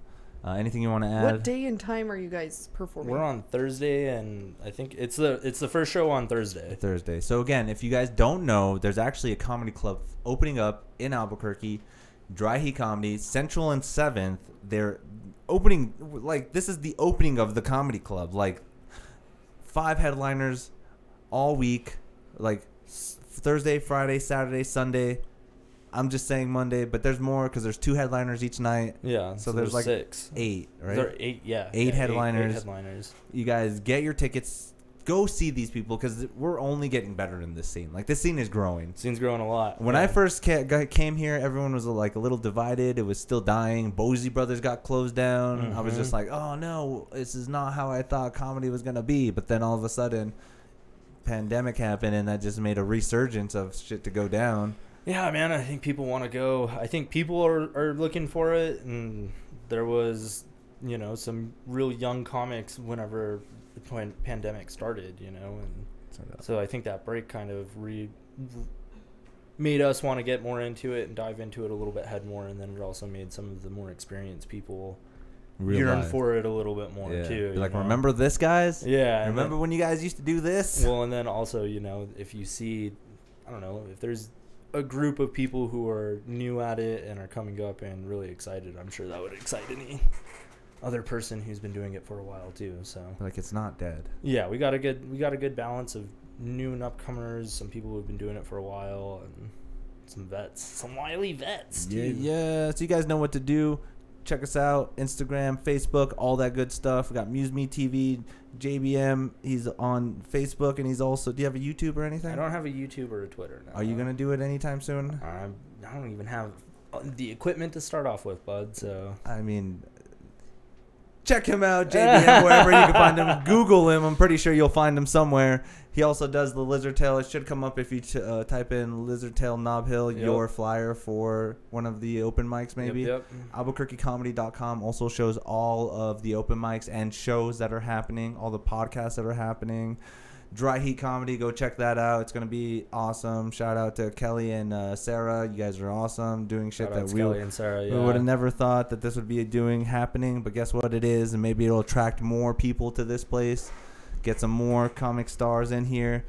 Anything you want to add? What day and time are you guys performing? We're on Thursday, and I think it's the first show on Thursday. Thursday. So again, if you guys don't know, there's actually a comedy club opening up in Albuquerque, Dry Heat Comedy, Central and 7th. They're opening, like, this is the opening of the comedy club. Like, 5 headliners all week, like Thursday, Friday, Saturday, Sunday. I'm just saying Monday, but there's more because there's 2 headliners each night. Yeah, so there's like 6. 8, right? There are 8, yeah. 8 headliners. 8 headliners. You guys get your tickets. Go see these people because we're only getting better in this scene. Like, this scene is growing. Scene's growing a lot. When I first came here, everyone was like a little divided. It was still dying. Bozy Brothers got closed down. Mm-hmm. I was just like, oh no, this is not how I thought comedy was gonna be. But then all of a sudden, pandemic happened, and that just made a resurgence of shit to go down. Yeah, man, I think people want to go. I think people are looking for it, and there was, some real young comics whenever the pandemic started, and so I think that break kind of made us want to get more into it and dive into it a little bit head more, and then it also made some of the more experienced people yearn for it a little bit more too. Like, remember this, guys? Yeah. Remember when you guys used to do this? Well, and then also, if you see, I don't know, if there's a group of people who are new at it and are coming up and really excited, I'm sure that would excite any other person who's been doing it for a while too. So like, it's not dead. Yeah, we got a good balance of new and upcomers, some people who've been doing it for a while, and some vets, some wily vets too. Yeah. So you guys know what to do. Check us out, Instagram, Facebook, all that good stuff. We got MuseMeTV, JBM. He's on Facebook, and he's also. Do you have a YouTube or anything? I don't have a YouTube or a Twitter. No. Are you gonna do it anytime soon? I don't even have the equipment to start off with, bud. So I mean, check him out, JBM, wherever you can find him. Google him. I'm pretty sure you'll find him somewhere. He also does the Lizard Tail. It should come up if you type in Lizard Tail Knob Hill, your flyer for one of the open mics, maybe. Yep. AlbuquerqueComedy.com also shows all of the open mics and shows that are happening, all the podcasts that are happening. Dry Heat Comedy, go check that out. It's going to be awesome. Shout out to Kelly and Sarah. You guys are awesome doing shit that we Kelly and Sarah, we would have never thought that this would be happening, but guess what? It is, and maybe it'll attract more people to this place. Get some more comic stars in here.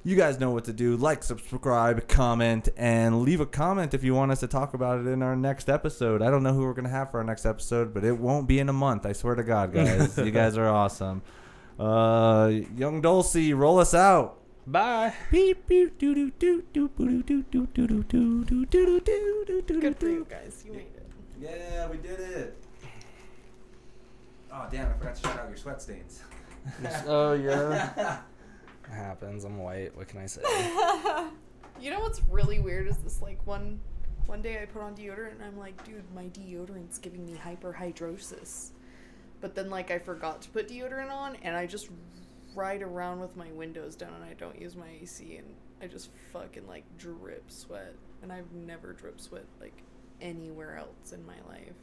You guys know what to do. Like, subscribe, comment, and leave a comment if you want us to talk about it in our next episode. I don't know who we're going to have for our next episode, but it won't be in a month. I swear to God, guys. You guys are awesome. Young Dulcie, roll us out. Bye. Good for you guys. You made it. Yeah, we did it. Oh, damn, I forgot to shout out your sweat stains. Oh, yeah. It happens. I'm white. What can I say? You know what's really weird is this, like, one day I put on deodorant and I'm like, dude, my deodorant's giving me hyperhidrosis. But then, like, I forgot to put deodorant on, and I just ride around with my windows down, and I don't use my AC, and I just fucking, like, drip sweat. And I've never drip sweat, like, anywhere else in my life.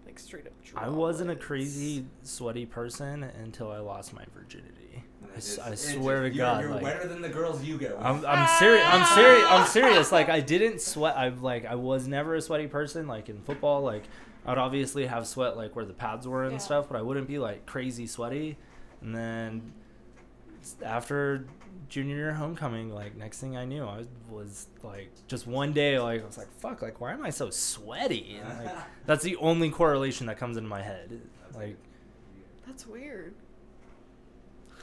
Like, straight up droplets. I wasn't a crazy sweaty person until I lost my virginity. I swear to God, you're like, wetter than the girls you get with. I'm serious. I'm serious. Like, I didn't sweat. I was never a sweaty person. Like, in football, like, I'd obviously have sweat like where the pads were and stuff, but I wouldn't be like crazy sweaty. And then after junior year homecoming, like, next thing I knew, I was like, just one day, like, I was like, fuck, like, why am I so sweaty? And, like, that's the only correlation that comes into my head. Like, that's weird.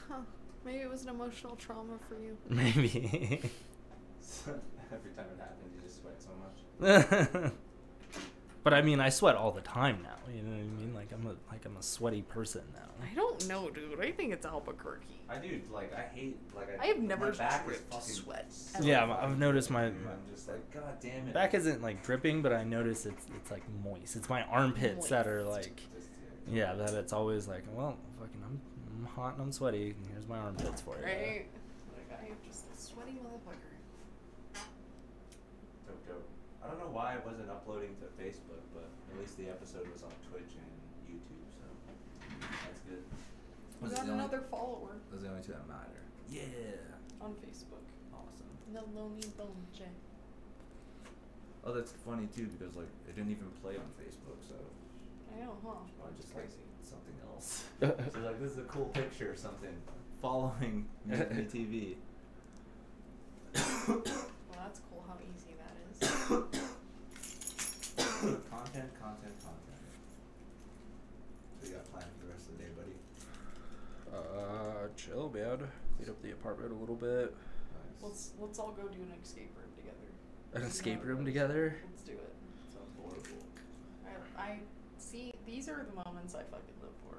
Huh. Maybe it was an emotional trauma for you. Maybe. Every time it happens, you just sweat so much. But I mean, I sweat all the time now. You know what I mean? Like, I'm a sweaty person now. I don't know, dude. I think it's Albuquerque. I do. Like, I hate. Like, I have never dripped sweat. Yeah, I've noticed my I'm just like, God damn it. back isn't like dripping, but I notice it's like moist. It's my armpits that are like, yeah, that it's always like, well, fucking, I'm hot and I'm sweaty. And here's my armpits for you. Right? Like, I am just a sweaty motherfucker. Dope. I don't know why I wasn't uploading to Facebook, but at least the episode was on Twitch and YouTube, so that's good. We got another follower. Those are the only two that matter. Yeah. On Facebook. Awesome. No lonely bone, Jay. Oh, that's funny too because like it didn't even play on Facebook, so. Yeah. I know, huh? Or just like something else. She's like, this is a cool picture or something. Following MuseMeTV. Well, that's cool how easy that is. Content. What do you got planned for the rest of the day, buddy? Chill, man. Clean up the apartment a little bit. Nice. Let's all go do an escape room together. An escape room together? Let's do it. Sounds horrible. I see. These are the moments I fucking live for.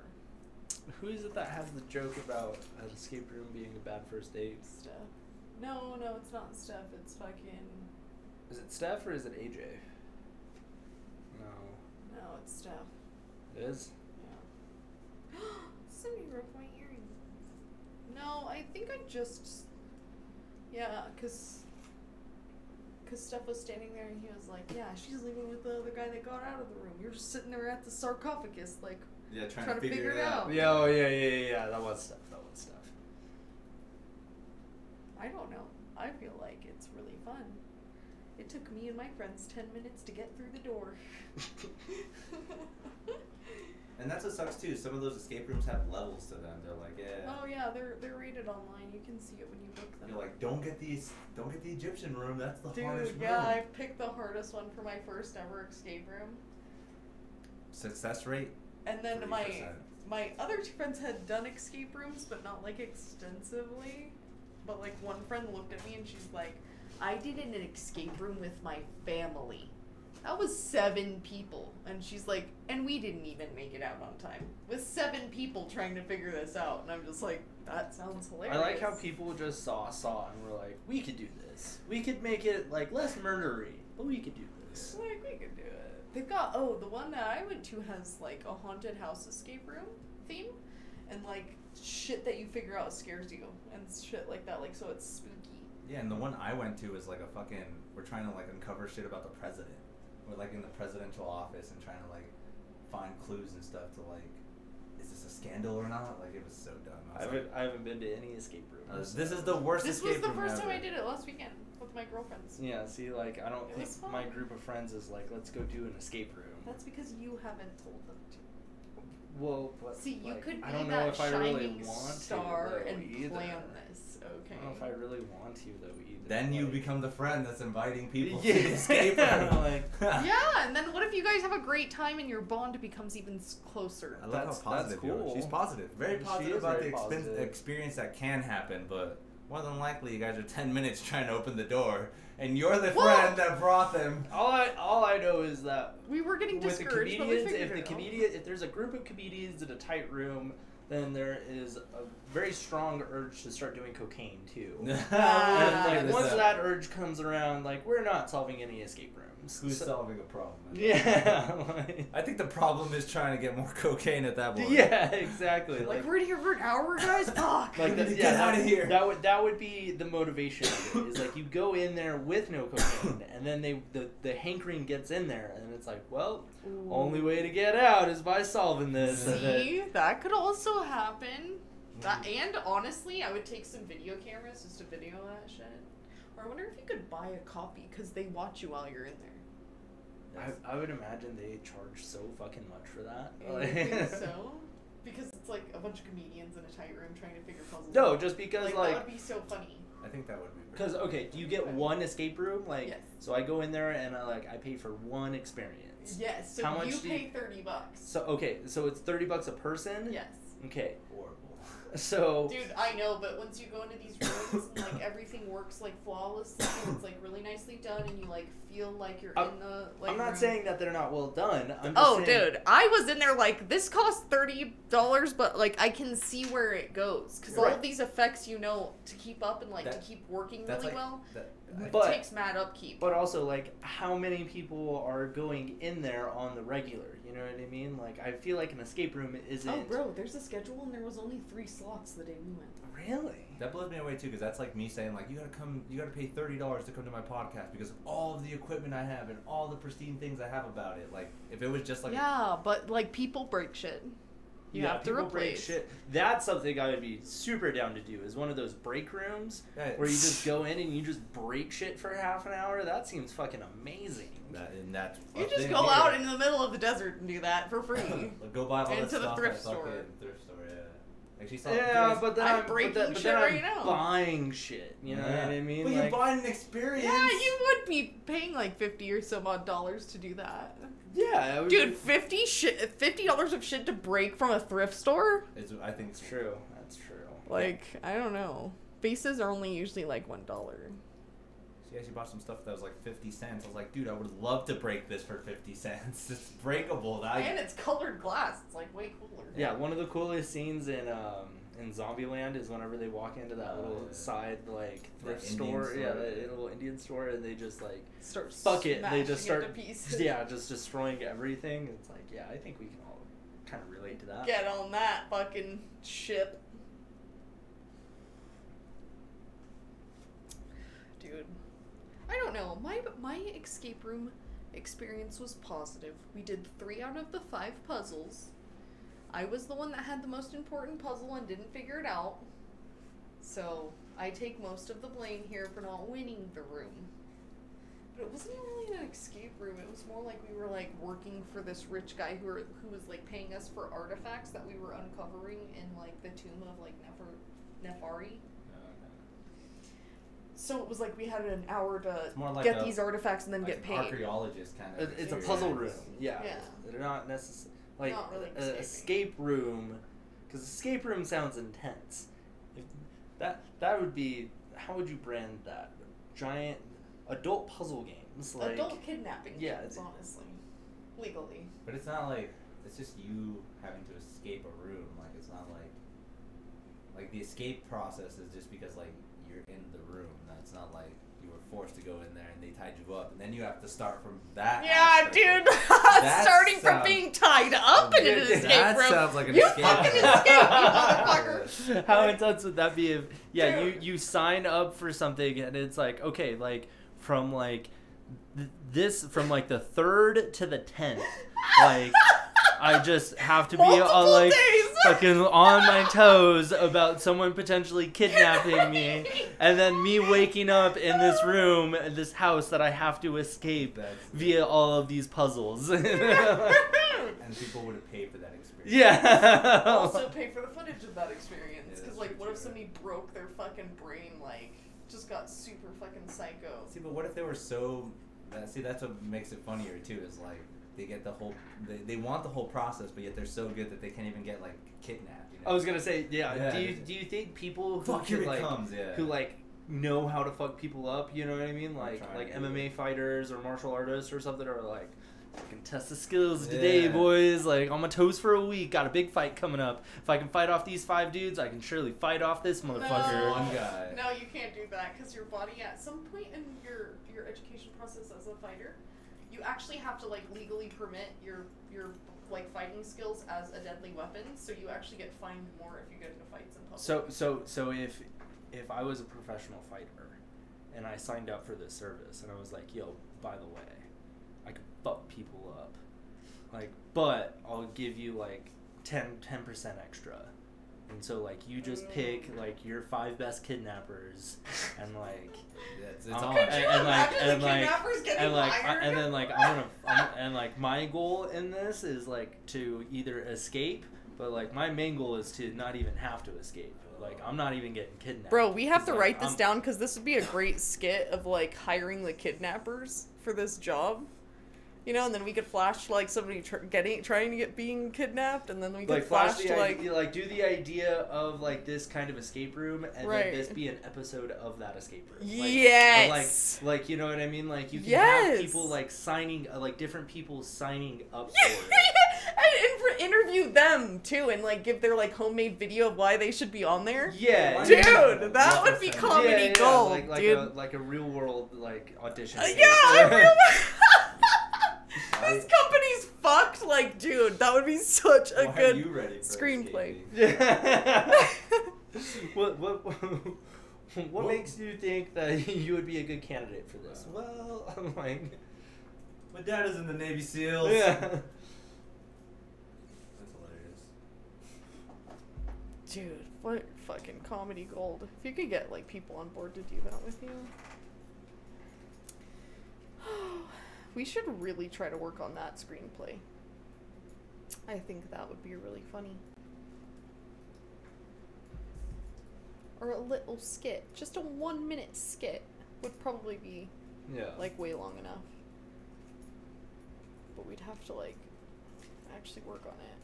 Who is it that has the joke about an escape room being a bad first date? Steph. No, it's not Steph. It's fucking. Is it Steph or is it AJ? No, it's Steph. It is? Yeah. Somebody broke my earring. No, I think I just. Yeah, cause Steph was standing there and he was like, "Yeah, she's leaving with the other guy that got out of the room. You're just sitting there at the sarcophagus, like." Yeah, trying to figure it out. Yeah, oh, yeah. That was Steph. I don't know. I feel like it's really fun. It took me and my friends 10 minutes to get through the door. And that's what sucks too. Some of those escape rooms have levels to them. They're like, yeah. Oh yeah, they're rated online. You can see it when you book them. You're like, don't get the Egyptian room. That's the Dude, hardest room. yeah, I picked the hardest one for my first ever escape room. Success rate. And then 3%. my other two friends had done escape rooms, but not like extensively. But like one friend looked at me and she's like, I did an escape room with my family. That was 7 people. And she's like, and we didn't even make it out on time. With 7 people trying to figure this out. And I'm just like, that sounds hilarious. I like how people just saw and were like, we could do this. We could make it like less murdery, but we could do this. Like, we could do it. They've got, the one that I went to has like a haunted house escape room theme. And like shit that you figure out scares you. And shit like that. Like, so it's spooky. Yeah, and the one I went to was like a fucking, we're trying to like uncover shit about the president. We're like in the presidential office and trying to like find clues and stuff to like, is this a scandal or not? Like it was so dumb. I haven't been to any escape rooms. This is the worst This escape was the room first time ever. I did it last weekend with my girlfriends. Yeah, see, like, I don't It think was fun. my group of friends is like, let's go do an escape room. That's because you haven't told them to. Well, but, See, you like, could I be don't know that if I really shining want star to, though, and either. plan this, okay? I don't know if I really want to, though, either. Then you like, become the friend that's inviting people Yeah. to the escape room. Like, Yeah, and then what if you guys have a great time and your bond becomes even closer? I love That's how positive you are. cool. She's positive. Very She positive is about very the positive. experience that can happen, but more than likely you guys are 10 minutes trying to open the door, and you're the What? friend that brought them. all I know is that We were getting with the discouraged, but we comedians, figured it out. if there's a group of comedians in a tight room, then there is a very strong urge to start doing cocaine too. And like, once that urge comes around, like we're not solving any escape rooms. Who's So- solving a problem? Yeah. Like, I think the problem is trying to get more cocaine at that point. yeah, exactly. Like, we're in here for an hour, guys? Fuck! Like We need that, to yeah, get outta here. That would be the motivation of it. Is like you go in there with no cocaine, and then the hankering gets in there, and it's like, well, Ooh. only way to get out is by solving this. And then- See? That could also happen. That, and honestly, I would take some video cameras just to video that shit. Or I wonder if you could buy a copy, because they watch you while you're in there. I would imagine they charge so fucking much for that. I think so. Because it's like a bunch of comedians in a tight room trying to figure puzzles No, out. just because that would be so funny. I think that would be. because okay, do you get one escape room? Like, Yes. so I go in there and I pay for one experience. Yes, so How much you do you- pay $30. So okay, so it's $30 a person. Yes. Okay, horrible. so Dude, I know, but once you go into these rooms and like everything works like flawlessly and it's like really nicely done and you like feel like you're in the like I'm not room. saying that they're not well done. I'm just Oh, saying, dude, I was in there like, this costs $30, but like I can see where it goes. Because all Right. of these effects, you know, to keep up and like That- to keep working That's really like, well, that, But- it takes mad upkeep. But also, like, how many people are going in there on the regular? You know what I mean? Like, I feel like an escape room isn't. Oh, bro, there's a schedule and there was only 3 slots the day we went. Really? that blows me away too, because that's like me saying like, you gotta pay $30 to come to my podcast because of all of the equipment I have and all the pristine things I have about it. Like if it was just like Yeah, but like people break shit. You have to people break replace. shit. That's something I would be super down to do. Is one of those break rooms where you just go in and you just break shit for half an hour. That seems fucking amazing. That's You just go out into the middle of the desert and do that for free. Go buy all that Into the stuff thrift at store. fucking thrift store. Yeah. Like she saw. Yeah, but then I'm I'm breaking but shit then right I'm now. buying shit. You know what I mean? But Like, you're buying an experience. Yeah, you would be paying like $50 or some odd dollars to do that. yeah, I would Dude, $50 of shit to break from a thrift store? I think That's true. That's true. Like, I don't know. Bases are only usually like $1. She actually bought some stuff that was like 50 cents. I was like, dude, I would love to break this for 50 cents. It's breakable. And it's colored glass. It's like way cooler. Yeah, one of the coolest scenes in Zombieland is whenever they walk into that little side like thrift store, that little Indian store, and they just like Start fuck it, they just smashing start into pieces. just destroying everything. It's like, yeah, I think we can all kind of relate to that. Get on that fucking ship. Dude. I don't know. My escape room experience was positive. We did 3 out of the 5 puzzles. I was the one that had the most important puzzle and didn't figure it out. So, I take most of the blame here for not winning the room. But it wasn't really an escape room. It was more like we were like working for this rich guy who was like paying us for artifacts that we were uncovering in like the tomb of like Nefari. So it was like we had an hour to like get these artifacts and then get paid. Archaeologist kind of. It's a puzzle room. Yeah. Yeah. They're not necessarily like Not really an escape room, because escape room sounds intense. If that would be, how would you brand that? Giant adult puzzle games, like Adult kidnapping yeah, games, honestly. Legally. But it's not like it's just you having to escape a room. Like it's not like the escape process is just because like you're in the room. That's not like you were forced to go in there and they tied you up, and then you have to start from that. Yeah, dude. Starting from being tied up in an escape That room. sounds like an You escape. fucking escaped, you motherfucker. How intense would that be if Dude. you sign up for something and it's like, okay, like from like this from like the 3rd to the 10th, like I just have to be Multiple like days. fucking on my toes about someone potentially kidnapping me, and then me waking up in this room, in this house that I have to escape via all of these puzzles. And people would have paid for that experience. Yeah. Also pay for the footage of that experience. Yeah, Because, that's like, true, what if too. somebody broke their fucking brain, like, just got super fucking psycho? See, but what if they were so? See, that's what makes it funnier too. Is like they get the whole, they want the whole process, but yet they're so good that they can't even get like kidnapped. You know? I was gonna say, yeah. Yeah. Do you think people who Fuck, here could, it like comes, yeah. who like know how to fuck people up? You know what I mean? Like trying to. MMA fighters or martial artists or something are like, I can test the skills today, Yeah. boys. Like on my toes for a week. Got a big fight coming up. If I can fight off these 5 dudes, I can surely fight off this motherfucker. No. One guy. No, you can't do that because your body, at some point in your education process as a fighter, you actually have to like legally permit your like fighting skills as a deadly weapon. So you actually get fined more if you get into fights in public. So if I was a professional fighter and I signed up for this service and I was like, yo, by the way, I can fuck people up, like, but I'll give you like 10% extra. And so, like, you just pick, like, your 5 best kidnappers, and, like, It's I'm- on. Could you imagine the like, kidnappers getting and, like, hired? and then, like, and, like, my goal in this is, like, to either escape, but, like, my main goal is to not even have to escape. Like, I'm not even getting kidnapped. Bro, we have to Like, write this down because this would be a great skit of like hiring the kidnappers for this job. You know, and then we could flash to, like somebody trying to get being kidnapped, and then we could Like flash flash to the like idea, like do the idea of like this kind of escape room, and Right. then this be an episode of that escape room. Yes. Like you know what I mean. Like you can Yes. have people like signing, like different people signing up Yeah, for it. and interview them too, and like give their like homemade video of why they should be on there. Yeah, Dude, that would be comedy gold, like dude. like a real world like audition. Yeah, this company's fucked. Like, dude, that would be such a Why are good you ready for screenplay. escaping? What makes you think that you would be a good candidate for this? Well, I'm like, My dad is in the Navy SEALs. yeah. That's hilarious. Dude, what fucking comedy gold. If you could get, like, people on board to do that with you. We should really try to work on that screenplay. I think that would be really funny. Or a little skit. Just a 1-minute skit would probably be, like, way long enough. But we'd have to, like, actually work on it.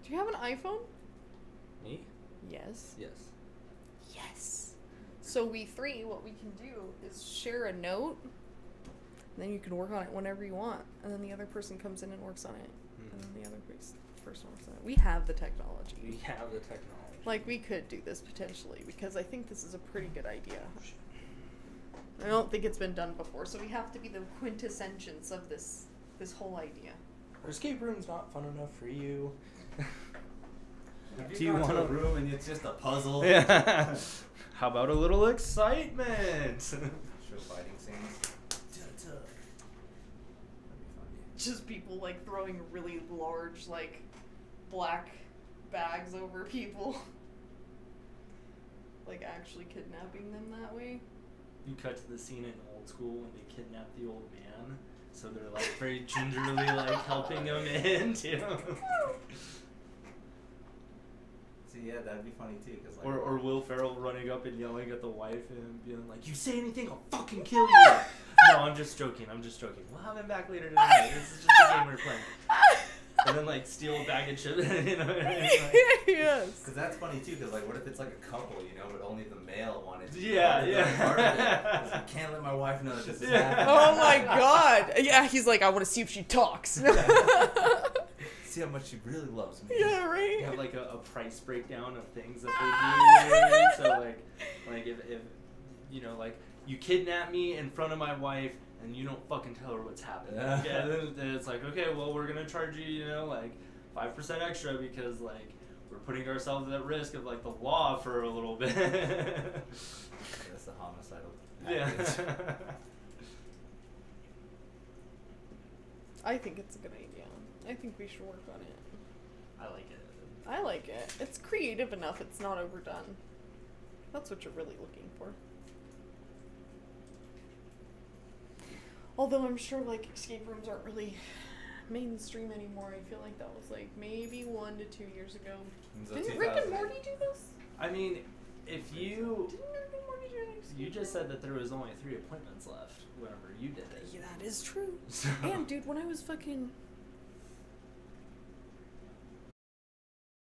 Do you have an iPhone? Me? Yes. Yes. Yes. So we three, what we can do is share a note, and then you can work on it whenever you want, and then the other person comes in and works on it, and then the other person works on it. We have the technology. We have the technology. Like, we could do this potentially, because I think this is a pretty good idea. I don't think it's been done before, so we have to be the quintessence of this whole idea. Our escape room's not fun enough for you. Do you want a room and it's just a puzzle? Yeah. How about a little excitement? Show fighting scenes. That'd be funny. Just people, like, throwing really large, like, black bags over people. Like, actually kidnapping them that way. You cut to the scene in Old School when they kidnap the old man. So they're, like, very gingerly, like, helping him in, too. See, yeah, that'd be funny too, cause like, Or Will Ferrell running up and yelling at the wife and being like, "You say anything, I'll fucking kill you." No, I'm just joking. We'll have him back later tonight. This is just a game we're playing. And then, like, steal a bag of chips. You know, like, Yes. Cause that's funny too, cause like, what if it's like a couple, you know, but only the male wanted to be Yeah, part of yeah. the part of it. 'Cause I can't let my wife know that this is happening. Oh my god. Yeah, he's like, I want to see if she talks. See how much she really loves me. Yeah, right? you have, like, a price breakdown of things that they do. So, like if you know, like, you kidnap me in front of my wife and you don't fucking tell her what's happening. Yeah, then it's like, okay, well, we're gonna charge you, you know, like, 5% extra because, like, we're putting ourselves at risk of, like, the law for a little bit. That's the homicidal package. Yeah. I think it's a good idea. I think we should work on it. I like it. I like it. It's creative enough, it's not overdone. That's what you're really looking for. Although I'm sure, like, escape rooms aren't really mainstream anymore. I feel like that was, like, maybe 1 to 2 years ago. Didn't Rick and Morty do this? I mean, if you... Didn't Rick and Morty do an escape You just room? said that there was only 3 appointments left whenever you did it. Yeah, that is true. So- And, dude, when I was fucking